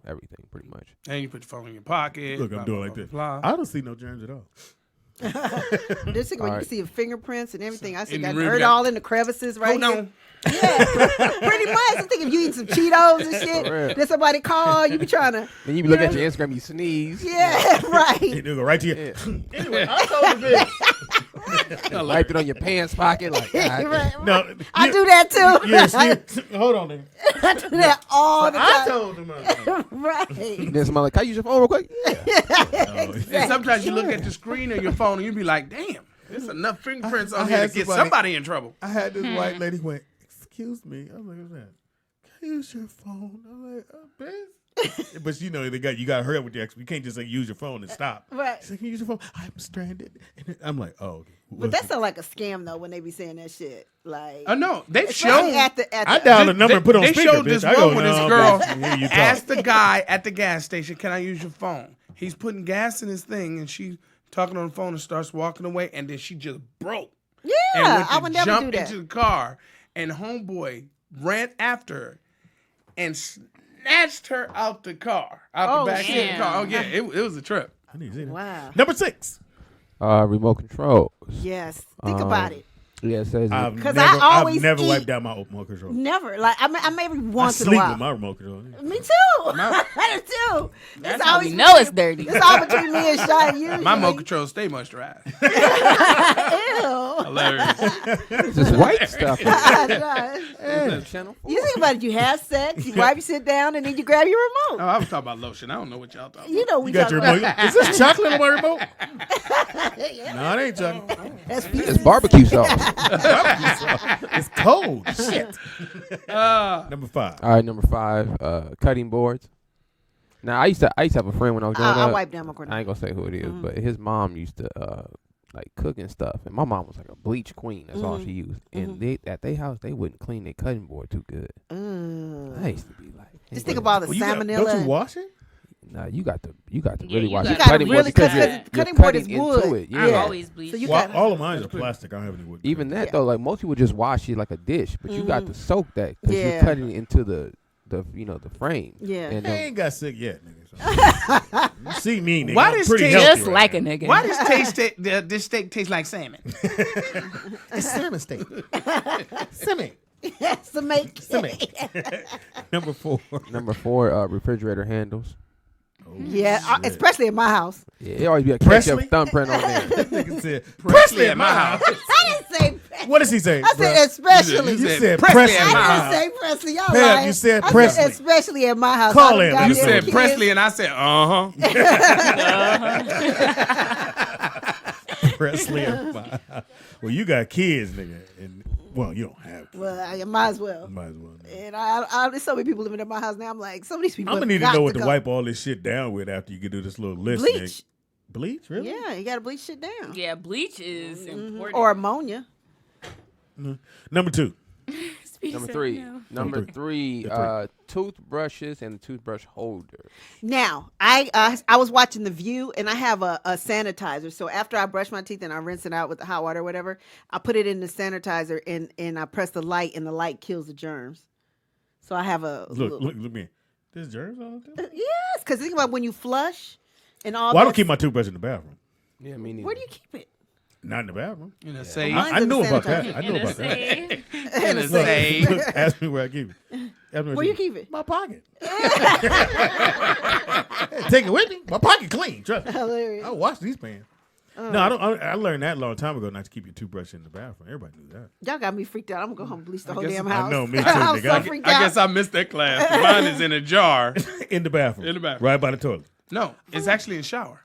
everything pretty much. And you put your phone in your pocket. Look, blah, I'm doing blah, like this. blah, blah. I don't see no germs at all. This thing where you All can see the fingerprints and everything. I see And got really dirt got- all in the crevices right Hold here. on. Yeah, pretty much. I'm thinking if you eat some Cheetos and For shit, real. then somebody call, you be trying to. Then you be looking at your Instagram, you sneeze. Yeah, right. It'll go right to you. Anyway, I told you this. Wipe it on your pants pocket, like God. Right. No, I do that too. Yeah, hold on there. I do that all the I time. told him. Right. Then somebody like, can I use your phone real quick? And sometimes you look at the screen of your phone and you be like, damn, there's enough fingerprints on I here had to get somebody- somebody in trouble. I had this white lady went, excuse me. I was like, what's that? Can I use your phone? I was like, bitch. But you know, you got to hurry up with your ex. You can't just like use your phone and stop. Right. She's like, can you use your phone? I'm stranded. And I'm like, oh, okay. But that sounds like a scam though when they be saying that shit. Like, no, they've especially shown. at the I dialed a number and put on They speaker. showed Bitch. this I go, one with this no, girl. bitch, here you talk. Asked the guy at the gas station, "Can I use your phone?" He's putting gas in his thing, and she talking on the phone and starts walking away, and then she just broke. Yeah, and went to I would never jump do that. into the car, and homeboy ran after her and snatched her out the car, out the back seat of the car. Oh yeah, it was a trip. I need to see that. Wow. Number 6. Remote controls. Yes. Think about it. Yeah, it says I've Because never, I always I've never eat- wiped down my remote control. Never. Like I maybe once I in a sleep while. with my remote control. Me too. I do too. That's It's how always we know it's dirty. It's all between me and Sean. Usually. My remote control stay moisturized. Ew. Hilarious. just white stuff. You think about it. You have sex. You wipe your shit down, and then you grab your remote. Oh, I was talking about lotion. I don't know what y'all talking about. You know we You got talking your about. remote? Is this chocolate on my remote? No, it ain't chocolate. It's barbecue sauce. It's cold. Shit. Number 5. All right, number 5, cutting boards. Now I used to have a friend when I was growing I up. wipe down my corner. I ain't gonna say who it is, but his mom used to like cook and stuff, and my mom was like a bleach queen. That's all she used. And they at their house they wouldn't clean their cutting board too good. I used to be like, Just think about all the salmonella. Don't you wash it? Nah, you got to really you wash gotta the cutting board really because cut- you're cutting board is cutting wood. into it. I Yeah. always bleach. So you Well, got all of mine are plastic. I don't have any wood. Even that though, like most people just wash it like a dish, but you got to soak that because Yeah. you're cutting into the frame. Yeah. And I ain't got sick yet, nigga. So. You see me, nigga. Why I'm does pretty taste- healthy Just right like now. a nigga. Why does this steak taste like salmon? It's salmon steak. Salmon. Yes, to make. Number 4. Number 4, refrigerator handles. Yeah, especially in my house. Yeah, it always be a Presley? ketchup thumbprint on there. Nigga said Presley at my house. I didn't say. What does he say? I said especially. You said Presley Presley at at my my I house. didn't say Presley. Y'all Pam, lying. you said I Presley. Said especially at my house. Call All them him. You goddamn You said kids. Presley, and I said, Presley at my house. Well, you got kids, nigga. And well, you don't have kids. Well, I might as well. Might as well. And I there's so many people living in my house now. I'm like, some of these people. I'm gonna have need to got know what to go. wipe all this shit down with after you can do this little list. Bleach. Nigga. Bleach, really? Yeah, you gotta bleach shit down. Yeah, bleach is important. Or ammonia. Number 2. Speedy Number said 3. no. Number 3, toothbrushes and toothbrush holder. Now, I was watching The View, and I have a sanitizer. So after I brush my teeth and I rinse it out with the hot water or whatever, I put it in the sanitizer and I press the light, and the light kills the germs. So I have a Look, me. There's germs on it too? Yes, because think about when you flush and all. Well, I don't that- keep my toothbrush in the bathroom. Yeah, me neither. Where do you keep it? Not in the bathroom. in a safe. Mine's I in the know about sanitizer. that. I know about that. In a Look, safe. look, ask me where I keep it. Ask me Where you keep it? My pocket. Take it with me. My pocket clean. Trust me. Hilarious. I wash these pants. No, I don't. I learned that a long time ago not to keep your toothbrush in the bathroom. Everybody knew that. Y'all got me freaked out. I'm gonna go home and bleach the whole guess- damn I house. know, me too, I'm nigga. so freaked I out. guess I missed that class. Mine is in a jar. In the bathroom. In the bathroom. Right by the toilet. No, it's actually in the shower.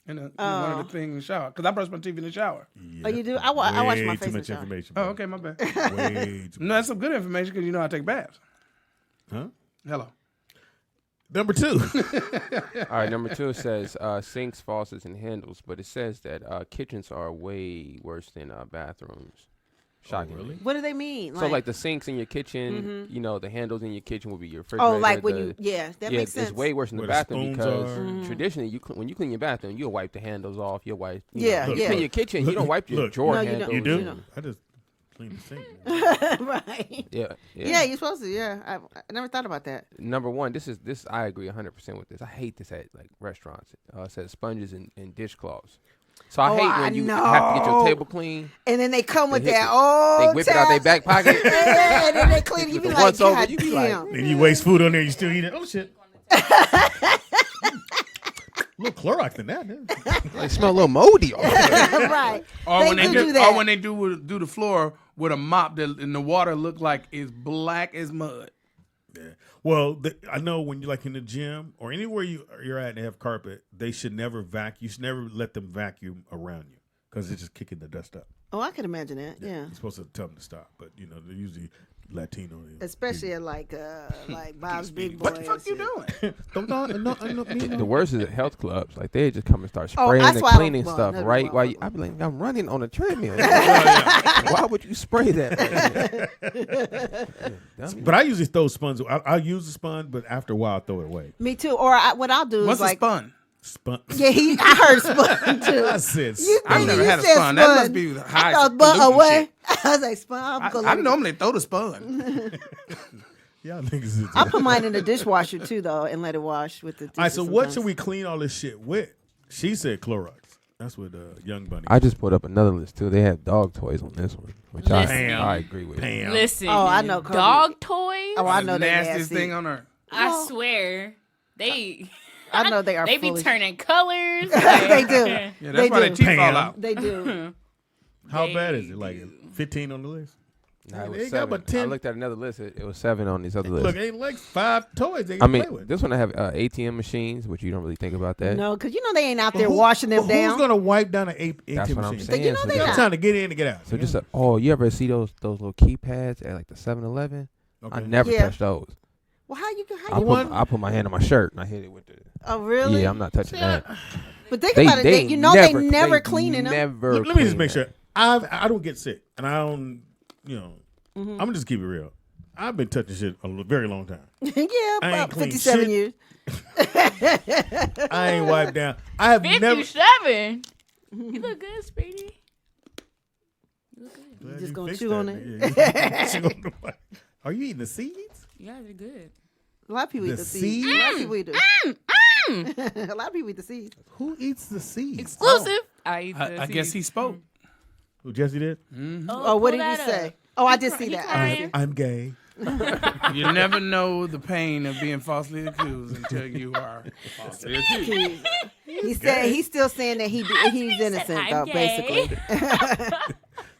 In one of the things in the shower. Because I brush my teeth in the shower. Yeah, Oh, you do? I wash my way face too in the much shower. information. Oh, bro. okay, my bad. Way too No, that's some good information because you know I take baths. Huh? Hello. Number 2. All right, number 2 says sinks, faucets, and handles, but it says that kitchens are way worse than bathrooms. Shocking. really? What do they mean? So like the sinks in your kitchen, you know, the handles in your kitchen will be your refrigerator. oh, like when you that makes sense. It's way worse in the Where the bathroom spoons because are. Traditionally, when you clean your bathroom, you'll wipe the handles off. You'll wipe. Yeah, You yeah. clean your kitchen. You don't wipe your Look, drawer No, you handles. don't. You do? You know. I just clean the sink. Right. Yeah, Yeah, you're supposed to. Yeah, I never thought about that. Number 1, this I agree 100% with this. I hate this at like restaurants. It says sponges and dishcloths. So I Oh, hate I when you have to get your know. table clean. And then they come with hit that it. old. They whip it out their back pocket. Yeah, and then they clean it. You be The like, once over, God you be like, damn. Then you waste food on there, you still eat it. Oh, shit. A little Clorox in that. They smell a little moldy. Right. Or when they do do that. or when they do the floor with a mop and the water look like it's black as mud. Yeah. Well, I know when you're like in the gym or anywhere you're at and they have carpet, they should never vacuum. You should never let them vacuum around you because it's just kicking the dust up. Oh, I can imagine that. Yeah. You're supposed to tell them to stop, but you know they usually Latino. Especially at like Bob's Big Boy. What the fuck you doing? The worst is at health clubs. Like they just come and start Oh, spraying that's and why I don't- cleaning well, stuff never right mind. while I be like, I'm running on a treadmill. Why would you spray that? But I usually throw spuns. I use the spun, but after a while I throw it away. Me too. Or what I'll do What's is like a spun? Spun. Yeah, I heard spun too. I said You I've think never you had a said spun. That must be the I high thought spun pollutant away. shit. I was like spun. I normally throw the spun. Y'all niggas is I put mine in the dishwasher too, though, and let it wash with the. All right, so dishes what sometimes. should we clean all this shit with? She said Clorox. That's what Young Bunny. I just put up another list too. They have dog toys on this one, which I agree with. Listen. Oh, I know. Dog toys. Oh, I know the they nastiest nasty. thing on earth. I swear, they. I know they are. They be foolish. turning colors. They do. Yeah, that's They why do. their teeth fall Pam. out. They do. How bad is it? Like 15 on the list? Nah, it They was got 7. about I 10. looked at another list. It was 7 on these other lists. Look, ain't like 5 toys they I can mean, play with. this one I have ATM machines, which you don't really think about that. No, because you know they ain't out there Who- washing them who's down. gonna wipe down an ATM That's what I'm machine? saying. You know So they just- I'm not. trying to get in and get out. So just you ever see those little keypads at like the 7-Eleven? I Okay. never Yeah. touch those. Well, how you? I put my hand on my shirt and I hit it with the. Oh, really? Yeah, I'm not touching that. But think about it. They, you know they never cleaning them. Never. Let me just clean make that. sure. I don't get sick, and I don't. I'm gonna just keep it real. I've been touching shit a very long time. Yeah, I ain't about clean 57 shit. years. I ain't wiped down. I have never. 57. You look good, Speedy. You look good. Glad just you gonna fixed chew on that. it? Yeah, chew on the mic. Are you eating the seeds? You guys are good. A lot of people eat The the seeds. A lot of people eat the. A lot of people eat the seeds. Who eats the seeds? Exclusive. I eat I guess he spoke. Who Jesse did? Oh, what did he say? Oh, I did see He that. crying. I'm gay. You never know the pain of being falsely accused until you are falsely accused. He said he's still saying that he's innocent I'm though, gay. basically.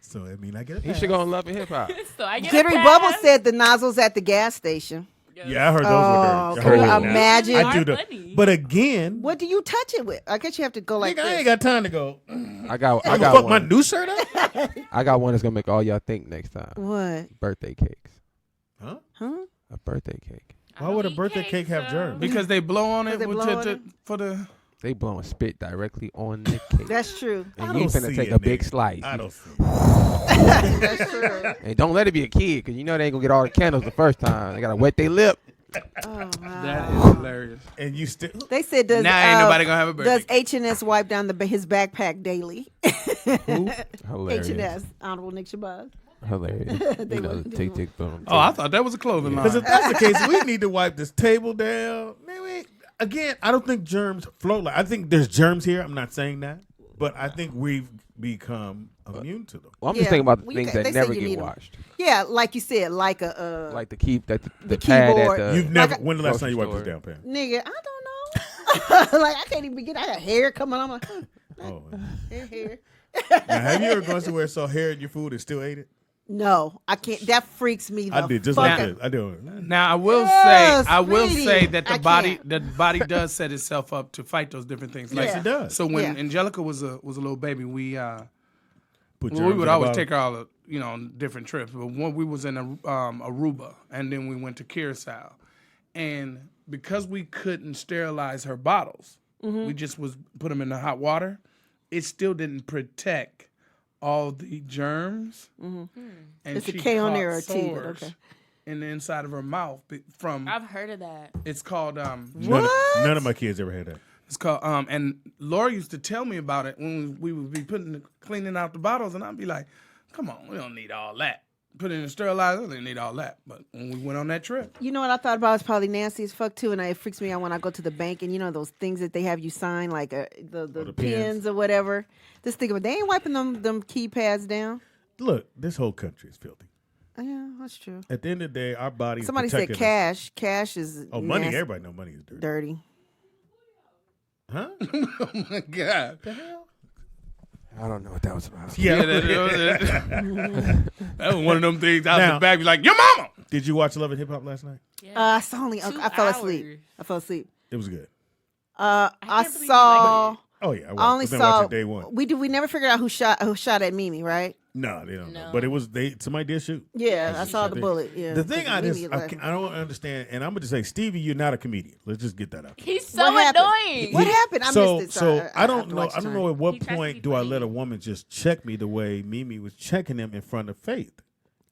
So I mean, I get it. He should go on Love and Hip Hop. So I get Jittery a Bubble pass. said the nozzles at the gas station. Yeah, I heard those Oh, were can dirty. you I heard those. imagine? I do the, Funny. but again, What do you touch it with? I guess you have to go like nigga, I this. ain't got time to go. I got I'm gonna fuck my one. new shirt up. I got one that's gonna make all y'all think next time. What? Birthday cakes. Huh? A birthday cake. Why would a birthday cake have germs? Because they blow on it They with blow on it? for the. They blowing spit directly on the cake. That's true. and I you don't finna see take it, a big nigga. slice. I don't see. That's true. And don't let it be a kid, cause you know they ain't gonna get all the candles the first time. They gotta wet their lip. Oh, wow. That is hilarious. And you still. They said does Now ain't nobody gonna have a birthday Does H&S wipe down his backpack daily? Hilarious. H&S, Honorable Nick Shabazz. Hilarious. They You know, would- the tick tick boom. Oh, I thought that was a clothing line. Because if that's the case, we need to wipe this table down. Maybe again, I don't think germs float. Like I think there's germs here. I'm not saying that, but I think we've become immune to them. Well, I'm just thinking about the Well, things they that say never you get need 'em. washed. Yeah, like you said, like a Like the keep that the the pad keyboard. at the You've never. like when the last time grocery you wiped this store. down, Pam? nigga. I don't know. Like I can't even begin. I got hair coming on my Oh, hair. now, have you ever gone somewhere and saw hair in your food and still ate it? No, I can't. That freaks me. I the did just fuck like out. that. I do. Now I will Yes, say, I will sweetie. say that I the body does set itself up to fight those different things. Yes, it does. So when Yeah. Angelica was a little baby, we Put we germs in would the always bottle. take her all on different trips. But one we was in Aruba, and then we went to Curacao, and because we couldn't sterilize her bottles, Mm-hmm. we just put them in the hot water. It still didn't protect all the germs, and It's a she K on there caught or a T, but sores okay. in the inside of her mouth from. I've heard of that. It's called None of my kids ever had that. It's called and Laura used to tell me about it when we would be cleaning out the bottles, and I'd be like, "Come on, we don't need all that. Put it in a sterilizer, they need all that." But when we went on that trip, You know what I thought about? It's probably nasty as fuck too, and it freaks me out when I go to the bank and you know those things that they have you sign, like the the pins pens. or whatever. Just think of it. They ain't wiping them keypads down. Look, this whole country is filthy. Yeah, that's true. At the end of the day, our bodies. Somebody said protected us. cash. Cash is Oh, money! nasty, Everybody know money is dirty. dirty. Huh? oh my god, I don't know what that was about. Yeah. that was one of them things. I was Now- in the back, be like, "Your mama." Did you watch Love and Hip Hop last night? I saw only. 2 I fell asleep. hours. I fell asleep. It was good. I can't believe you saw. liked Oh yeah, I I only was saw. watching day one. We never figured out who shot at Mimi, right? No, they don't No. know. But it was somebody did shoot. Yeah, I That's saw the the bullet. Yeah. The thing I Immediately. don't understand, and I'm gonna just say, Stevie, you're not a comedian. Let's just get that out. He's so What happened? annoying. What happened? I So missed it. so I don't know. watch I don't time. know at what He tries to be point do I funny. let a woman just check me the way Mimi was checking him in front of Faith.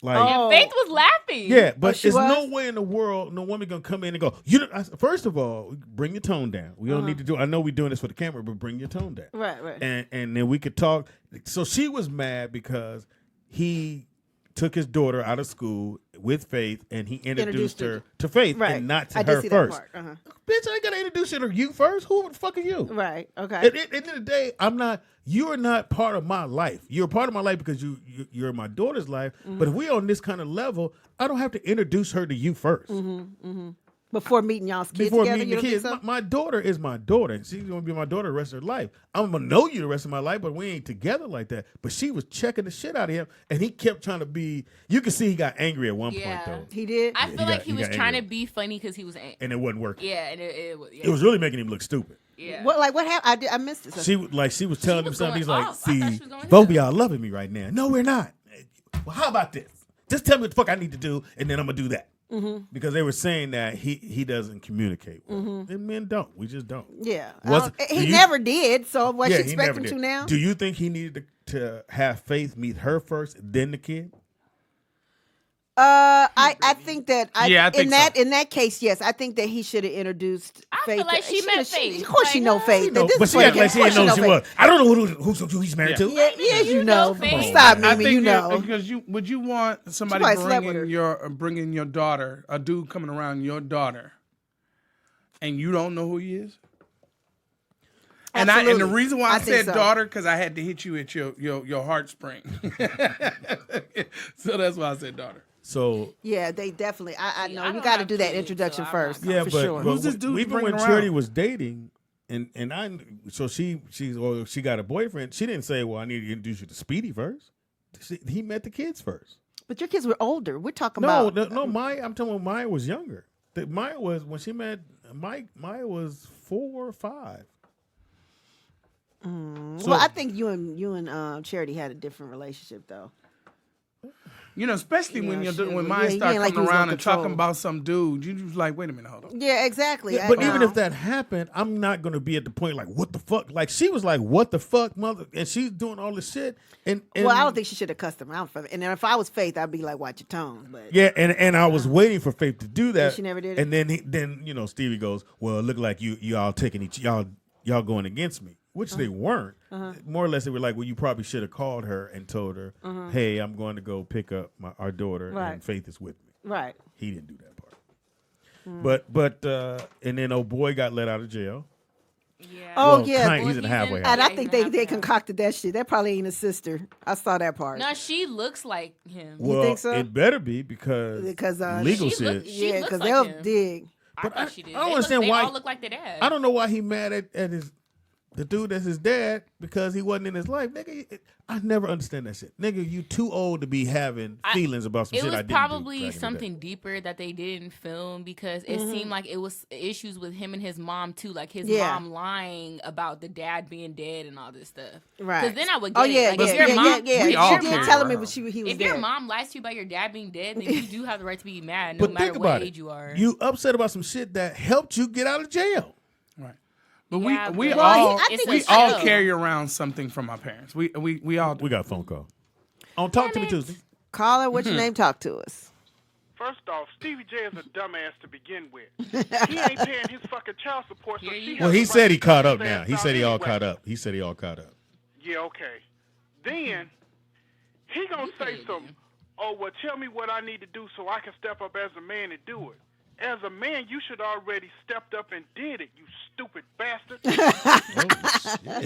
Like, Oh. Faith was laughing. yeah, but she there's no was? way in the world no woman gonna come in and go. You know, first of all, bring your tone down. We don't need to do. I know we're doing this for the camera, but bring your tone down. Right, right. And then we could talk. So she was mad because he took his daughter out of school with Faith, and he introduced her to Faith, Right. and not to I did her see first. That part. Bitch, I ain't gotta introduce you to you first. Who the fuck are you? Right. Okay. At the end of the day, you are not part of my life. You're part of my life because you're my daughter's life. Mm-hmm. But if we're on this kind of level, I don't have to introduce her to you first. Before meeting y'all's kids Before together, meeting you the don't kids, think so? my daughter is my daughter, and she's gonna be my daughter the rest of her life. I'm gonna know you the rest of my life, but we ain't together like that. But she was checking the shit out of him, and he kept trying to be. You can see he got angry at one Yeah. point though, He did. I feel like he he was got trying angry. to be funny because he was angry. and it wasn't working. Yeah, and it was. Yeah. It was really making him look stupid. Yeah. What happened? I missed it. She was telling him was something. going He's like, off. I thought "See, she was going both of ham. y'all loving me right now. No, we're not. Well, how about this? Just tell me what the fuck I need to do, and then I'm gonna do that." Because they were saying that he doesn't communicate well. And men don't. We just don't. Yeah. Do He you- never did. So what Yeah, you he expect never him did. to now? Do you think he needed to have Faith meet her first, then the kid? I think that Yeah, I think in that case, yes, I think that he should have introduced I Faith. feel like she met Faith. Of course, she Like, know Faith. No, This but is she what- acted like she of didn't course know who she was. I don't know who he's married to. Yeah, yes, you know. Faith. Stop, I Mimi. think You know. because would you want somebody probably slept with her. bringing your daughter, a dude coming around your daughter, and you don't know who he is? And the Absolutely. reason why I I think said so. daughter, because I had to hit you at your heart spring. So that's why I said daughter. So Yeah, they definitely. I know I you don't got to have do that kids, introduction so I'm first. not- yeah, for but, sure. but Who's this dude even bringing when around? Charity was dating, and she got a boyfriend, she didn't say, "Well, I need to introduce you to Speedy first." He met the kids first. But your kids were older. We're talking No, about. no, Maya. I'm talking about Maya was younger. Maya was when she met Mike. Maya was 4 or 5. So- Well, I think you and Charity had a different relationship though. You know, especially when Yeah, shit, when well, mine yeah, you start ain't like coming you was around gonna and talking control. about some dude, you just like, wait a minute, hold on. Yeah, exactly. Yeah, but even if that happened, I'm not going to be at the point like, what the fuck? Like, she was like, what the fuck, mother? And she's doing all this shit. And well, I don't think she should have cussed him out. And then if I was Faith, I'd be like, watch your tone. But yeah, and I was waiting for Faith to do that. she never did it? And then you know, Stevie goes, well, it looked like y'all taking y'all going against me, which they weren't. More or less, they were like, well, you probably should have called her and told her, hey, I'm going to go pick up our daughter, Right. and Faith is with me. right. He didn't do that part. But and then old boy got let out of jail. Yeah. Oh Well, yeah, he's in the halfway and house. I think they concocted that shit. That probably ain't his sister. I saw that part. No, she looks like him. Well, think so? it better be because legal she shit. look- she yeah, looks because like they'll him. dig. I thought she did. I don't They understand they why- all look like their dad. I don't know why he mad at the dude that's his dad because he wasn't in his life. Nigga, I never understand that shit. Nigga, you too old to be having feelings about some It shit was I didn't do probably back in the day. something deeper that they didn't film because it seemed like it was issues with him and his mom too, like his Yeah. mom lying about the dad being dead and all this stuff. Right. Because then I would get Oh yeah, it. Like, yeah, if your yeah, mom, yeah. we all She did carry telling me, around. but he was if your dead. mom lies to you about your dad being dead, then you do have the right to be mad, no But matter think what about age it. you are. You upset about some shit that helped you get out of jail. Right. But Yeah, we but- all I think we it's all show. carry around something from our parents. We all do. We got a phone call. On Talk to Me Tuesday. Caller, what's your name? Talk to us. First off, Stevie J is a dumbass to begin with. He ain't paying his fucking child support, so she Well, has he the said right he to caught cut up his now. ass He out said he all anyway. caught up. He said he all caught up. Yeah, okay. Then he gonna say some, oh, well, tell me what I need to do so I can step up as a man and do it. As a man, you should already stepped up and did it, you stupid bastard.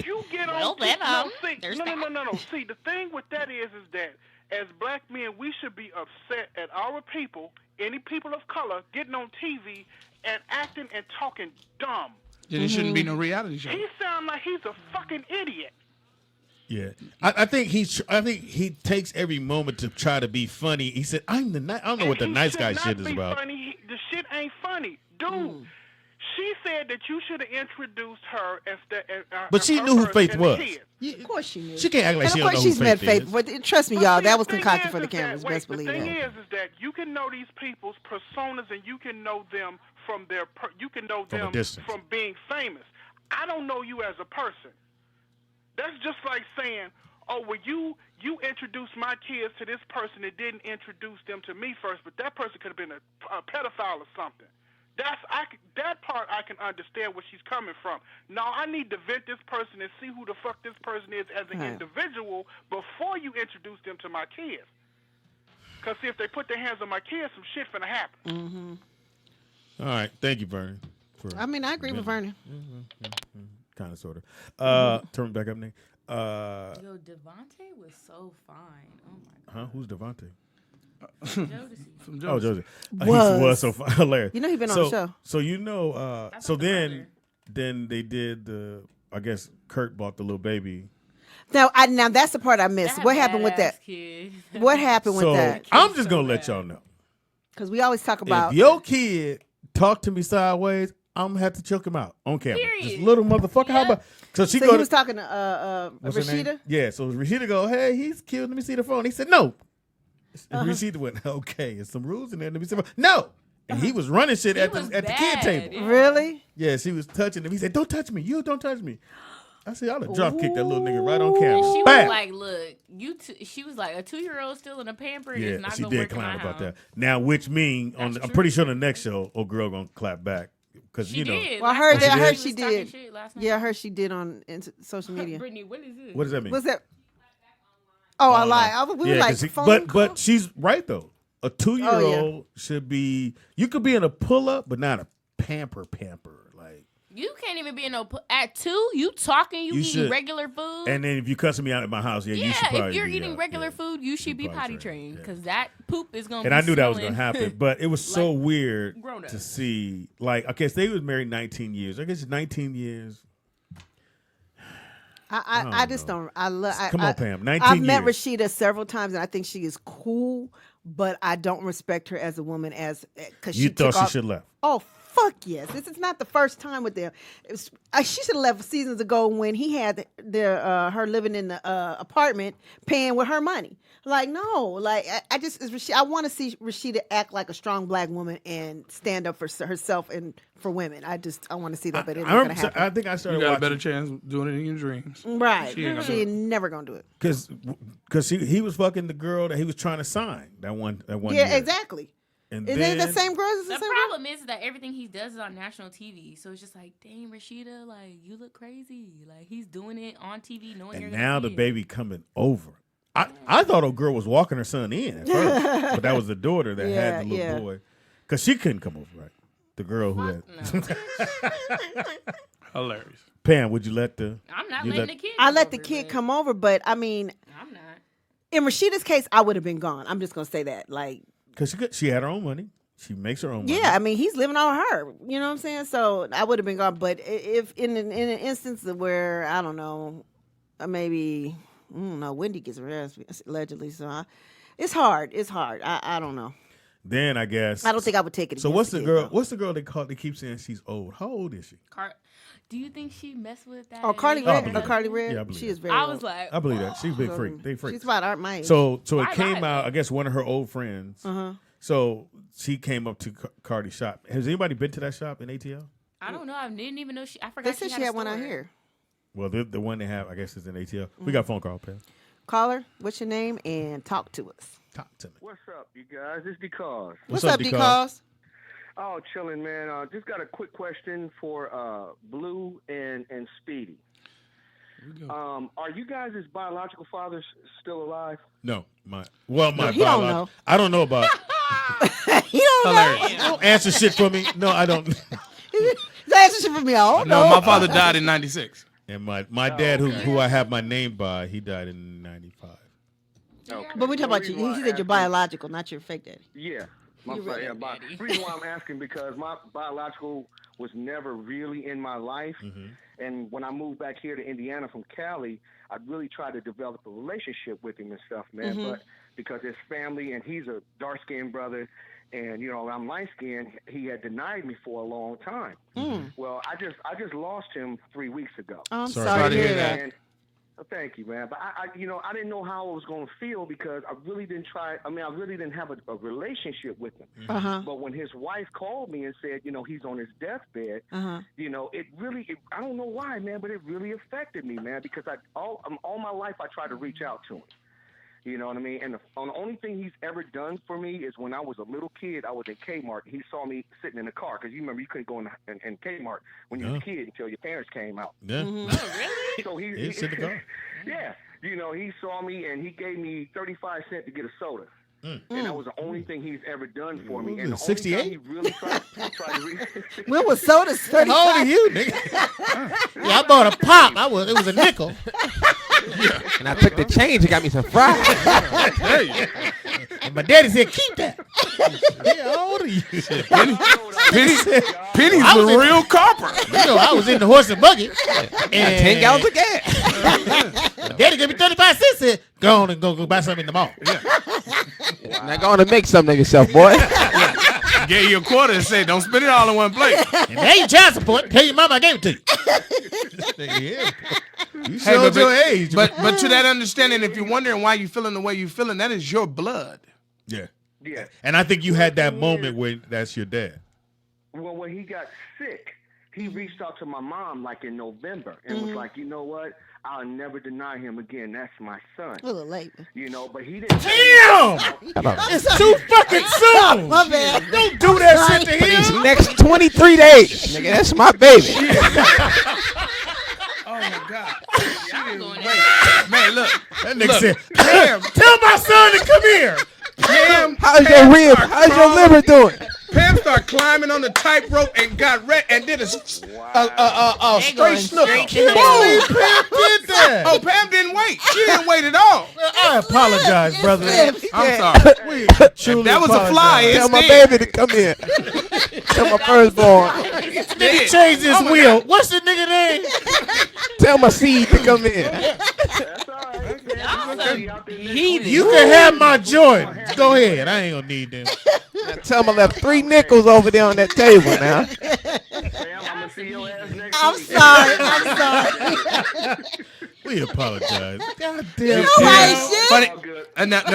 You get on. Well, then, see, there's no. that. See, the thing with that is that as black men, we should be upset at our people, any people of color, getting on TV and acting and talking dumb. Then it shouldn't be no reality show. He sounds like he's a fucking idiot. Yeah, I think he takes every moment to try to be funny. He said, "I'm the I don't know what the And he nice should guy not shit is be about." Funny. The shit ain't funny, dude. She said said that you should have introduced her instead. But she knew who Faith was. Of course she knew. She can't act like and she of don't course know she's who met Faith Faith. is. But trust me, But y'all, see, that the was thing concocted is for the that- cameras. wait, Best believe the thing that. is that you can know these people's personas and you can know them from their. You can know From a them distance. from being famous. I don't know you as a person. That's just like saying, oh, well, you introduced my kids to this person and didn't introduce them to me first, but that person could have been a pedophile or something. That part I can understand where she's coming from. Now I need to vet this person and see who the fuck this person is as an individual before you introduce them to my kids. Because if they put their hands on my kids, some shit finna happen. All right, thank you, Vernon. I mean, I agree with Vernon. Kind of, sort of. Turn it back up, Nick. Yo, Devontae was so fine. Oh my god. Who's Devontae? From Oh, Josie. He Was. was so hilarious. You know he been on the show. So you know, so then they did the. I guess Kurt bought the little baby. Now that's the part I missed. What happened with that? What happened with that? I'm just gonna let y'all know. Because we always talk about If your kid talk to me sideways, I'm gonna have to choke him out on camera. This little motherfucker. How about? So he was talking to what's her name? Rashida. Yeah. So Rashida go, hey, he's cute. Let me see the phone. He said no. Rashida went, okay. There's some rules in there. Let me see. No. And he was running shit at the kid table. Yeah. Really? Yeah. She was touching him. He said, don't touch me. You don't touch me. I said, I'll have drop kick that little nigga right on camera. And she Bam! was like, look, she was like, a 2-year-old still in a pamper is not she gonna did work in my clown about house. that. Now, which mean I'm pretty sure the next show, old girl gonna clap back because you know. Did. Well, I heard she did. Shit last Yeah, I heard she did on social media. Brittany, what is it? What does that mean? What's that? Oh, I lied. We were like, phone but she's right though. A 2-year-old should be. You could be in a pull up, but not a pamper. Like You can't even be in no at 2. You talking? You eating should. regular food? And then if you cussing me out at my house, you should probably. If you're be eating out. regular food, you should be potty trained because that poop is gonna. And be I knew that was smelling. gonna happen, but it was so like weird grown-up. to see. Like, okay, so they was married 19 years. I guess 19 years. I just don't. I love. Come on, Pam. 19 I've met years. Rashida several times, and I think she is cool, but I don't respect her as a woman. Because You thought she should have left. Oh fuck yes! This is not the first time with them. She should have left seasons ago when he had her living in the apartment, paying with her money. Like no, like I want to see Rashida act like a strong black woman and stand up for herself and for women. I want to see that, but it's not gonna happen. I think I started. You got watching. a better chance doing it in your dreams. Right? She ain't gonna She do it. ain't never gonna do it. Because he was fucking the girl that he was trying to sign that one Yeah, year. exactly. And Is then, it the same girl? Is it The the same problem is that everything he does is on national TV, so it's just like, dang, Rashida, like you look crazy. Like he's doing it on TV, knowing you're And gonna now see the it. baby coming over. I thought old girl was walking her son in at first, but that was the daughter that had the little boy, because she couldn't come over, right? The girl who had. Hilarious. Pam, would you let the? I'm not you letting the kid. I come let the over, kid but come over, but I mean, I'm not. in Rashida's case, I would have been gone. I'm just gonna say that, like, Because she had her own money. She makes her own money. yeah, I mean, he's living on her. You know what I'm saying? So I would have been gone. But if in an instance where I don't know, maybe I don't know, Wendy gets arrested allegedly. So it's hard. It's hard. I don't know. Then I guess I don't think I would take it. So against what's the kid, girl? though. What's the girl they keep saying she's old? How old is she? Do you think she messed with that? Oh, Carly I Red. believe Oh, it. Carly Red. Yeah, I believe she it. is very. I old. was like, I believe that she's a big freak. They freaks. She's about my age. So it Why came not? out. I guess one of her old friends. So she came up to Cardi's shop. Has anybody been to that shop in ATL? I don't know. I didn't even know I forgot. They said she had a one out store. here. Well, the one they have, I guess, is in ATL. We got a phone call, Pam. Caller, what's your name and talk to us. Talk to me. What's up, you guys? It's D-Cause. What's up, D-Cause? Oh, chilling, man. Just got a quick question for Blue and Speedy. Are you guys' biological fathers still alive? No, my he don't biological. know. I don't know about. You don't know. Hilarious. Don't answer shit for me. No, I don't. That's shit for me. I don't know. No, my father died in '96. And my dad, who I have my name by, he died in '95. Okay. But we're talking about you. He said you're biological, not your fake daddy. Yeah. You The really reason why I'm asking because my biological was never really in my life. And when I moved back here to Indiana from Cali, I really tried to develop a relationship with him and stuff, man. But because his family, and he's a dark-skinned brother, and you know I'm light-skinned, he had denied me for a long time. Well, I just lost him 3 weeks ago. I'm sorry to hear that. And, thank you, man. But I I didn't know how I was going to feel because I really didn't try. I mean, I really didn't have a relationship with him. But when his wife called me and said, you know, he's on his deathbed, you know, it really, I don't know why, man, but it really affected me, man, because all my life I tried to reach out to him. You know what I mean? And the only thing he's ever done for me is when I was a little kid, I was in Kmart. He saw me sitting in the car because you remember you couldn't go in Kmart when you was a kid until your parents came out. Yeah. Oh, really? So he sit in the car. Yeah. You know, he saw me and he gave me 35 cents to get a soda. And that was the only thing he's ever done for me. And the 68? only time he really tried to When was sodas 35? How old are you, nigga? Yeah, I bought a pop. It was a nickel. And I took the change and got me some fries. And my daddy said, keep that. Yeah, how old are you? Penny's the real copper. You know, I was in the horse and buggy. And 10 gallons of gas. My daddy gave me 35 cents. Said, go on and go buy something in the mall. Now go on and make something of yourself, boy. Gave you a quarter and said, don't spend it all in one plate. And there you child support. Tell your mama I gave it to you. Yeah. You showed your age. But to that understanding, if you're wondering why you're feeling the way you're feeling, that is your blood. Yeah. Yeah. And I think you had that moment where that's your dad. Well, when he got sick, he reached out to my mom like in November and was like, you know what? I'll never deny him again. That's my son. A little late. You know, but he didn't. Damn! It's too fucking soon. My bad. Don't do that shit to For these him. next 23 days. Nigga, that's my baby. Oh, my God. Y'all going Man, look. That nigga said, Pam, tell my son to come here. Pam, How's your rib? How's your liver doing? Pam started climbing on the tightrope and got red and did a straight snooker. straight to the Holy Pam did that. Oh, Pam didn't wait. She didn't wait at all. I apologize, brother. I'm sorry. Truly That was a fly. apologize. Tell my Instead. baby to come here. Tell my firstborn. Nigga changed his wheel. What's the nigga name? Tell my seed to come in. That's all right. You can have my Jordan. Go ahead. I ain't gonna need them. Now tell him I left 3 nickels over there on that table now. Sam, I'm going to see your ass next I'm week. sorry. I'm sorry. We apologize. God You damn. know why shit? Funny, All good.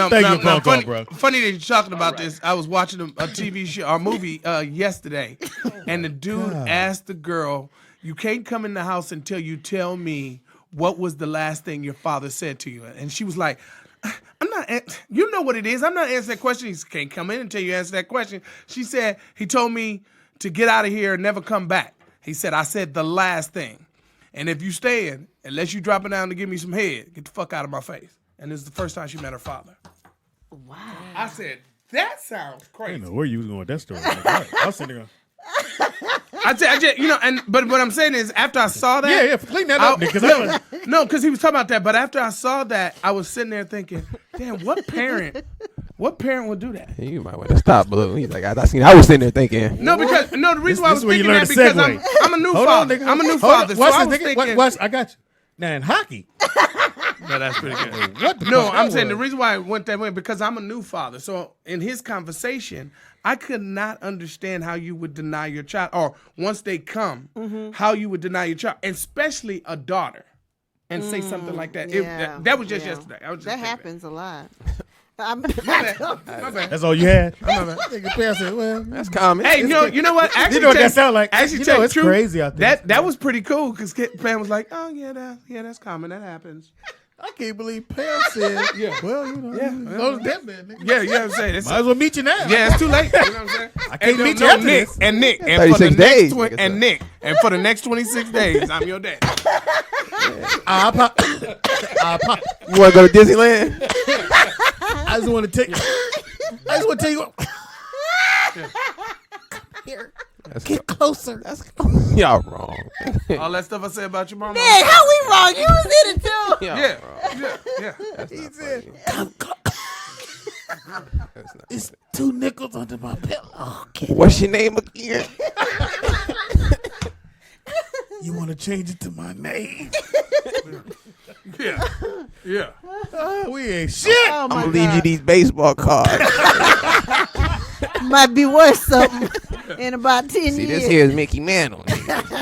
Thank you for phone call, bro. funny that you're talking about this. I was watching a TV show or movie yesterday, and the dude asked the girl, "You can't come in the house until you tell me what was the last thing your father said to you." And she was like, "I'm not. You know what it is. I'm not answering that question. He can't come in until you answer that question." She said, "He told me to get out of here and never come back." He said, "I said the last thing, and if you stay in, unless you drop it down to give me some head, get the fuck out of my face." And this is the first time she met her father. Wow. I said, "That sounds I crazy." didn't know where you was going with that story. I was sitting there. I just, you know, but what I'm saying is, after I saw that, Yeah, clean that up, because because he was talking about that. But after I saw that, I was sitting there thinking, damn, what parent would do that? You might want to stop, Blue. He's like, I was sitting there thinking. No, because the reason why I was where you thinking learn that to because segue. I'm a new Hold father. on, nigga. I'm a new Hold father, on. so Watch I this, was nigga. thinking. Watch, I got you. Now in hockey. No, that's pretty good. What the No, fuck I'm that saying was? the reason why I went that way because I'm a new father. So in his conversation, I could not understand how you would deny your child, or once they come, how you would deny your child, especially a daughter, and say something like that. Yeah, That was just yesterday. I was just that thinking happens a lot. My bad. That's all you had? Nigga, Pam said, well, That's common. Hey, you know what? Actually, you know what that sound like? Actually, You know, it's true, crazy out there. That was pretty cool because Pam was like, "Oh yeah, that's common. That happens." I can't believe Pam said, well, you know, go to that man, nigga. Yeah, you know what I'm saying? Might as well meet you now. Yeah, it's too late. You know what I'm saying? I can't meet you after Nick, this. and Nick, and 36 for the days, next nigga, and Nick, and for the next 26 days, I'm your dad. I'll pop. You want to go to Disneyland? I just want to tell you. Here. Get closer. Y'all wrong. All that stuff I said about your mama. Hey, how we wrong? You was in it too. Yeah. He said, come. It's 2 nickels under my pillow. Oh, What's your name again? You want to change it to my name? Yeah. We ain't shit. Oh, my I'm gonna leave you God. these baseball cards. Might be worth something in about 10 See, years. this here is Mickey Mantle.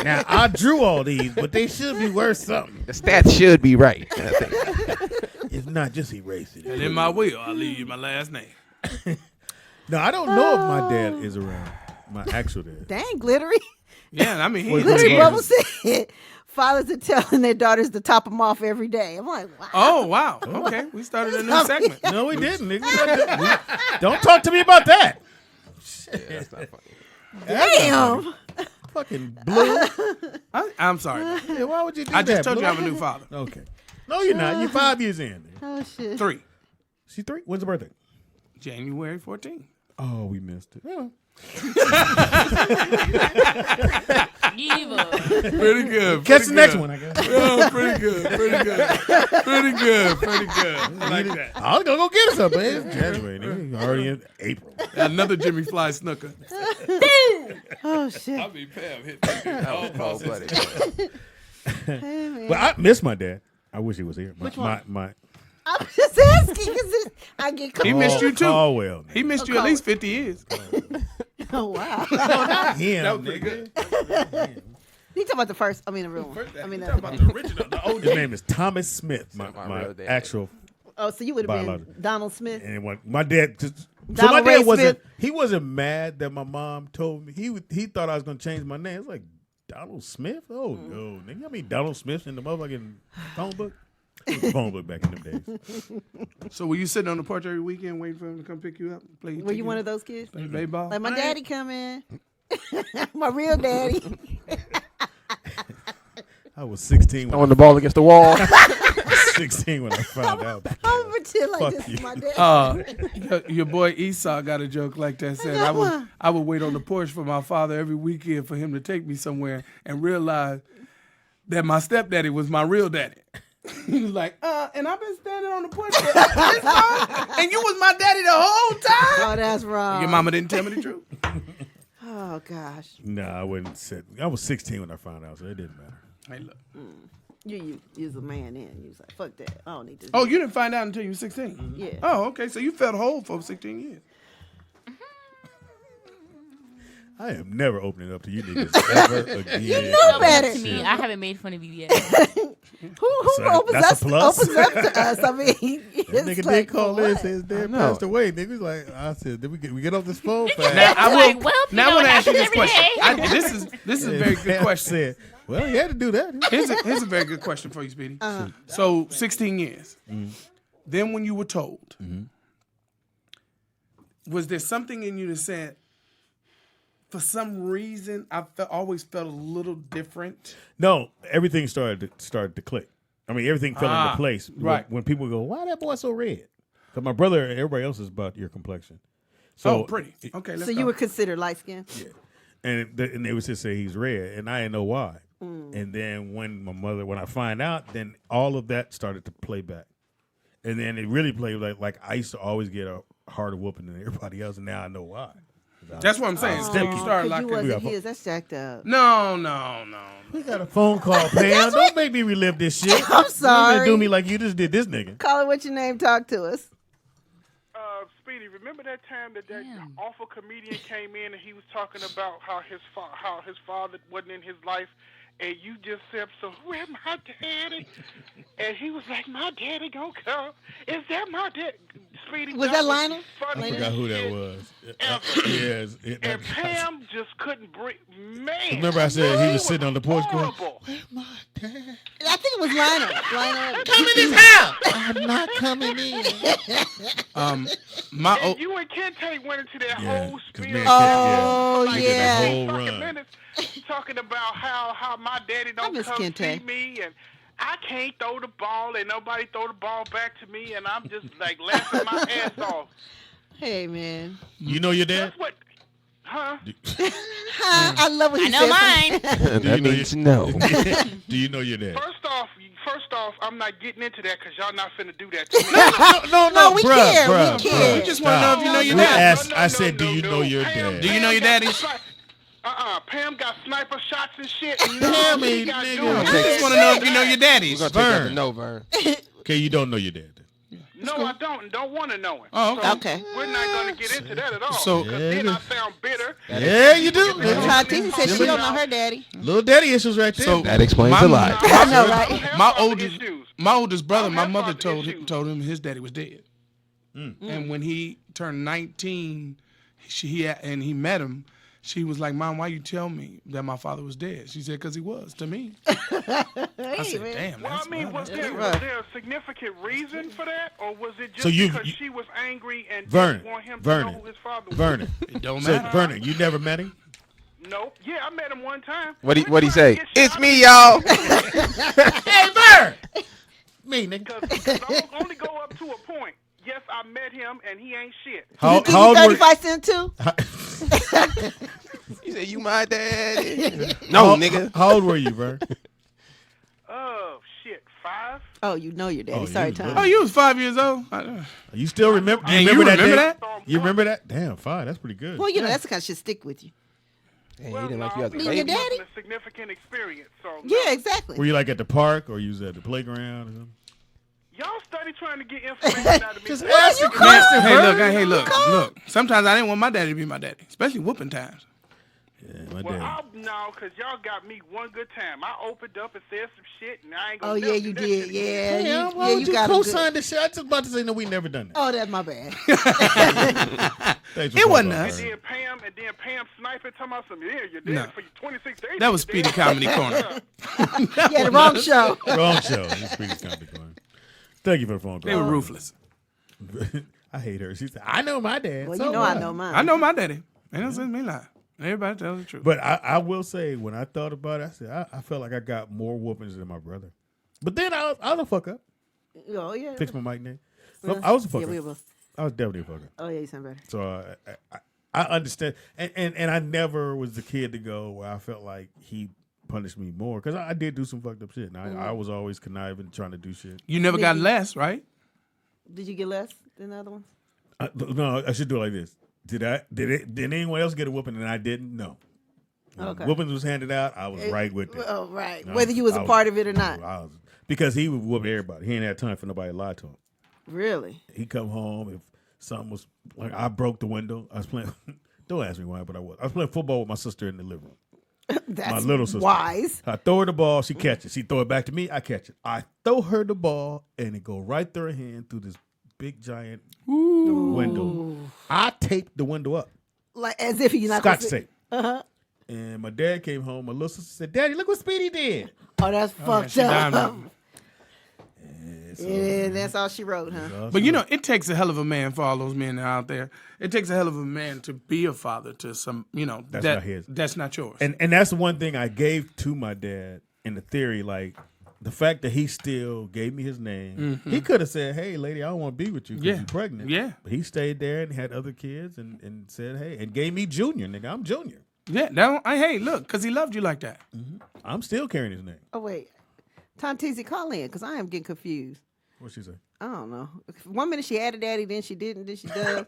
Now, I drew all these, but they should be worth something. The stats should be right. If not, just erase it. And in my will, I'll leave you my last name. No, I don't know if my dad is around. My actual dad. Dang, Glittery. Yeah, I mean, Wait, Glittery wait. Bubble said fathers are telling their daughters to top them off every day. I'm like, wow. Oh, wow. Okay, we started a new segment. No, we didn't. Nigga. Don't talk to me about that. Shit. That's not funny. Damn. Fucking blue. I'm sorry. Yeah, why would you do I that? just told you Blue? I'm a new father. Okay. No, you're not. You're 5 years in. Oh, shit. 3. She 3? When's the birthday? January 14th. Oh, we missed it. Yeah. Evil. Pretty good. Catch the next good. one, I guess. Oh, pretty good. Pretty good. Pretty good. Pretty good. I like that. I was going to go get us up, man. It's January. Nigga. Already in April. Another Jimmy Fly snooker. Oh, shit. I'll be Pam hit that all Cold-blooded. Hey, man. But I miss my dad. I wish he was here. Which one? My I'm just asking because I get He missed you too. Caldwell. He missed you at least 50 years. Oh, wow. No, not him. That was pretty good. You talking about the first? I mean, the real one. I mean, Talk about the original, the OG. His name is Thomas Smith. My real dad. actual. oh, so you would have been Biological. Donald Smith? And when my dad, so Donald my dad Ray wasn't. Smith. He wasn't mad that my mom told me. He thought I was going to change my name. It's like Donald Smith. Oh no, nigga! I mean Donald Smith in the motherfucking phone book. It was phone book back in them days. So were you sitting on the porch every weekend waiting for him to come pick you up? Play Were you one of those kids? Play baseball? Like my daddy come in. My real daddy. I was 16 when Throwing the ball against the wall. 16 when I found out. I'm gonna pretend like Fuck this you. is my daddy. Your boy Esau got a joke like that. Said I would wait on the porch for my father every weekend for him to take me somewhere and realize that my stepdaddy was my real daddy. He was like, and I've been standing on the porch for this long, and you was my daddy the whole time. Oh, that's wrong. Your mama didn't tell me the truth. Oh gosh. No, I wouldn't sit. I was 16 when I found out, so it didn't matter. Hey, look. You was a man then. You was like, fuck that. I don't need this. Oh, you didn't find out until you were 16? Yeah. Oh, okay. So you felt whole for 16 years. I am never opening up to you niggas ever again. You know better. To me, I haven't made fun of you yet. Who So opens that's a plus? opens up to us? I mean, That it's nigga like, did call in and what? say his dad know. passed away. Nigga was like, I said, did we get off this phone fast? Now, I Like, will. well, you Now I know want to what ask you this happens every question. day. This is a very good question. Said, well, he had to do that. Here's a very good question for you, Speedy. So 16 years. Then when you were told, was there something in you that said, for some reason, always felt a little different? No, everything started to click. I mean, everything fell into place. right. When people go, why that boy so red? Because my brother and everybody else is about your complexion. So, Oh, pretty. Okay, let's So go. you were considered light skinned? and they would just say he's red, and I didn't know why. And then when I find out, then all of that started to play back. And then it really played like I used to always get a harder whooping than everybody else, and now I know why. That's what I'm saying. So you started like you wasn't his. That's jacked up. No. We got a phone call, Pam. Don't make me relive this shit. I'm You sorry. ain't do me like you just did this nigga. Call it what your name. Talk to us. Speedy, remember that time that awful comedian came in and he was talking about how his father wasn't in his life, and you just said, so where's my daddy? And he was like, my daddy gonna come. Is that my daddy? Speedy, Was that Lionel? I forgot who that was. Yes. And Pam just couldn't breathe. Man. Remember I said he was sitting on the porch going, horrible. I think it was Lionel. Lionel. come in his house. I'm not coming in. And you and Kente went into that whole 'cause spiel. me and Oh, Kente, yeah. we did the whole Fucking run. minutes talking about how my daddy don't miss come Kente. see me, and I can't throw the ball, and nobody throw the ball back to me, and I'm just like laughing my ass off. Hey, man. You know your dad? That's what, huh? I love what he I know said. mine. That means no. Do you know your dad? First off, I'm not getting into that because y'all not finna do that to me. No, we care. bruh, We care. We just want to know if you know your We dad. asked, I said, do you know your dad? Do you know your daddy? Pam got sniper shots and shit. Damn She it, got nigga. doing I just want to know if you know your daddies. We're gonna take that to no, Vern. Okay, you don't know your dad. No, I don't, and don't want to know him. Oh, okay. Okay. We're not going to get into that at all. So- Because then I sound bitter. Yeah, you do. Tati said she don't know her daddy. Little daddy issues right there. So That explains a lot. I know, right? My oldest brother, my have mother father told him his daddy was dead. And when he turned 19, he met him. She was like, "Mom, why you tell me that my father was dead?" She said, "Because he was to me." I said, "Damn." Well, I mean, was there a significant reason for that, or was it just So because she was angry and Vernon, didn't want him to Vernon, know who his father was? Vernon. It don't So, matter. Vernon, you never met him? No. Yeah, I met him one time. What he say? It's me, y'all. Hey, Vern! Me, nigga. Because I only go up to a point. Yes, I met him, and he ain't shit. How Give old you were 35 cents too? He said, "You my daddy." No, nigga. How old were you, Vern? Oh, shit, 5? Oh, you know your daddy. Oh, Sorry, you Tom. Oh, you was 5 years old. You still remember? And you remember day? that? You remember that? Damn, 5. That's pretty good. Well, you know, that's the kind of shit stick with you. Hey, he didn't like you as a Me and baby. your daddy? It wasn't a significant experience. So Yeah, exactly. Were you like at the park or you was at the playground or something? Y'all study trying to get information out of me. Just boy. ask the Man, question, hey, Vern. look. Sometimes I didn't want my daddy to be my daddy, especially whooping times. Yeah, my Well, dad. no, because y'all got me one good time. I opened up and said some shit, and I ain't gonna Oh, yeah, never you do that did. shit Yeah, again. Why you would you got him good. co-sign this shit? I was just about to say, no, we never done that. Oh, that's my bad. Thanks for It wasn't calling, us. Vern. And then Pam sniping, talking about some, yeah, you're dead No. for 26 days. That was you're Speedy dead. Comedy Corner. Yeah, the wrong show. Wrong show. It's Speedy Comedy Corner. Thank you for the phone call. They were ruthless. I hate her. She said, I know my dad. Well, So you know what? I know mine. I know my daddy. Ain't no sense me lie. Everybody tells the truth. But I will say, when I thought about it, I said, I felt like I got more whoopings than my brother. But then I was a fuck up. Oh, yeah. Fix my mic name. So I was a fuck Yeah, up. we were both. I was definitely a fuck up. Oh, yeah, you sound better. So I understand. And I never was the kid to go where I felt like he punished me more. Because I did do some fucked up shit. And I was always conniving, trying to do shit. You never got less, right? Did you get less than the other ones? No, I should do it like this. Did anyone else get a whooping and I didn't? No. When Okay. whoopings was handed out, I was right with it. Oh, right. No, Whether you was I a part of it or not. Because he would whoop everybody. He ain't had time for nobody to lie to him. Really? He come home if something was like I broke the window. I was playing. Don't ask me why, but I was. I was playing football with my sister in the living room. That's my little sister. wise. I throw her the ball. She catches. She throw it back to me. I catch it. I throw her the ball and it go right through her hand through this big giant window. I taped the window up. Like as if you're not Scotch gonna tape. And my dad came home. My little sister said, "Daddy, look what Speedy did." Oh, that's fucked she up. dimed Yeah, that's all she wrote, huh? But you know, it takes a hell of a man for all those men out there. It takes a hell of a man to be a father to some, That's that, not his. That's not yours. And that's the one thing I gave to my dad in the theory, like the fact that he still gave me his name. He could have said, "Hey, lady, I don't want to be with you because you're pregnant." Yeah. But he stayed there and had other kids and said, "Hey," and gave me Junior, nigga. I'm Junior. Yeah, hey, look, because he loved you like that. I'm still carrying his name. Oh, wait. Tantizi, call in because I am getting confused. What'd she say? I don't know. 1 minute she had a daddy, then she didn't, then she does.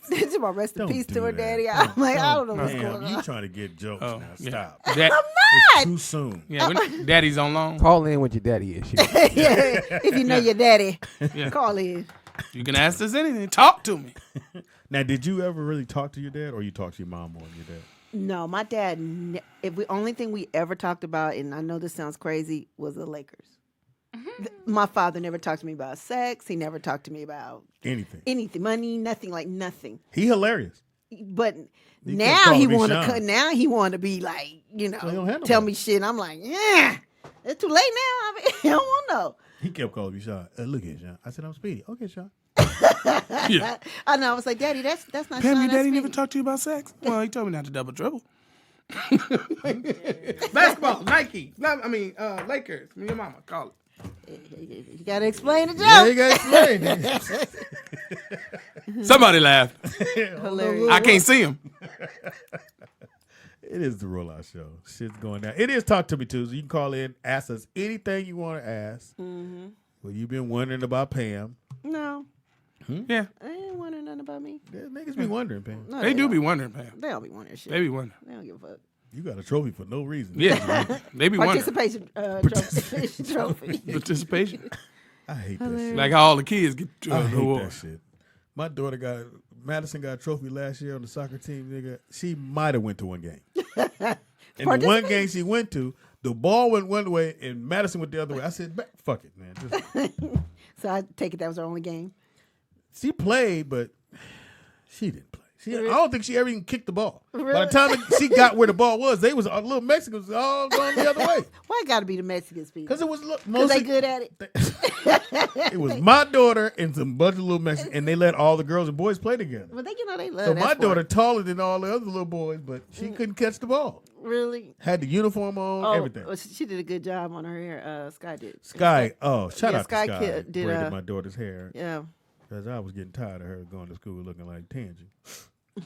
Then she about rest in Don't peace do to her that. daddy. I'm like, I don't know what's Ma'am, going you on. trying to get jokes now. yeah. Stop. That- It's not. too soon. Yeah, when daddy's on loan. Call in with your daddy issue. Yeah, if you know your daddy, Yeah. call in. You can ask us anything. Talk to me. Now, did you ever really talk to your dad or you talk to your mom more than your dad? No, my dad, if the only thing we ever talked about, and I know this sounds crazy, was the Lakers. My father never talked to me about sex. He never talked to me about Anything. money, nothing, like nothing. He hilarious. But You now can't he call me want Sean. to. Now he want to be like, So he don't have tell nobody. me shit. I'm like, yeah, it's too late now. I mean, I don't want to know. He kept calling me Sean. Look here, Sean. I said, I'm Speedy. Okay, Sean. Yeah. I know. I was like, Daddy, that's not. Pam, Sean, your that's daddy me. never talked to you about sex? Well, he told me not to double dribble. Basketball, Nike. Lakers. Me and mama, call it. You gotta explain the joke. Yeah, you got to explain. Somebody laughed. Hilarious. I can't see him. It is the Rollout Show. Shit's going down. It is Talk to Me Tuesday. You can call in, ask us anything you want to ask. Mm-hmm. Well, you've been wondering about Pam. No, Yeah. I ain't wondering nothing about me. Yeah, niggas be wondering, Pam. No, They do don't. be wondering, Pam. They don't be wondering shit. They be wondering. They don't give a fuck. You got a trophy for no reason. Yeah, they be wondering. Participation trophy. Participation. I hate that shit. Like how all the kids get I hate award. that shit. My daughter Madison got a trophy last year on the soccer team, nigga. She might have went to one game. And the one game she went to, the ball went one way and Madison went the other way. I said, fuck it, man. So I take it that was her only game. She played, but she didn't play. I don't think she ever even kicked the ball. Really? By the time she got where the ball was, they was little Mexicans all going the other way. Why it got to be the Mexicans people? Because it was because they good at it. It was my daughter and some bunch of little Mexicans, and they let all the girls and boys play together. Well, they love So that my sport. daughter taller than all the other little boys, but she couldn't catch the ball. Really? Had the uniform on, everything. Well, she did a good job on her hair. Sky did. Shout out Sky to Sky. did, Braided my daughter's hair. Yeah. Because I was getting tired of her going to school looking like Tangy.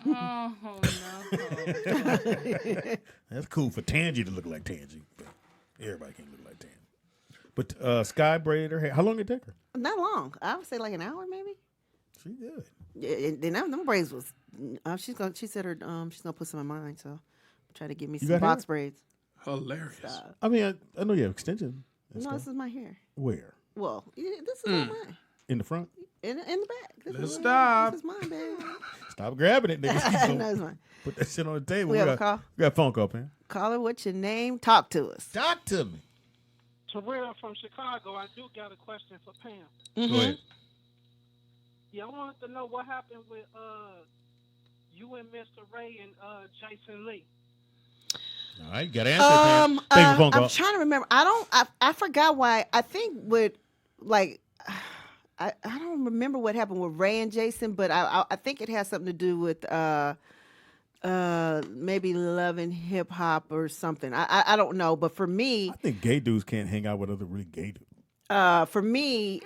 Oh, no. That's cool for Tangy to look like Tangy, but everybody can't look like Tangy. But Sky braided her hair. How long did it take her? Not long. I would say like an hour, maybe. She good. Yeah, and them braids was. She said she's gonna put some in mine. So try to give me You some got box hair? braids. Hilarious. Stop. I mean, I know you have extension. No, this is my hair. Where? Well, this is all mine. In the front? In the back. Let's stop. This is mine, baby. Stop grabbing it, nigga. No, it's mine. Put that shit on the table. We have a call? We got a phone call, man. Caller, what's your name? Talk to us. Talk to me. Terrell from Chicago. I do got a question for Pam. Mm-hmm. Go ahead. Yeah, I wanted to know what happened with you and Mr. Ray and Jason Lee. All right, you got to answer it, man. Thank you for phone call. I'm trying to remember. I forgot why. I think with like I don't remember what happened with Ray and Jason, but I think it has something to do with maybe Love and Hip Hop or something. I don't know, but for me, I think gay dudes can't hang out with other really gay dudes. for me,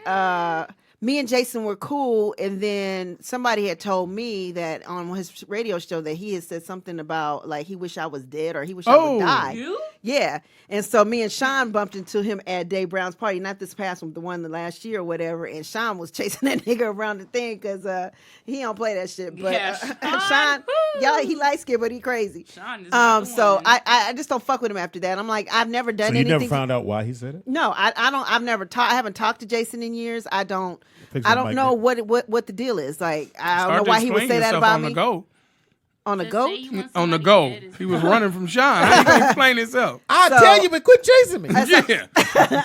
me and Jason were cool, and then somebody had told me that on his radio show that he had said something about like he wished I was dead or he wished I would die. You? Yeah, and so me and Sean bumped into him at Dave Brown's party, not this past one, the one the last year or whatever. And Sean was chasing that nigga around the thing because he don't play that shit. But Yeah, Sean, y'all, he light skinned, but he crazy. Sean is not the So one. I just don't fuck with him after that. I'm like, I've never done So you anything. never found out why he said it? No, I don't. I've never talked. I haven't talked to Jason in years. I don't Fix the mic, know man. what the deal is. Like I don't Start know to why he would explain say that yourself about on me. the go. On the Just go. say you want On the somebody go. dead is He was fine. running from Sean. How you gonna explain himself? I'll So- tell you, but quit chasing me. Yeah.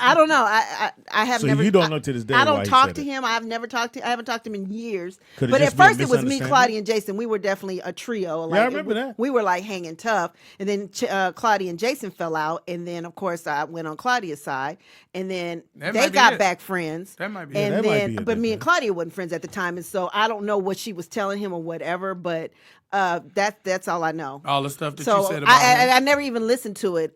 I don't know. I have So never. you don't know to this day I why don't he talk said to it. him. I haven't talked to him in years. Could it But at just be a first it was me, misunderstanding? Claudia, and Jason. We were definitely a trio. Like, I remember that. We were like hanging tough, and then Claudia and Jason fell out, and then of course I went on Claudia's side, and then That they might be got it. back friends. That might be and it. That might then, be it but then, me yeah. and Claudia wasn't friends at the time, and so I don't know what she was telling him or whatever. But that's all I know. All the stuff that So you said about him. I never even listened to it.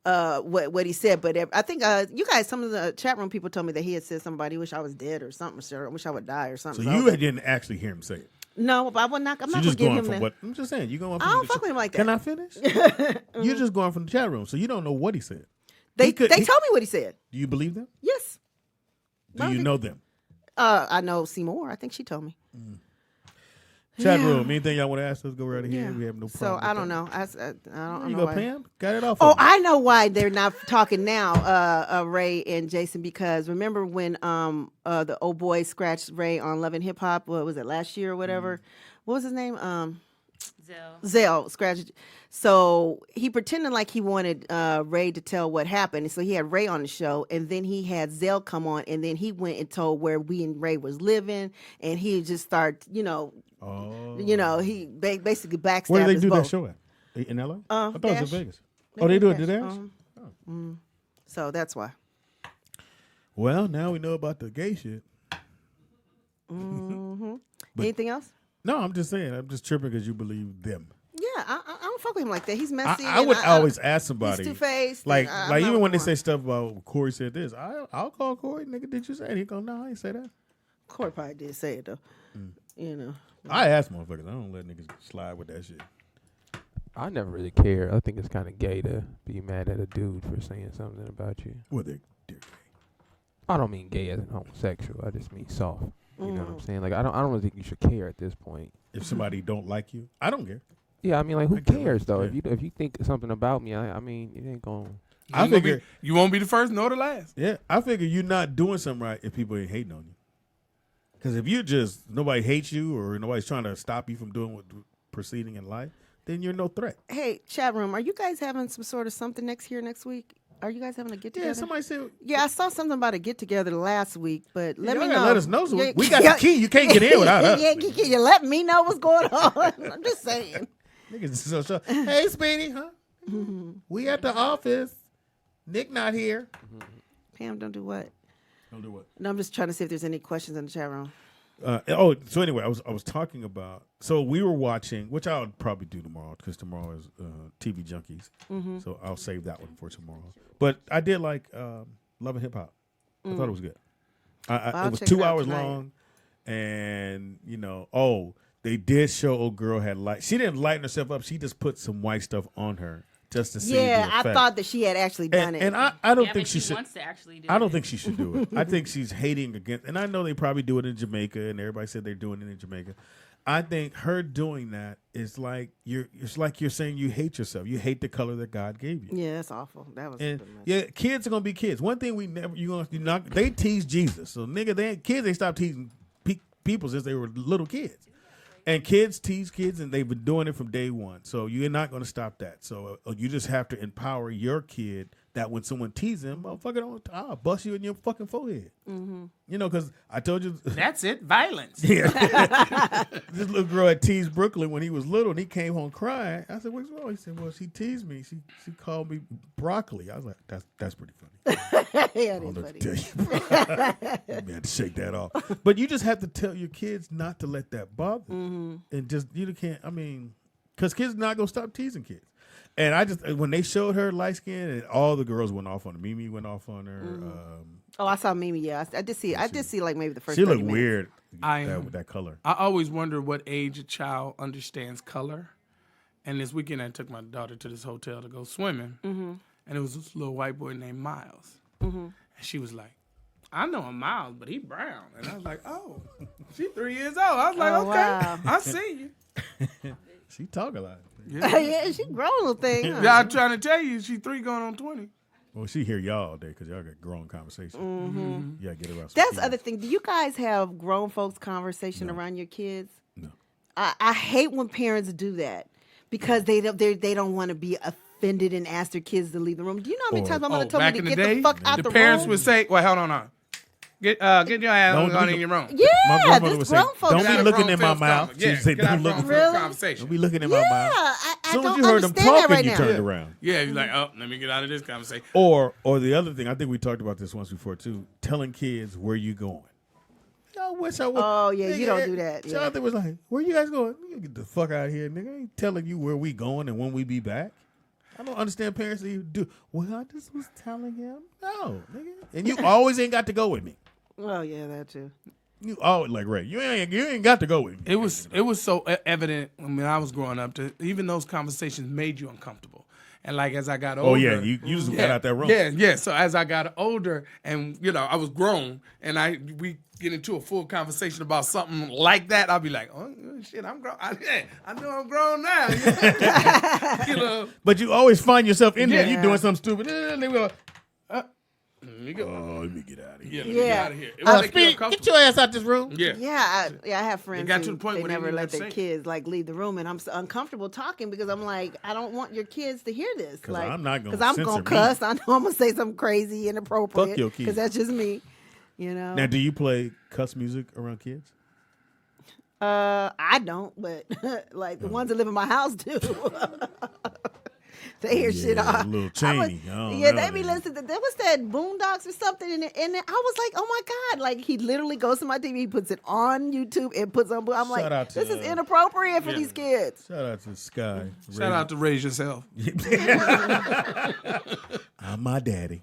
What he said, but I think you guys, some of the chat room people told me that he had said somebody wish I was dead or something, sir. I wish I would die or So something. you didn't actually hear him say it. No, but I'm not So gonna you just give going him from that. what? I'm just saying. You going? I don't fuck with him like that. Can I finish? You're just going from the chat room, so you don't know what he said. They He told me what he said. Do you believe them? Yes. Do you know them? I know Seymour. I think she told me. Chat Yeah. room. Anything y'all want to ask us? Go right ahead. Yeah. We have no problem. So I with don't that. know. I don't There you know go, why. Pam. Got it off. Oh, of me. I know why they're not talking now, Ray and Jason, because remember when the old boy scratched Ray on Love and Hip Hop? What was it, last year or whatever? What was his name? Zell scratched. So he pretended like he wanted Ray to tell what happened. So he had Ray on the show, and then he had Zell come on, and then he went and told where we and Ray was living, and he just started, he basically backstabbed Where do they us do both. that show at? In LA? I thought it was Dash. in Vegas. Oh, they do it to Dash. Dash? So that's why. Well, now we know about the gay shit. Mm-hmm. But- Anything else? No, I'm just saying. I'm just tripping because you believe them. Yeah, I don't fuck with him like that. He's messy. I would always ask somebody. He's two-faced. Like, and I'm like not even when they with say him. stuff about Corey said this, I'll call Corey. Nigga, did you say it? He go, no, I ain't say that. Corey probably did say it though. You know. I ask motherfuckers. I don't let niggas slide with that shit. I never really care. I think it's kind of gay to be mad at a dude for saying something about you. Well, they're gay. I don't mean gay as in homosexual. I just mean soft. You know what I'm saying? Like I don't really think you should care at this point. If somebody don't like you, I don't care. Yeah, I mean, like, who cares though? If you think something about me, I mean, it ain't going. I figure you won't be the first nor the last. Yeah, I figure you're not doing something right if people ain't hating on you. Because if you just nobody hates you or nobody's trying to stop you from doing what proceeding in life, then you're no threat. Hey, chat room, are you guys having some sort of something next week? Are you guys having a get together? Yeah, somebody said. Yeah, I saw something about a get together last week, but let me know. Let us know. So we got the key. You can't get in without us. Yeah, can you let me know what's going on? I'm just saying. Niggas so hey, Speedy, huh? We at the office. Nick not here. Pam, don't do what? Don't do what? No, I'm just trying to see if there's any questions in the chat room. So anyway, I was talking about. So we were watching, which I'll probably do tomorrow because tomorrow is TV Junkies. So I'll save that one for tomorrow. But I did like Love and Hip Hop. I thought it was good. It was 2 hours long, and they did show old girl had light. She didn't lighten herself up. She just put some white stuff on her just to see. Yeah, the I effect. thought that she had actually done it. And I don't think she should. Wants to actually do I don't think she should do it. I think she's hating against. And I know they probably do it in Jamaica, and everybody said they're doing it in Jamaica. I think her doing that is like it's like you're saying you hate yourself. You hate the color that God gave you. Yeah, that's awful. That was. And kids are gonna be kids. One thing they tease Jesus. So kids they stopped teasing people since they were little kids. And kids tease kids, and they've been doing it from day one. So you're not going to stop that. So you just have to empower your kid that when someone teases him, motherfucker, I'll bust you in your fucking forehead. Because I told you. That's it, violence. Yeah. This little girl had teased Brooklyn when he was little, and he came home crying. I said, what's wrong? He said, well, she teased me. She called me broccoli. I was like, that's pretty funny. Yeah, it is funny. You had to shake that off. But you just have to tell your kids not to let that bother them. And just, you can't, because kids are not going to stop teasing kids. And when they showed her light skin, and all the girls went off on her. Mimi went off on her. I saw Mimi. Yeah, I did see. I did see like maybe the first. She looked 30 minutes. weird with that color. I always wonder what age a child understands color. And this weekend, I took my daughter to this hotel to go swimming, and it was this little white boy named Miles, and she was like, "I know him, Miles, but he brown." And I was like, "Oh, she's 3 years old." I was like, "Okay, wow. I see you." She talk a lot. Yeah, she grown little thing. Huh? Yeah, I'm trying to tell you, she's 3 going on 20. Well, she hear y'all all day because y'all got grown conversation. Yeah, get around. That's the other thing. Do you guys have grown folks conversation around your kids? No. I hate when parents do that because they don't want to be offended and ask their kids to leave the room. Do you know how many times my mother told me to get the fuck out the room? The parents would say, "Well, hold on. Get your ass on in your room." Yeah, my grandmother would say, grown folks. "Don't be looking in my mouth." She Yeah, said, get out "Don't of look." conversation. Don't be looking in my mouth. I As soon don't as you heard them understand that talking, right you now. turned around. Yeah, you're like, "Oh, let me get out of this conversation." Or the other thing, I think we talked about this once before too. Telling kids where you going. I wish I would. Oh yeah, you don't do that. Yeah. Jonathan was like, "Where you guys going? You get the fuck out of here, nigga! I ain't telling you where we going and when we be back." I don't understand parents that you do. Well, I just was telling him, no, nigga, and you always ain't got to go with me. Oh yeah, that too. You always like Ray. You ain't got to go with me. It was so evident when I was growing up. Even those conversations made you uncomfortable. And like as I got older, Oh yeah, you just got out that room. Yeah. So as I got older, and I was grown, and we get into a full conversation about something like that, I'll be like, "Oh shit, I'm grown. I know I'm grown now." But you always find yourself in there. Yeah. You doing something stupid. And they go, let me go. "Oh, let me get out of here." Yeah, let me get out of here. It was Speedy, get your ass out this room. Yeah. I have friends It got to who the point they where they never didn't let even their say. kids like leave the room, and I'm so uncomfortable talking because I'm like, I don't want your kids to hear this. 'Cause Like, I'm not gonna I'm censor gonna me. cuss. I know I'm gonna say something crazy, inappropriate. Fuck your kids. Because that's just me. Now, do you play cuss music around kids? I don't, but like the ones that live in my house do. They hear shit off. A little Cheney. They be listening to there was that Boondocks or something, and I was like, oh my god! Like he literally goes to my TV, he puts it on YouTube, and puts on. I'm Shout out like, to, this is inappropriate for these kids. Shout out to Sky. Shout out to Raise Yourself. I'm my daddy.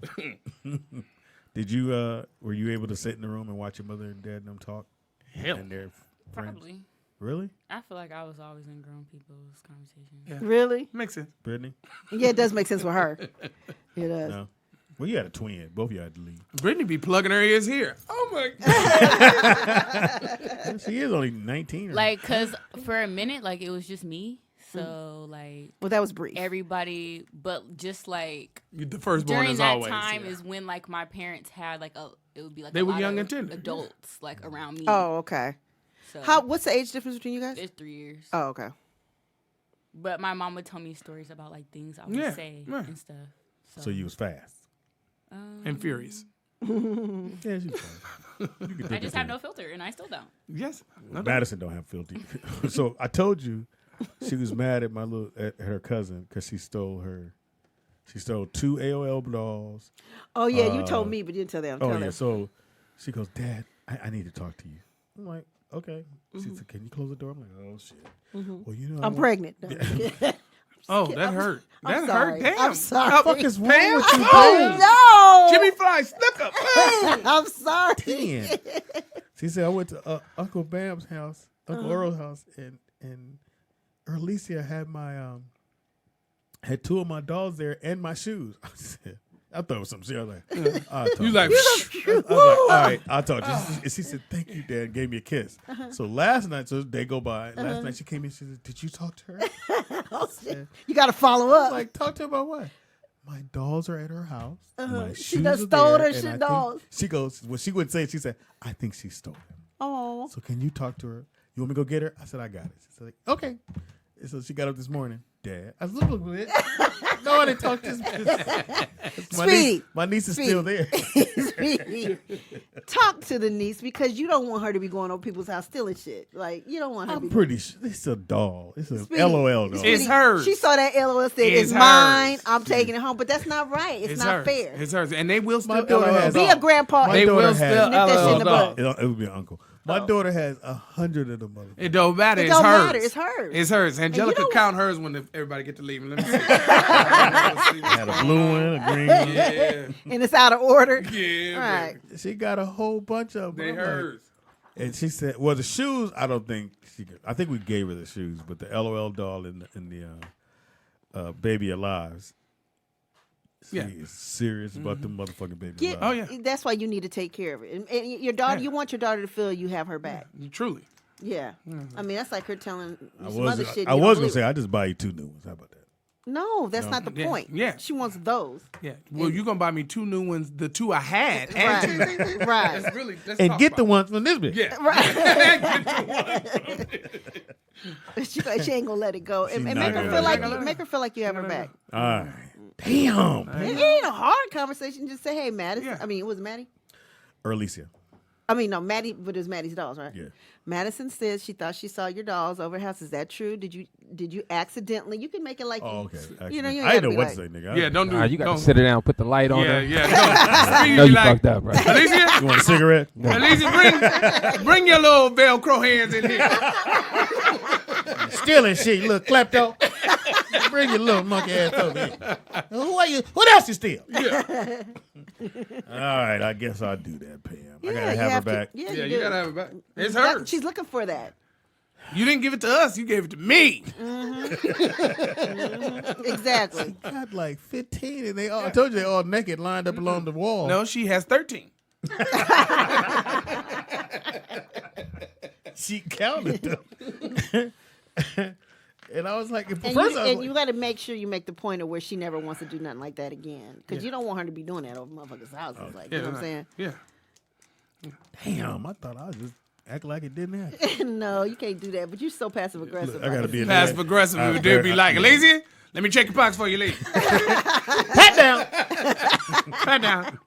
Did you? Were you able to sit in the room and watch your mother and dad and them talk? Hell, and their friends? Probably. Really? I feel like I was always in grown people's conversations. Yeah. Really? Makes sense. Brittany? Yeah, it does make sense for her. It does. No. Well, you had a twin. Both of you had to leave. Brittany be plugging her ears here. Oh my god. She is only 19. Like, cause for a minute, like it was just me. So like, well, that was brief. Everybody, but just like the firstborn during is that always, time is when like my parents had like it would be like they a were lot young of and tender adults like around me. Oh, okay. So What's the age difference between you guys? It's 3 years. Oh, okay. But my mom would tell me stories about like things I would say and stuff. So you was fast and furious. Yeah, she was fast. I just have no filter, and I still don't. Yes, Madison don't have filter. So I told you, she was mad at at her cousin because she stole 2 AOL dolls. Oh yeah, you told me, but you didn't tell them. Oh yeah, so she goes, Dad, I need to talk to you. I'm like, okay. She said, can you close the door? I'm like, oh shit. Well, you know, I'm pregnant. Oh, that hurt. That hurt. Damn. I'm sorry. What the fuck is wrong with you? Oh no, Jimmy Fly Snooker. I'm sorry. Damn. She said I went to Uncle Bam's house, Uncle Earl's house, and Alicia had had 2 of my dolls there and my shoes. I thought it was some shit. I was like, you like, I was like, all right, I'll talk to you. And she said, thank you, Dad, and gave me a kiss. So last night, so they go by. Last night she came in, she said, did you talk to her? Said, you got to follow up. Like, talk to her about what? My dolls are at her house. My She shoes done are stole there, her and shit I dolls. think, she goes, well, she wouldn't say it. She said, I think she stole them. Oh. So can you talk to her? You want me to go get her? I said, I got it. She said, like, okay. And so she got up this morning. Dad. I said, look, man. No, I didn't talk to this. My niece is still there. Talk to the niece because you don't want her to be going over people's house stealing shit. Like, you don't want her to be. I'm pretty sure it's a doll. It's a LOL doll. It's hers. She saw that LOL said, it's mine. I'm taking it home. But that's not right. It's not hers. fair. It's hers. And they will still be a grandpa. They will still nip that shit in the butt. It would be an uncle. My daughter has 100 of them. It don't matter. It It's don't hers. matter. It's hers. It's hers. Angelica count hers when everybody get to leave. Let me see. Had a blue one, a green one. Yeah. And it's out of order. Yeah. Right. She got a whole bunch of them. They hers. And she said, well, the shoes, I don't think she could. I think we gave her the shoes, but the LOL doll in the Baby Alives, she is serious about the motherfucking Baby Alive. Oh, yeah. That's why you need to take care of it. And your daughter, you want your daughter to feel you have her back. Truly. Yeah. I mean, that's like her telling I some other was shit. going to say, I just buy you 2 new ones. How about that? No, that's not the point. Yeah. She wants those. Yeah. Well, you're going to buy me 2 new ones, the 2 I had. And Right. Right. That's really, And get the ones from this bitch. Yeah. Right. she ain't gonna let it go. And make not her gonna feel like you have her back. All right. Damn. It ain't a hard conversation. Just say, hey, Maddie. I mean, it was Maddie. Alicia. I mean, no, Maddie, but it was Maddie's dolls, right? Yeah. Madison says she thought she saw your dolls over her house. Is that true? Did you accidentally? You can make it like okay. You know, you I ain't didn't know what like, to say, nigga. Yeah, don't do you got to sit her down, put the light on her. Yeah. No, you fucked up, bro. Alicia, You want a cigarette? Alicia, bring your little Velcro hands in here. Stealing shit, you little klepto. Bring your little monkey ass over here. Who are you? What else you steal? Yeah. All right, I guess I'll do that, Pam. I Yeah, gotta you have her have to- back. yeah, Yeah, you you do. got to have it back. It's hers. She's looking for that. You didn't give it to us. You gave it to me. Exactly. Got like 15, and I told you they all naked, lined up along the wall. No, she has 13. She counted them. And I was like, And, you got to make sure you make the point of where she never wants to do nothing like that again, because you don't want her to be doing that over motherfuckers' houses. Like, you know what I'm saying? Yeah. Damn, I thought I was just act like it didn't happen. No, you can't do that. But you're so passive aggressive. I gotta be in Passive aggressive. We would be like, Alicia, let me check your pockets for you, lady. Pat down. Pat down.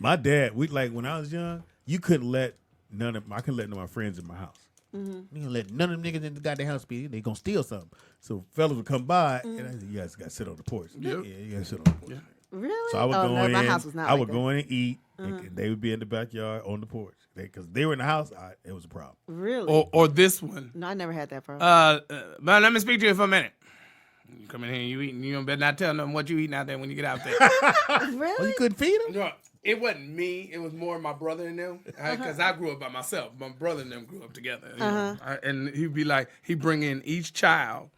My dad, when I was young, you couldn't let I couldn't let none of my friends in my house. You can let none of them niggas in the goddamn house be. They gonna steal something. So fellas would come by, and I said, "You guys gotta sit on the porch." Yep. Yeah, you gotta sit on the porch. Really? So I would go no, in. my house was not I like would that. go in and eat, and they would be in the backyard on the porch. Because they were in the house, it was a problem. Really? Or this one. No, I never had that problem. But let me speak to you for a minute. You come in here and you eating. You better not tell them what you eating out there when you get out there. Really? Oh, you couldn't feed them? No, it wasn't me. It was more my brother and them. Because I grew up by myself. My brother and them grew up together. You know? And he'd be like, he'd bring in each child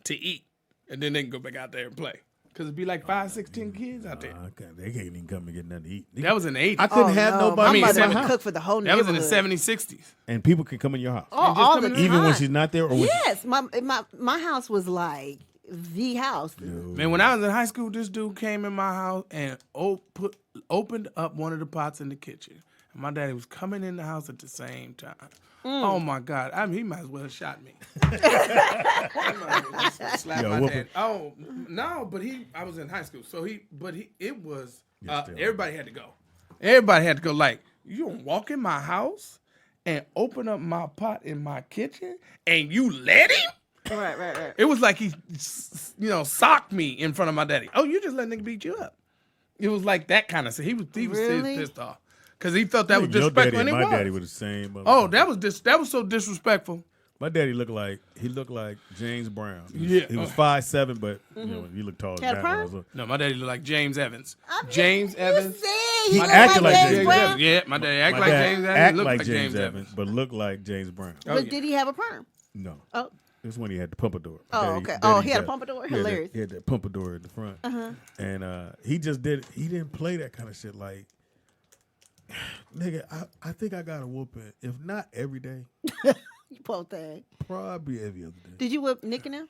to eat. And then they can go back out there and play. Because it'd be like 5, 6, 10 kids out there. They can't even come and get nothing to eat. That was in the 80s. I couldn't have nobody. My mother in my would house. cook for the whole That was neighborhood. in the 70s, 60s. And people can come in your house. All the time. Even when she's not there? Or when Yes. My house was like the house. Man, when I was in high school, this dude came in my house and opened up one of the pots in the kitchen. And my daddy was coming in the house at the same time. Oh my God! I mean, he might as well have shot me. Slap my dad. Oh no, but I was in high school, so it was everybody had to go. Everybody had to go. Like, you don't walk in my house and open up my pot in my kitchen, and you let him? Right. It was like he, socked me in front of my daddy. Oh, you just let nigga beat you up. It was like that kind of stuff. He was Really? pissed off. Because he felt that was your disrespectful, daddy and and it my was. daddy were the same. Oh, that was so disrespectful. My daddy looked like James Brown. Yeah. He was 5'7", but he looked taller Had a than perm? that. No, my daddy looked like James Evans. James Evans. He acted like James Brown? Yeah, my daddy acted My like dad James Evans. act Looked like like James Evans, but looked like James Brown. But did he have a perm? No. Oh. This when he had the pompadour. Oh, okay. He had a pompadour? Hilarious. He had that pompadour in the front. Uh-huh. And he didn't play that kind of shit like, nigga, I think I got a whooping. If not every day, You poor thing. probably every other day. Did you whip Nick and him?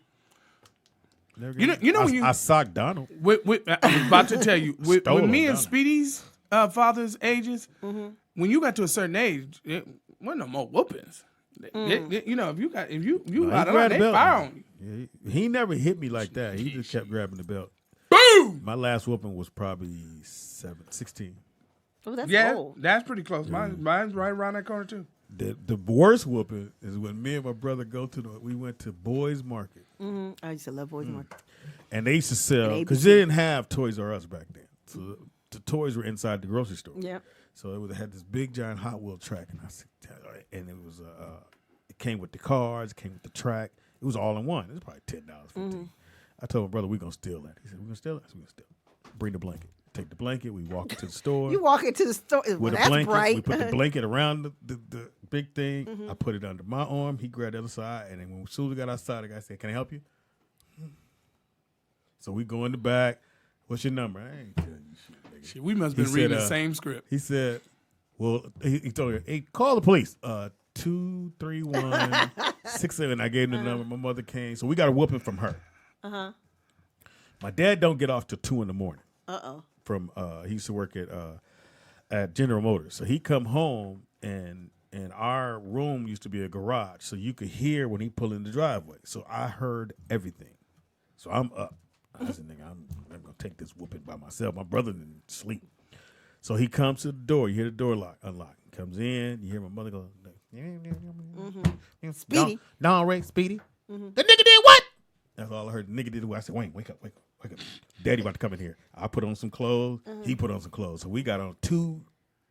I socked Donald. I was about to tell you, with Stole me him, and Donald. Speedy's father's ages, when you got to a certain age, it wasn't no more whoopings. If you No, out he of line, grabbed they the belt. fire on you. Yeah, he never hit me like that. He just kept grabbing the belt. Boom! My last whooping was probably 16. Oh, that's old. That's pretty close. Mine's right around that corner too. The worst whooping is when me and my brother we went to Boys Market. I used to love Boys Market. And they used to sell, And because they didn't have Toys R Us back then. So the toys were inside the grocery store. Yep. So it had this big giant Hot Wheel track, and it was it came with the cars, it came with the track. It was all in one. It was probably $10, $15. I told my brother, we're gonna steal that. He said, we're gonna steal it? I said, we're gonna steal it. Bring the blanket. Take the blanket, we walk into the store. You walk into the store. Well, With a that's blanket, bright. we put the blanket around the big thing. I put it under my arm. He grabbed the other side, and then as soon as we got outside, the guy said, "Can I help you?" So we go in the back. What's your number? I ain't telling you shit, nigga. Shit, we must have been reading the same script. He said, "Well," he told me, "Hey, call the police." 231 67. I gave him the number. My mother came, so we got a whooping from her. My dad don't get off till 2 a.m. From he used to work at General Motors, so he come home and our room used to be a garage, so you could hear when he pull in the driveway. So I heard everything. So I'm up. I said, "Nigga, I'm gonna take this whooping by myself." My brother didn't sleep, so he comes to the door. You hear the door unlock. He comes in. You hear my mother go, Speedy. Don Ray, Speedy. The nigga did what? That's all I heard. The nigga did what? I said, "Wayne, wake up. Daddy about to come in here." I put on some clothes. He put on some clothes. So we got on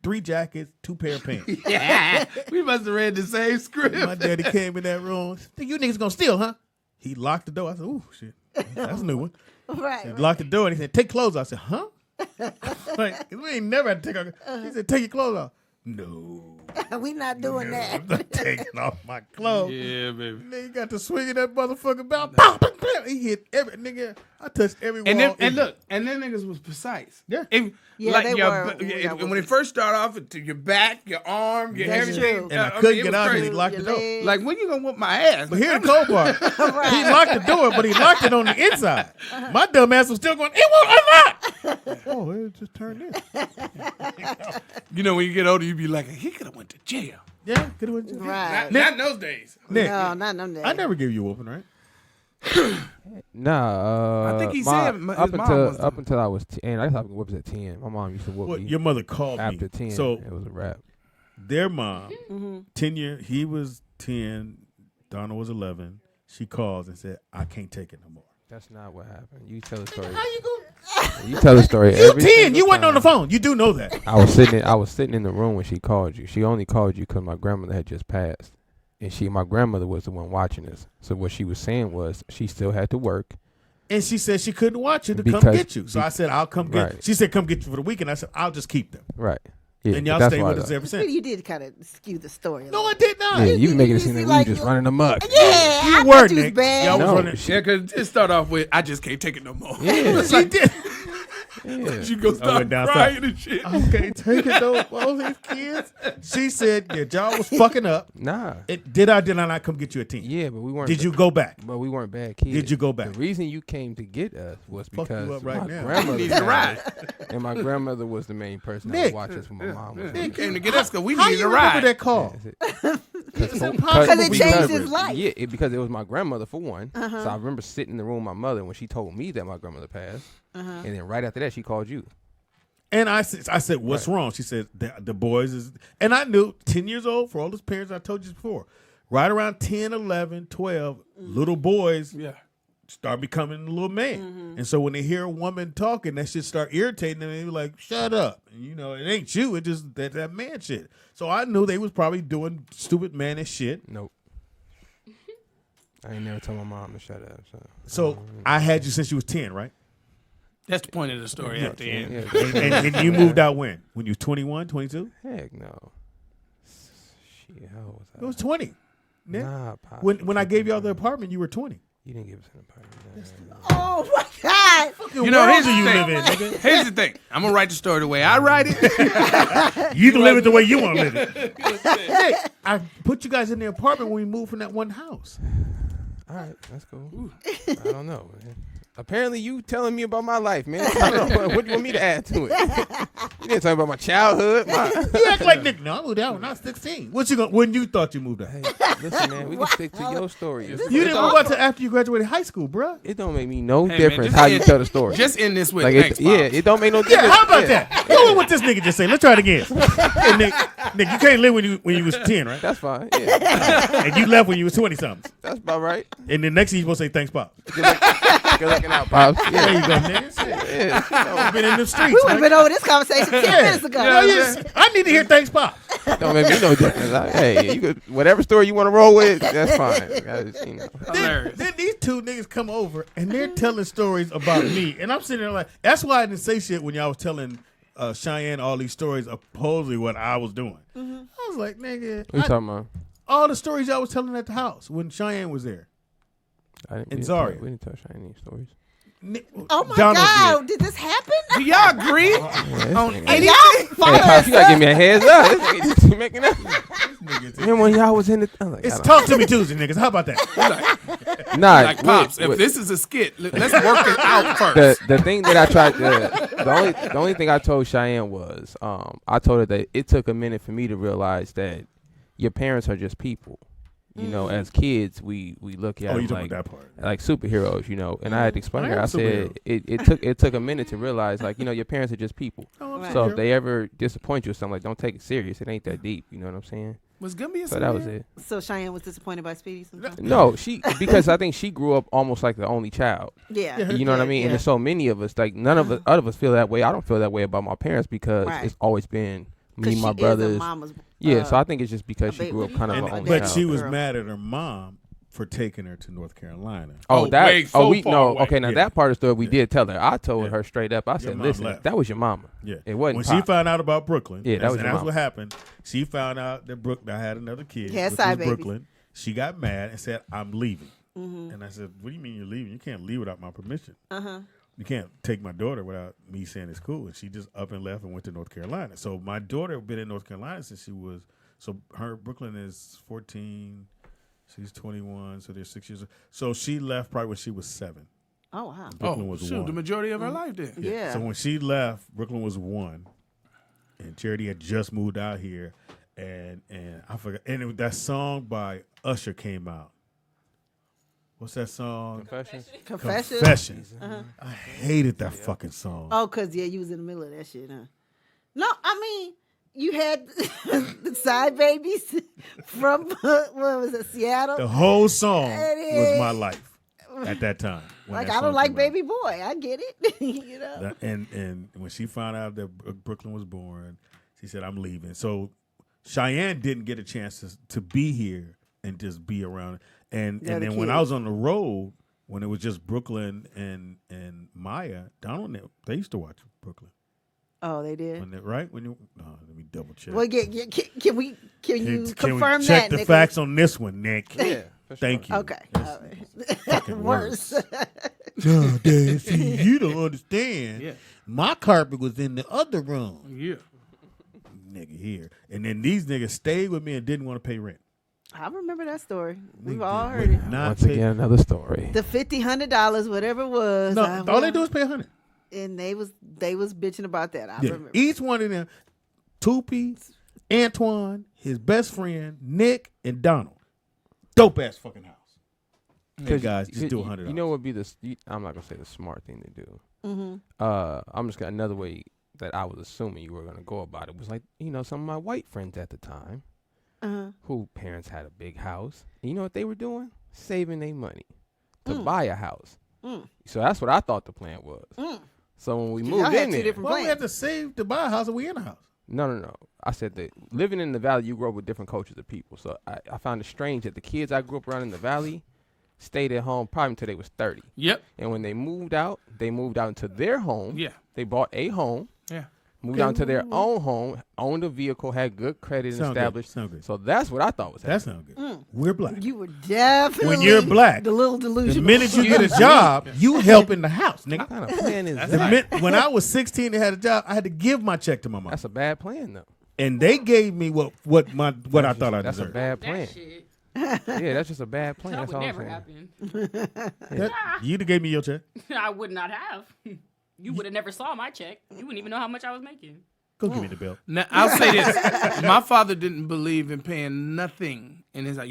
3 jackets, 2 pair of pants. Yeah, we must have read the same script. My daddy came in that room. "You niggas gonna steal, huh?" He locked the door. I said, "Ooh, shit. That's a new one." Right. He locked the door and he said, "Take clothes off." I said, "Huh?" Like, we ain't never had to take our. He said, "Take your clothes off." No. We not doing I'm that. not taking off my clothes. Yeah, baby. Nigga got to swinging that motherfucker belt. Pow, pow, pow. He hit every nigga. I touched every wall. And them niggas was precise. Yeah. Yeah, they were. When it first started off, to your back, your arm, your That's everything. true. And I couldn't it get was out crazy. because he locked the door. legs. Like, when you gonna whoop my ass? But here's the cold part. He locked the door, but he locked it on the inside. My dumb ass was still going, "It won't unlock." Oh, it just turned in. You know, when you get older, you be like, he could have went to jail. Yeah, could have went. Right. Not in those days. Nick, No, not them days. I never gave you a whooping, right? Nah, I think he my- said his up mom until was up until I was 10. I guess I whooped at 10. My mom used to whoop Well, me. your mother called after me. 10. So it was a wrap. their mom, 10 years, he was 10, Donna was 11. She calls and said, "I can't take it no more." That's not what happened. You tell the story. How you go? You tell the story. You every 10. single You wasn't on the time. phone. You do know that. I was sitting in the room when she called you. She only called you because my grandmother had just passed, and my grandmother was the one watching us. So what she was saying was she still had to work. And she said she couldn't watch you to come Because- get you. So I said, "I'll come get Right. She said, "Come get you for the weekend." I said, "I'll just keep them." Right. Yeah, and y'all that's stay why with us ever since. You did kind of skew the story. No, I did not. Yeah, you making it seem see, like we like, just running amok. Yeah, I You were, thought you was Nick. bad. Y'all was No, running. Yeah, because it start off with, I just can't take it no more. Yeah. She did. Yeah. You go start went down crying south. and shit. I can't take it though. All these kids. She said, "Yeah, y'all was fucking up." Nah. Did I not come get you a team? Yeah, but we weren't. Did you go back? But we weren't bad kids. Did you go back? The reason you came to get us was Fuck you because up right my now. grandmother Needed a ride. passed, and my grandmother was the main person that Nick. would watch us when my mom was. He came to get us because we How needed you a remember ride. that call? Because Because it changed his life. Yeah, because it was my grandmother for one. So I remember sitting in the room with my mother when she told me that my grandmother passed, and then right after that she called you. And I said, "What's wrong?" She said, "The boys is," and I knew 10 years old for all those parents I told you before. Right around 10, 11, 12, little boys start becoming a little man. And so when they hear a woman talking, that shit start irritating them. And they're like, "Shut up!" And, you know, it ain't you. It just that man shit. So I knew they was probably doing stupid mannish shit. Nope. I ain't never told my mom to shut up. So I had you since you was 10, right? That's the point of the story at the end. And you moved out when? When you was 21, 22? Heck no. Shit, how old was I? It was 20. Nick. Nah, Pop. When I gave y'all the apartment, you were 20. You didn't give us an apartment. Oh my God! You know, here's the you thing. live in, nigga. Here's the thing. I'm gonna write the story the way I write it. You can live it the way you want to live it. Hey, I put you guys in the apartment when we moved from that one house. All right, that's cool. I don't know, man. Apparently, you telling me about my life, man. I don't know, what do you want me to add to it? You didn't tell me about my childhood. You act like Nick. No, I moved out when I was 16. What you gonna? When you thought you moved out? Hey, listen, man, we can stick to your story. You didn't move out till after you graduated high school, bruh. It don't make me no Hey, man, difference just how end- you tell the story. Just end this with Like, thanks, yeah, Pops. it don't make no Yeah, difference. how about that? Go with what this nigga just said. Let's try it again. Hey, Nick, you can't live when you was 10, right? That's fine. Yeah, And you left when you was 20 something. that's about right. And then next thing you supposed to say thanks, Pop. Good looking out, pops. There Yeah, you go, nigga. yeah. I've been in the streets. We would have man. been over this conversation 10 minutes ago. No, yes. I need to hear thanks, Pop. Don't make me no difference. Hey, you could whatever story you want to roll with. That's fine. You know. Then these two niggas come over and they're telling stories about me, and I'm sitting there like, that's why I didn't say shit when y'all was telling Cheyenne all these stories, supposedly what I was doing. I was like, nigga, What you talking about? all the stories y'all was telling at the house when Cheyenne was there. We And Zari. we didn't touch any stories. Oh my Donald God! Did this happen? Do y'all agree Yeah, on this nigga- And anything? y'all follow Hey, pops, you gotta us give me a heads up. This nigga just making up. Remember when y'all was in the? I'm like, It's I don't- Talk to Me Tuesday, niggas. How about that? Nah, Like, Pops, if wait. this is a skit, let's work it out first. The thing that I tried the only thing I told Cheyenne was I told her that it took a minute for me to realize that your parents are just people. You know, as kids, we look at Oh, you them talking like about that part. like superheroes. You know, and I had to explain I to her. am I said it took a minute to realize like your parents are just people. Oh, I'm So sorry. if they ever disappoint you or something, like don't take it serious. It ain't that deep. You know what I'm saying? Was gonna be a So that was it. So Cheyenne was disappointed by Speedy sometimes? No, because I think she grew up almost like the only child. Yeah. You know what I mean? And there's so many of us, like none of us feel that way. I don't feel that way about my parents because Right. it's always been 'Cause me, my she is a brothers. mama's, Yeah, so I think it's just because she baby. grew up kind of an only But child. she was Girl. mad at her mom for taking her to North Carolina. Oh, that. wait, so we far know. away. Okay, now Yeah. that part of the story we Yeah. did tell her. I told Yeah. her straight up. I Your said, mom "Listen, left. that was your mama. Yeah, It wasn't when Pop. she found out about Brooklyn. Yeah, that was and your that's mama. what happened. She found out that I had another kid. Yeah, which side was babies. Brooklyn. She got mad and said, "I'm leaving." And I said, "What do you mean you're leaving? You can't leave without my permission. You can't take my daughter without me saying it's cool." And she just up and left and went to North Carolina. So my daughter been in North Carolina since she was. So her Brooklyn is 14. She's 21. So they're 6 years. So she left probably when she was 7. Oh wow. Brooklyn Oh, was shoot, 1. the majority of her life then. Yeah. So when she left, Brooklyn was 1, and Charity had just moved out here, and I forgot. And that song by Usher came out. What's that song? Confessions. Confessions. I hated that fucking song. Oh, cause you was in the middle of that shit, huh? No, I mean you had the side babies from what was it, Seattle? The whole song It was is. my life at that time. when Like that I don't song like came out. Baby Boy. I get it. You know. And when she found out that Brooklyn was born, she said, "I'm leaving." So Cheyenne didn't get a chance to be here and just be around. And Yeah, the then when kids. I was on the road, when it was just Brooklyn and Maya, Donald, they used to watch Brooklyn. Oh, they did. When you let me double check. Well, can you confirm check that? the facts on this one, Nick? Yeah. Thank you. Okay. Fucking Worse. No, Dad, see, you don't understand. Yeah. My carpet was in the other room. Yeah. Nigga here. And then these niggas stayed with me and didn't want to pay rent. I remember that story. We've all heard it. Once again, another story. The $100, whatever it was. No, all they do is pay $100. And they was bitching about that. I remember. Each one of them, Tupi, Antoine, his best friend, Nick, and Donald. Dope ass fucking house. Hey guys, just do $100. You know what would be I'm not gonna say the smart thing to do. I'm just gonna another way that I was assuming you were gonna go about it was like, some of my white friends at the time, who parents had a big house. And you know what they were doing? Saving their money to buy a house. So that's what I thought the plan was. So when we moved in there, we had to save to buy a house, or we in a house. No. I said that living in the valley, you grow up with different cultures of people. So I found it strange that the kids I grew up around in the valley stayed at home probably until they was 30. Yep. And when they moved out into their home. Yeah. They bought a home. Yeah. Moved out to their own home, owned a vehicle, had good credit established. Sound good. So that's what I thought was happening. That sounds good. We're black. You were definitely when you're black, the little delusional. The minute you get a job, you help in the house, nigga. What kind of plan is that? When I was 16 and had a job, I had to give my check to my mom. That's a bad plan, though. And they gave me what I thought I deserved. That's a bad plan. Yeah, that's just a bad plan. That That's would all never I'm happen. You'd have gave me your check. I would not have. You would have never saw my check. You wouldn't even know how much I was making. Go give me the bill. Now I'll say this: my father didn't believe in paying nothing in his life.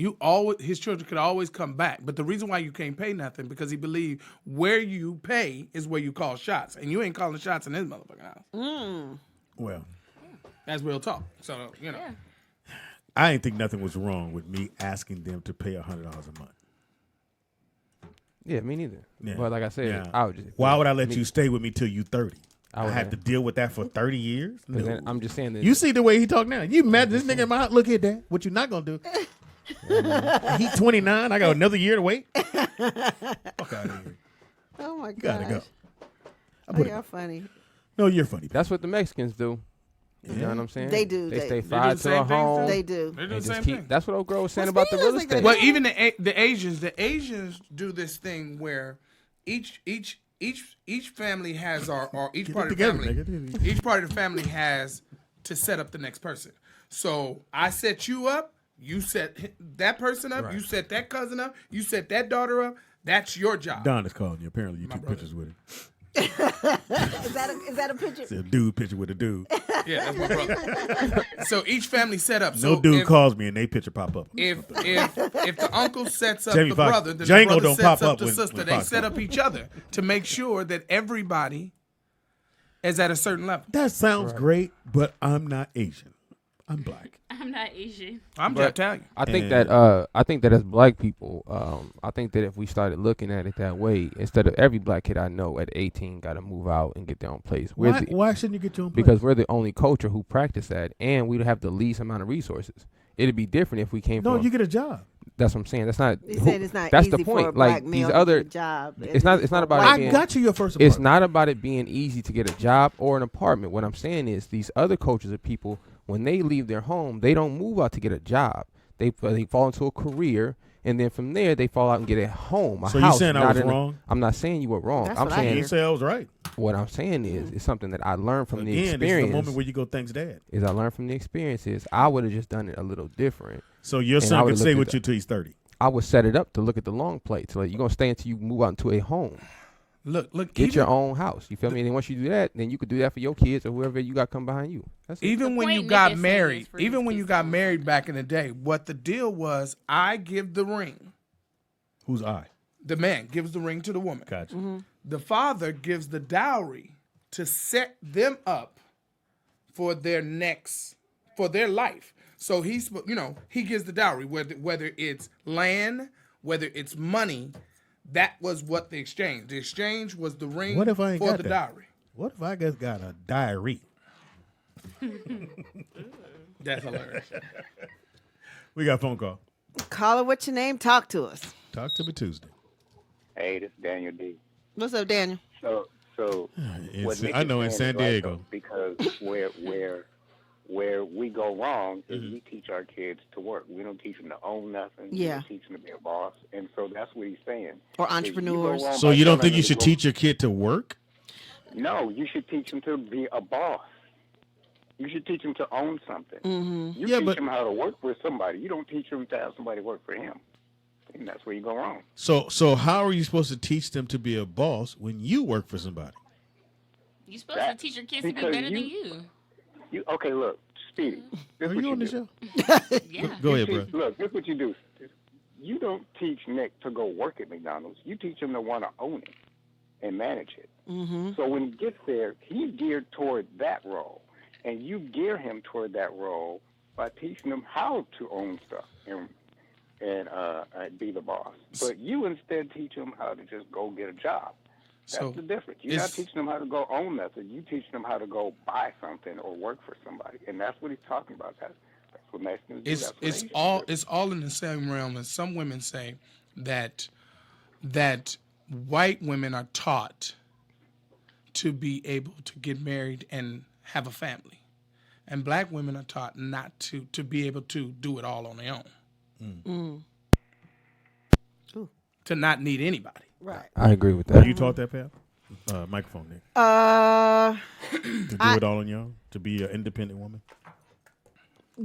His children could always come back, but the reason why you can't pay nothing because he believed where you pay is where you call shots, and you ain't calling shots in his motherfucking house. Well, that's real talk. So Yeah. I didn't think nothing was wrong with me asking them to pay $100 a month. Yeah, me neither. Yeah. But like I said, I would just. Why would I let you stay with me till you 30? I would have have to deal with that for 30 years? No. Then I'm just saying that. You see the way he talk now. You imagine this nigga in my house. Look here, Dad. What you not going to do? He's 29. I got another year to wait. Fuck out of here. Oh, my God. Gotta go. You're funny. No, you're funny. That's what the Mexicans do. You know what I'm saying? They do. They stay do five the to same a thing, home. They do. They do and the just same thing. That's what old girl was saying about the real estate. Well, even the Asians do this thing where each family has or each part of the family each part of the family has to set up the next person. So I set you up, you set that person up, you set that cousin up, you set that daughter up. That's your job. Don is calling you. Apparently, you took pictures with him. Is that a picture? It's a dude picture with a dude. Yeah, that's my brother. So each family set up. No so dude calls me and they picture pop up. If the uncle sets up Jamie the Foxx, brother, then Django the brother don't sets pop up up the when sister. They Fox set comes. up each other to make sure that everybody is at a certain level. That sounds great, but I'm not Asian. I'm black. I'm not Asian. I'm But Italian. I think that as black people, I think that if we started looking at it that way, instead of every black kid I know at 18 got to move out and get their own place. Why shouldn't you get your own place? Because we're the only culture who practice that, and we have the least amount of resources. It'd be different if we came from. No, you get a job. That's what I'm saying. That's not. He said it's not that's easy the point. for a black Like male these to other get a job. It's not about. I it being, got you your first It's apartment. not about it being easy to get a job or an apartment. What I'm saying is these other cultures of people, when they leave their home, they don't move out to get a job. They fall into a career, and then from there they fall out and get a home, a So house. you saying I was wrong? I'm not saying you were wrong. That's I'm what I saying hear. You say I was right. what I'm saying is it's something that I learned from the Again, experience. this is the moment where you go, thanks, Dad. Is I learned from the experiences. I would have just done it a little different. So your And I son would've can stay looked with at you till he's 30. I would set it up to look at the long play. So like, you're gonna stay until you move out into a home. Look. Get your own house. You feel me? And then once you do that, then you could do that for your kids or whoever you got come behind you. That's it. Even when you point got Nick is saying married, is for even his when you kids got to married back in the day, what the deal was, I give the ring. Who's I? The man gives the ring to the woman. Gotcha. The father gives the dowry to set them up for their life. So he gives the dowry, whether it's land, whether it's money. That was what the exchange. The exchange was the ring What if I ain't for got the that? dowry. What if I just got a diary? That's hilarious. We got a phone call. Caller, what's your name? Talk to us. Talk to me Tuesday. Hey, this is Daniel D. What's up, Daniel? So So what Nick I know in is San saying is right, Diego. though, because where we go wrong is we teach our kids to work. We don't teach them to own nothing. We Yeah. don't teach them to be a boss. And so that's what he's saying. Or Is you go entrepreneurs. wrong So by you don't telling think you them to should go- teach your kid to work? No, you should teach them to be a boss. You should teach them to own something. Mm-hmm. You Yeah, teach but- them how to work with somebody. You don't teach them to have somebody work for him. And that's where you go wrong. So how are you supposed to teach them to be a boss when you work for somebody? You're supposed to teach your kids to be because better than you. Okay, look, Speedy. This Are what you on the do. show? Yeah. Go ahead, You bro. teach- Look, this is what you do. You don't teach Nick to go work at McDonald's. You teach him to want to own it and manage it. Mm-hmm. So when he gets there, he's geared toward that role. And you gear him toward that role by teaching him how to own stuff and be the boss. But you instead teach him how to just go get a job. That's So the difference. You're not teaching them how to go own nothing. You teaching them how to go buy something or work for somebody. And that's what he's talking about. That's what Mexicans do. That's what Asians do. It's all in the same realm. And some women say that white women are taught to be able to get married and have a family, and black women are taught not to be able to do it all on their own. To not need anybody. Right. I agree with Are that. you taught that, Pam? Microphone, Nick. To do it all on your own? To be an independent woman?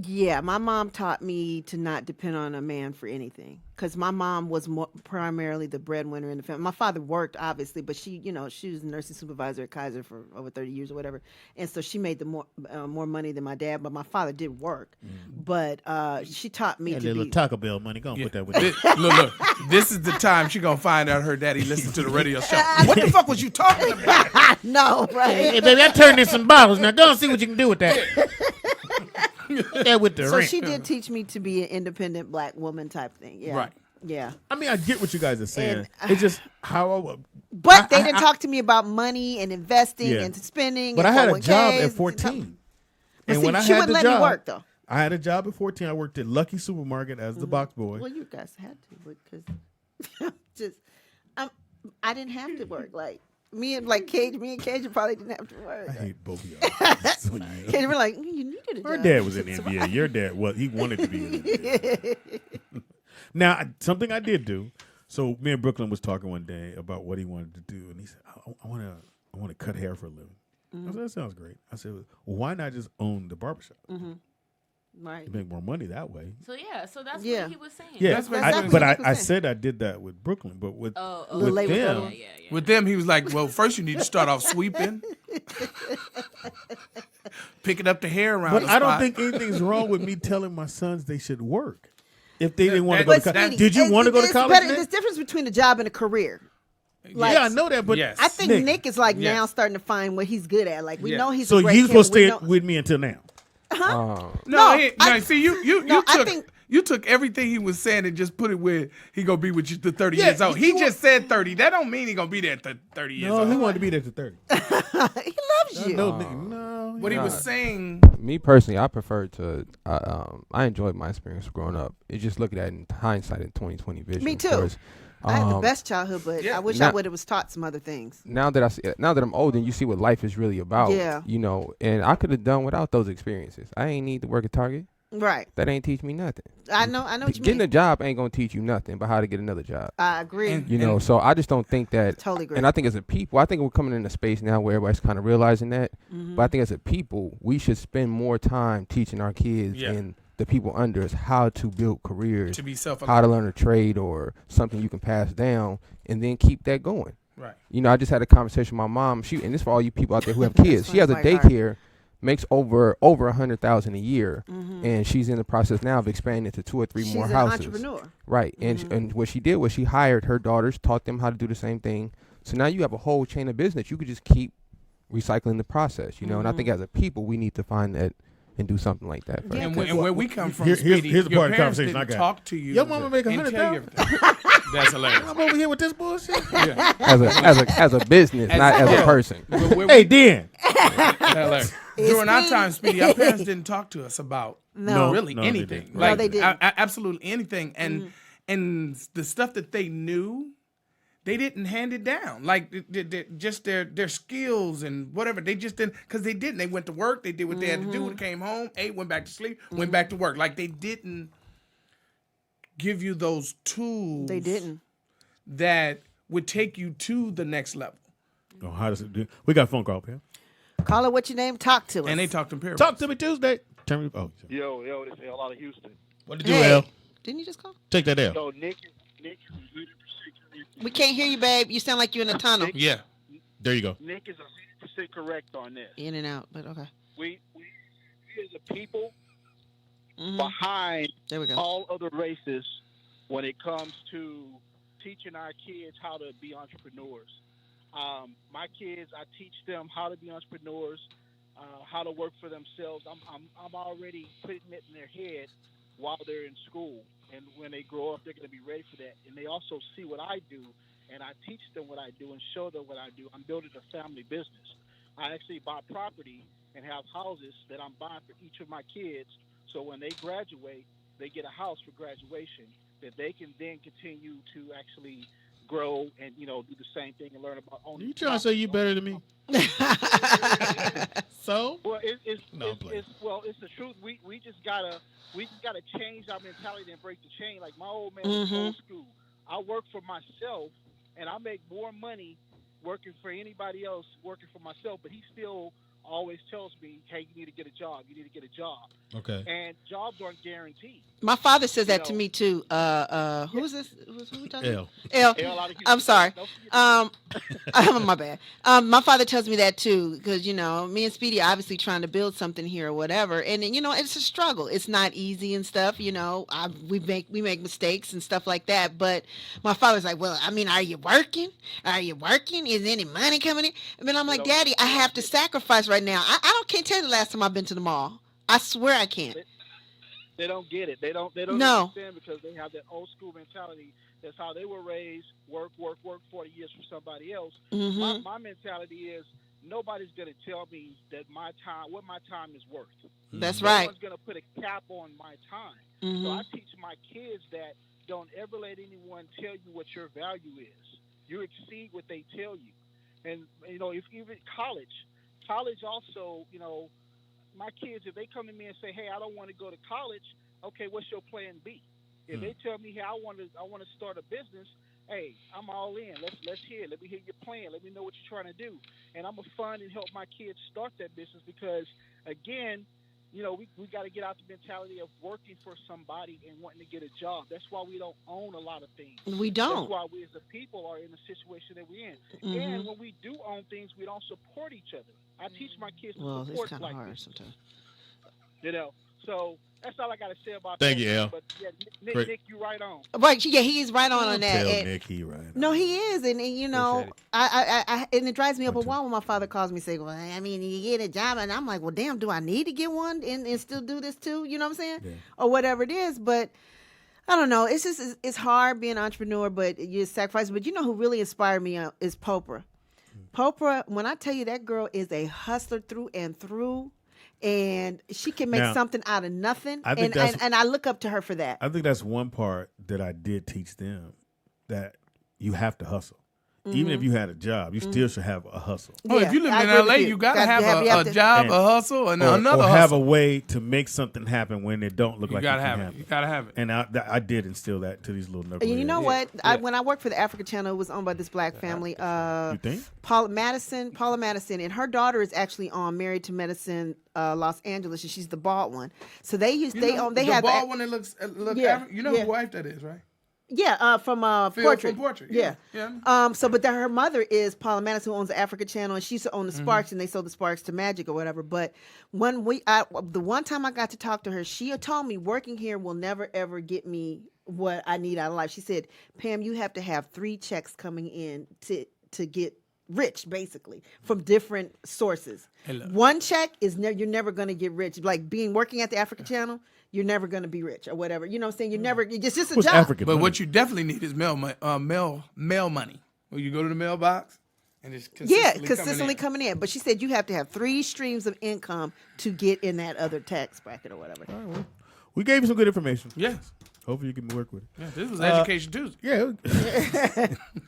Yeah, my mom taught me to not depend on a man for anything because my mom was primarily the breadwinner in the family. My father worked, obviously, but she was a nursing supervisor at Kaiser for over 30 years or whatever, and so she made the more money than my dad. But my father did work, but she taught me That to little be. Taco Bell money. Go and put that with you. Look, this is the time she gonna find out her daddy listened to the radio show. What the fuck was you talking about? No, right? Hey, baby, I turned in some bottles. Now go and see what you can do with that. Put that with the So rent. she did teach me to be an independent black woman type thing. Yeah. Right. Yeah. I mean, I get what you guys are saying. And, It's just how. But they didn't talk to me about money and investing and spending. But and I had a 401ks job at and 14. But And see, when I she had wouldn't the let job, me work though. I had a job at 14. I worked at Lucky Supermarket as the box boy. Well, you guys had to because I didn't have to work. Like me and Cajun probably didn't have to work. I hate both of y'all. So, yeah. Cajun were like, you needed a job. Her dad was You in the should NBA. survive." Your dad was. He wanted to be in the NBA. Now, something I did do. So me and Brooklyn was talking one day about what he wanted to do, and he said, "I want to cut hair for a living." I said, "That sounds great." I said, "Well, why not just own the barbershop? Right. You make more money that way." So that's what he was saying. Yeah, That's I said I did that with Brooklyn, but with Lil them, With them, he was like, well, first you need to start off sweeping, picking up the hair around but the I don't spot. think anything's wrong with me telling my sons they should work if they didn't want to But go to college. Speedy, Did you want to go to college? Better, Nick? there's difference between a job and a career. Like, Yeah, I know that, but I think Nick is like now starting to find what he's good at. Like we know he's so a great you kid, supposed we to know- stay with me until now. See, you took everything he was saying and just put it where he gonna be with you to 30 years old. He just said 30. That don't mean he gonna be there to 30 years No, old. he wanted to be there to 30. He loves you. No, What he was saying. Me personally, I prefer to. I enjoyed my experience growing up. It's just looking at it in hindsight in 2020 vision. Me of too. course. I had the best childhood, but I wish I would have was taught some other things. Now that I'm older, and you see what life is really about. Yeah. You know, and I could have done without those experiences. I ain't need to work at Target. Right. That ain't teach me nothing. I know what you Getting mean. a job ain't gonna teach you nothing but how to get another job. I agree. You know, so I just don't think that. Totally agree. And I think as a people, I think we're coming in a space now where everybody's kind of realizing that. Mhm. But I think as a people, we should spend more time teaching our kids and the people under us how to build careers, To be self-reliant. how to learn a trade or something you can pass down, and then keep that going. Right. You know, I just had a conversation with my mom. And this for all you people out there who have kids. She has a daycare, makes over $100,000 a year, and she's in the process now of expanding it to 2 or 3 more an houses. entrepreneur. Right. And what she did was she hired her daughters, taught them how to do the same thing. So now you have a whole chain of business. You could just keep recycling the process, you know. And I think as a people, we need to find that and do something like that. For And where we come from, Here's Speedy, the your part of the parents conversation I didn't got. talk to you. Your mama make and tell you $100,000. everything. That's hilarious. I'm over here with this bullshit. as a business, not as a person. Hey, Dan. During our time, Speedy, our parents didn't talk to us about really No, they anything. didn't. Like, No, they didn't. Absolutely anything. And the stuff that they knew, they didn't hand it down. Like just their skills and whatever. They just didn't, because they didn't. They went to work. They did what they had to do. They came home, ate, went back to sleep, went back to work. Like they didn't give you those tools. They didn't. That would take you to the next level. Oh, how does it do? We got a phone call, Pam. Call it what your name. Talk to us. And they talked in parables. Talk to me Tuesday. Turn me. Oh, Yo, this is L out of Houston. what did you do, L? Didn't you just call? Take that L. Yo, Nick is 100% correct. We can't hear you, babe. You sound like you're in a tunnel. Yeah. There you go. Nick is 100% correct on this. In and out, but okay. We as a people behind There we go. all other races when it comes to teaching our kids how to be entrepreneurs. My kids, I teach them how to be entrepreneurs, how to work for themselves. I'm already putting it in their head while they're in school, and when they grow up, they're going to be ready for that. And they also see what I do, and I teach them what I do and show them what I do. I'm building a family business. I actually buy property and have houses that I'm buying for each of my kids, so when they graduate, they get a house for graduation that they can then continue to actually grow and, do the same thing and learn about owning. You trying to say you better than me? So? Well, it's the truth. We just gotta change our mentality and break the chain. Like my old man was old school. I work for myself, and I make more money working for anybody else working for myself. But he still always tells me, "Hey, you need to get a job. You need to get a job." Okay. And jobs aren't guaranteed. My father says that to me too. Who is this? Who we talking L. L. L out of Houston. I'm sorry. My bad. My father tells me that too, because me and Speedy are obviously trying to build something here or whatever, and it's a struggle. It's not easy and stuff. We make mistakes and stuff like that. But my father's like, "Well, are you working? Are you working? Is any money coming in?" I mean, I'm like, "Daddy, I have to sacrifice right now. Can't tell you the last time I've been to the mall. I swear I can't." They don't get it. They don't No. understand because they have that old school mentality. That's how they were raised. Work 40 years for somebody else. My mentality is nobody's going to tell me that what my time is worth. That's No right. one's going to put a cap on my time. So I teach my kids that don't ever let anyone tell you what your value is. You exceed what they tell you. And, if even college also, my kids, if they come to me and say, "Hey, I don't want to go to college," okay, what's your plan B? If they tell me, "Hey, I want to start a business," hey, I'm all in. Let's hear it. Let me hear your plan. Let me know what you're trying to do. And I'm gonna fund and help my kids start that business because, again, we got to get out the mentality of working for somebody and wanting to get a job. That's why we don't own a lot of things. We don't. That's why we as a people are in the situation that we're in. And when we do own things, we don't support each other. I teach my kids to support it's kind of like hard this. sometimes. So that's all I got to say about Thank that. you, Al. But yeah, Great. Nick, you right on. Right, yeah, he's right on that. Tell And- Nick he right. No, he is, and Appreciate it. I and it drives me up a wall when my father calls me and say, "Well, you get a job," and I'm like, "Well, damn, do I need to get one and still do this too?" You know what I'm saying? Yeah. Or whatever it is, but I don't know. It's just it's hard being an entrepreneur, but you sacrifice. But who really inspired me is Popra. Popra, when I tell you that girl is a hustler through and through. And she can make something out of nothing, and I look up to her for that. I think that's one part that I did teach them, that you have to hustle. Even if you had a job, you still should have a hustle. Oh, if you live in LA, you gotta have a job, a hustle, and another or hustle. have a way to make something happen when it don't look like it can happen. You gotta have it. And I did instill that to these little knuckleheads. You know what? When I worked for the Africa Channel, it was owned by this black family. You think? Paula Madison, and her daughter is actually on Married to Medicine, Los Angeles, and she's the bald one. So they have the bald one that looks you know whose wife that is, right? Yeah, from Portrait. From Portrait. Yeah. But her mother is Paula Madison, who owns the Africa Channel, and she used to own the Sparks, and they sold the Sparks to Magic or whatever. But the one time I got to talk to her, she told me working here will never ever get me what I need out of life. She said, "Pam, you have to have 3 checks coming in to get rich, basically, from different sources. One check is you're never going to get rich. Like working at the Africa Channel, you're never going to be rich or whatever. You know what I'm saying? It's just a job. African but money? what you definitely need is mail money. When you go to the mailbox and it's consistently coming in. But she said you have to have 3 streams of income to get in that other tax bracket or whatever. All right, We gave you some good information. Yes. Hopefully you can work with it. Yeah, this was Education Tuesday. Yeah.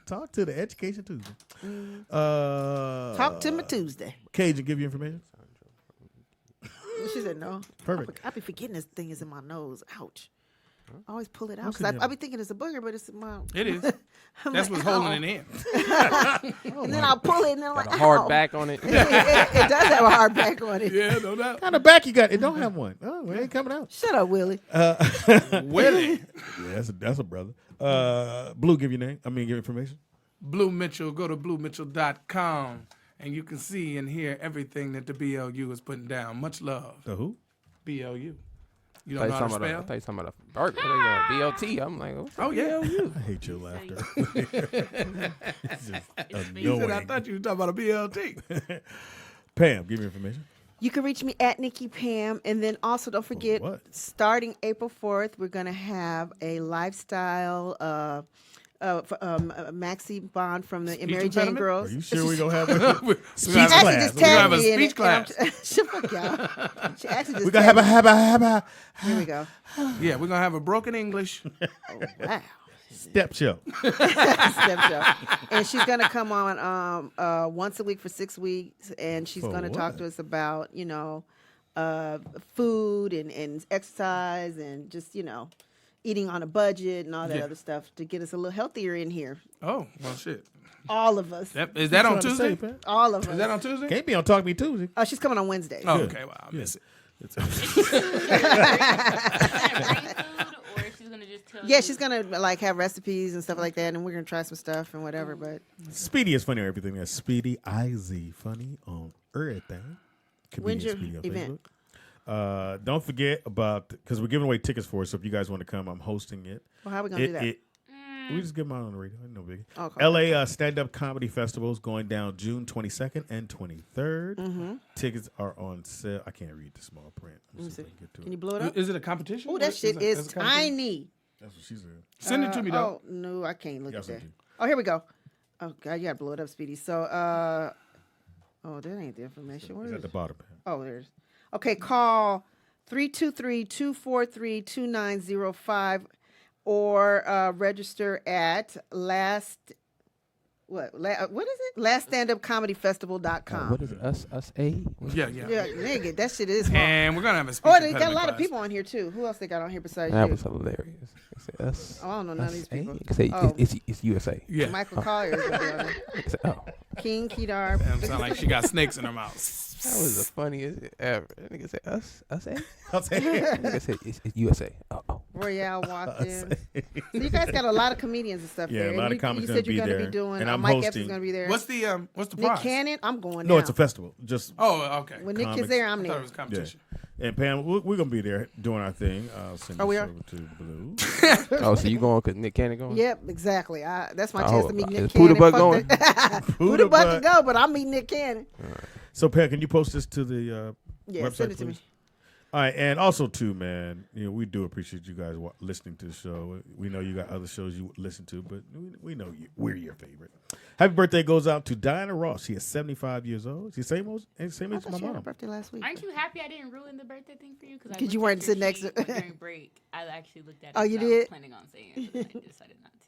Talk to the Education Tuesday. Talk to me Tuesday. Cajun, give you information? She said no. Perfect. I be forgetting this thing is in my nose. Ouch. I always pull it out What's because in I be thinking it's a booger, but it's my. It is. I'm That's like, what's holding it in. And then I'll pull it and then I'm Got like, a hard ow. back on it. it does have a hard back on it. Yeah, no doubt. What kind of back you got? It don't have one. Oh, it ain't coming out. Shut up, Willie. Willie. Yeah, that's a brother. Blue, give your name. Give information. Blue Mitchell. Go to bluemitchell.com and you can see and hear everything that the BLU is putting down. Much love. The who? BLU. You I don't know how to thought spell? you talking about a burger. BLT. I'm like, Oh, yeah. I hate your laughter. It's just You said I annoying. thought you were talking about a BLT. Pam, give me information. You can reach me at Nikki Pam. And then also don't forget, starting April 4th, we're going to have a lifestyle Maxie Bond from the Mary Jane impediment? Girls. Are you sure we're going to have a speech Actually, class? just We're gonna have tagged a me in speech it, class. and Shut fuck y'all. She actually just We're going to tagged have me. a Here we go. Yeah, we're going to have a broken English. Wow. step show. Step show. And she's going to come on once a week for 6 weeks, and she's For going to talk what? to us about, food and exercise and just, eating on a budget and all that Yeah. other stuff to get us a little healthier in here. Oh, well, shit. All of us. Is that on Trying to say, Tuesday? Pam? All of us. Is that on Tuesday? Can't be on Talk Me Tuesday. Oh, she's coming on Wednesday. Oh, Good. okay. Well, I miss it. Or she's gonna just tell Yeah, you? she's gonna have recipes and stuff like that, and we're gonna try some stuff and whatever. But Speedy is funny on everything. That's Speedy IZ funny on everything. When's your Speedy on event? Facebook. Don't forget about because we're giving away tickets for it. So if you guys want to come, I'm hosting it. Well, how are we gonna do that? We just give them out on the radio. No biggie. Okay. LA Stand-Up Comedy Festival is going down June 22nd and 23rd. Mm-hmm. Tickets are on sale. I can't read the small print. Let me see. If I can get to Can it. you blow it up? Is it a competition? Oh, that shit is That's a competition? tiny. That's what she said. Send it to me, though. Oh no, I can't look Got at that. something. Oh, here we go. Oh God, you gotta blow it up, Speedy. So, oh, that ain't the information. Where It's is at the it? bottom. Oh, there's. Okay, call 323-243-2905 or register at what is it? LastStandUpComedyFestival.com. what is it? Us A? Yeah. Yeah, nigga, that shit is hard. And we're going to have a speech Oh, they got a impediment lot of class. people on here too. Who else they got on here besides That you? was hilarious. I said us. Oh, I don't know none of these A? people. I say Oh. it's USA. Yeah. Michael Collier is gonna be on there. I said, oh, King Kedar. Damn, sound like she got snakes in her mouth. that was the funniest ever. That nigga said us A. I'll say That nigga said it's USA. Oh. Royale walked in. So you guys got a lot of comedians and stuff Yeah, there. a lot And of comics you said gonna you're be going to there. be doing. And I'm Mike Epps is hosting. going to be there. What's the Nick prize? Cannon? I'm going No, now. it's a festival. Just Oh, okay. When Nick is comics. there, I'm I there. thought it was a competition. and Pam, we're gonna be there doing our thing. I'll send Oh, we this are? over to Blue. Oh, so you going because Nick Cannon going? Yep, exactly. That's my Oh, chance to meet Nick is Cannon. Pooda Butt Fuck going? the- Pooda Butt can go, but I'm meeting Nick Cannon. So Pam, can you post this to the Yeah, website, send it to please? me. All right, and also too, man, we do appreciate you guys listening to the show. We know you got other shows you listen to, but we know we're your favorite. Happy birthday goes out to Diana Ross. She is 75 years old. She's same age I as thought my she had her mom. birthday last week. Aren't you happy I didn't ruin the birthday thing for you? 'Cause you weren't sitting next to- during break. I actually looked at it. Oh, you 'cause I was did? planning on saying it, but I decided not to.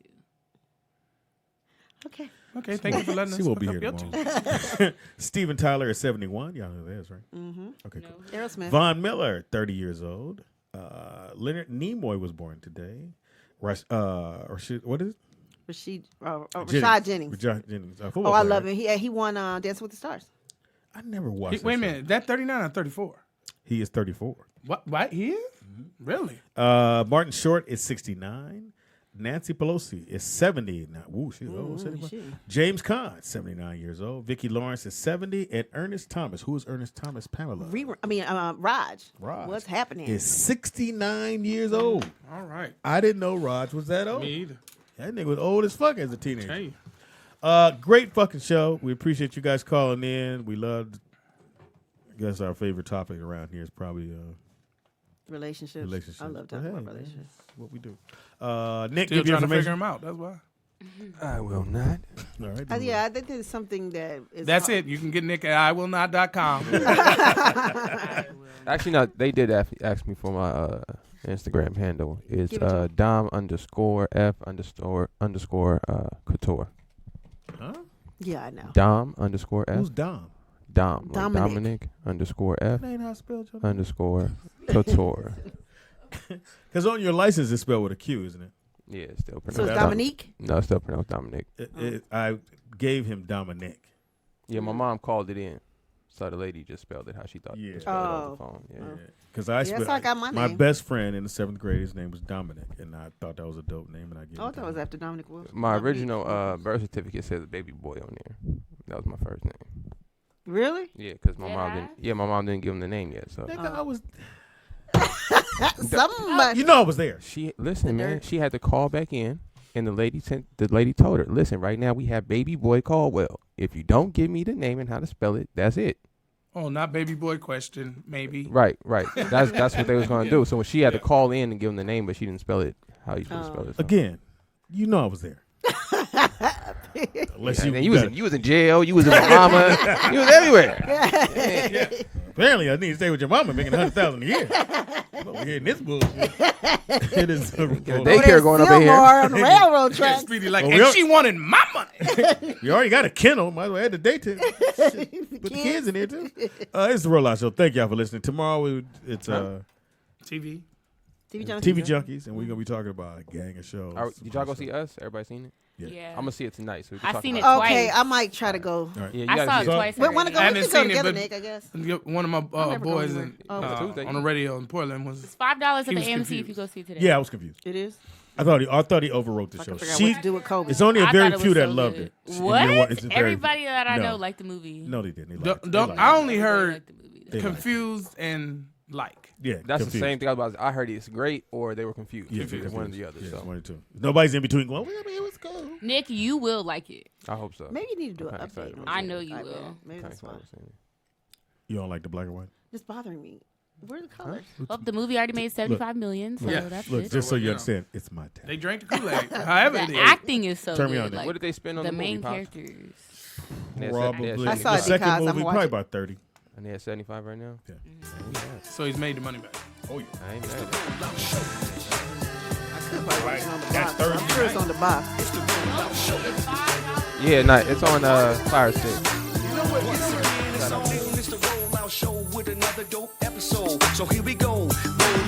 Okay. Okay, thank you for letting us She will hook be up here your tomorrow. Steven Tyler is 71. Y'all know who that is, right? Mm-hmm. Okay, cool. Aerosmith. Von Miller, 30 years old. Leonard Nimoy was born today. What is it? Rashad Jennings. Rashad Jennings. Oh, I love him. He won Dancing with the Stars. I never watched. Wait a minute, that 39 or 34? He is 34. What? He is? Really? Martin Short is 69. Nancy Pelosi is 70. Now, woo, she's old. 71. James Caan, 79 years old. Vicki Lawrence is 70. And Ernest Thomas. Who is Ernest Thomas? Pamela. Raj. Raj. What's happening? Is 69 years old. All right. I didn't know Raj was that old. Me either. That nigga was old as fuck as a teenager. Hey. Great fucking show. We appreciate you guys calling in. We loved. I guess our favorite topic around here is probably relationships. I love talking about relationships. That's what we do. Nick, Still give you trying to figure information. him out. That's why. I will not. All right. Yeah, I think there's something that is. That's it. You can get Nick at iwillnot.com. Actually, no. They did ask me for my Instagram handle is Give it to Dom_F_couture. Huh? Yeah, I know. Dom_F. Who's Dom? Dom. Like Dominic. Dominic_F That ain't how it's spelled, Joe. _couture. Because on your license it's spelled with a Q, isn't it? Yeah, it's still pronounced. So it's Dominique? No, it's still pronounced Dominic. I gave him Dominic. Yeah, my mom called it in. So the lady just spelled it how she thought. Yeah. Spelled it on the phone. Yeah. Because That's how I got my name. best friend in the 7th grade, his name was Dominic, and I thought that was a dope name, and I gave Oh, I thought it was after Dominic Wolf. My original birth certificate says baby boy on there. That was my first name. Really? Yeah, because my mom didn't. Yeah, my mom didn't give him the name yet. So Nigga, I was. Somebody. You know I was there. She man. She had to call back in, and the lady told her, "Listen, right now we have baby boy Caldwell. If you don't give me the name and how to spell it, that's it." Oh, not baby boy question, maybe. Right. That's what they was gonna do. So when she had to call in and give him the name, but she didn't spell it how you supposed to spell it. So. Again, you know I was there. Unless you was in jail, you was in Bahama, you was everywhere. Yeah. Apparently, I need to stay with your mama making $100,000 a year. I'm over here in this bullshit. It is daycare going up in here on the railroad tracks. Speedy like, and she wanted my money. You already got a kennel. Might as well add the daytime. Put the kids in there too. It's the Rollout Show. Thank y'all for listening. Tomorrow it's TV Junkies, and we're gonna be talking about a gang of shows. Did y'all go see Us? Everybody seen it? Yeah. I'm gonna see it tonight. So we can I talk seen about it twice. Okay, I might try to go. Right. Yeah, I saw it twice. But want to go? I We haven't can go seen it, together, but Nick, I guess. one of my never boys go anywhere. on the radio in Portland was. It's $5 at he the was AMC confused. if you go see it today. Yeah, I was confused. It is. I thought he overwrote the show. I forgot what to do with COVID. It's only a I very thought it few was that so loved good. it. What? It's Everybody that I no. know liked the movie. No, they didn't. They liked it. I only heard They liked it. confused and like. Yeah, That's confused. the same thing about. I heard it's great, or they were confused. Yeah, It's one or the other. Yeah, So it's one or two. Nobody's in between going, well, it was cool. Nick, you will like it. I hope so. Maybe you need to do an I'm kinda update. excited on about I it. know you I will. bet. Maybe Kinda that's why. excited about seeing it. You don't like the black and white? It's bothering me. Where are the colors? Well, the movie already made $75 million, so that's Look, good. just so you know. understand, it's my time. They drank the Kool-Aid. However, The acting is so Turn me good. on, Nick. Like, What did they spend on the the main movie, Pop? characters? Probably. I saw the it second because I'm movie, watching. probably about 30. And they had 75 right now. Yeah. so he's made the money back. Oh, yeah. I ain't mad. I could probably watch it on the That's box. I'm sure it's on the box. Yeah, no, it's on Fire Stick. It's the Rollout Show with another dope episode. So here we go. Rollout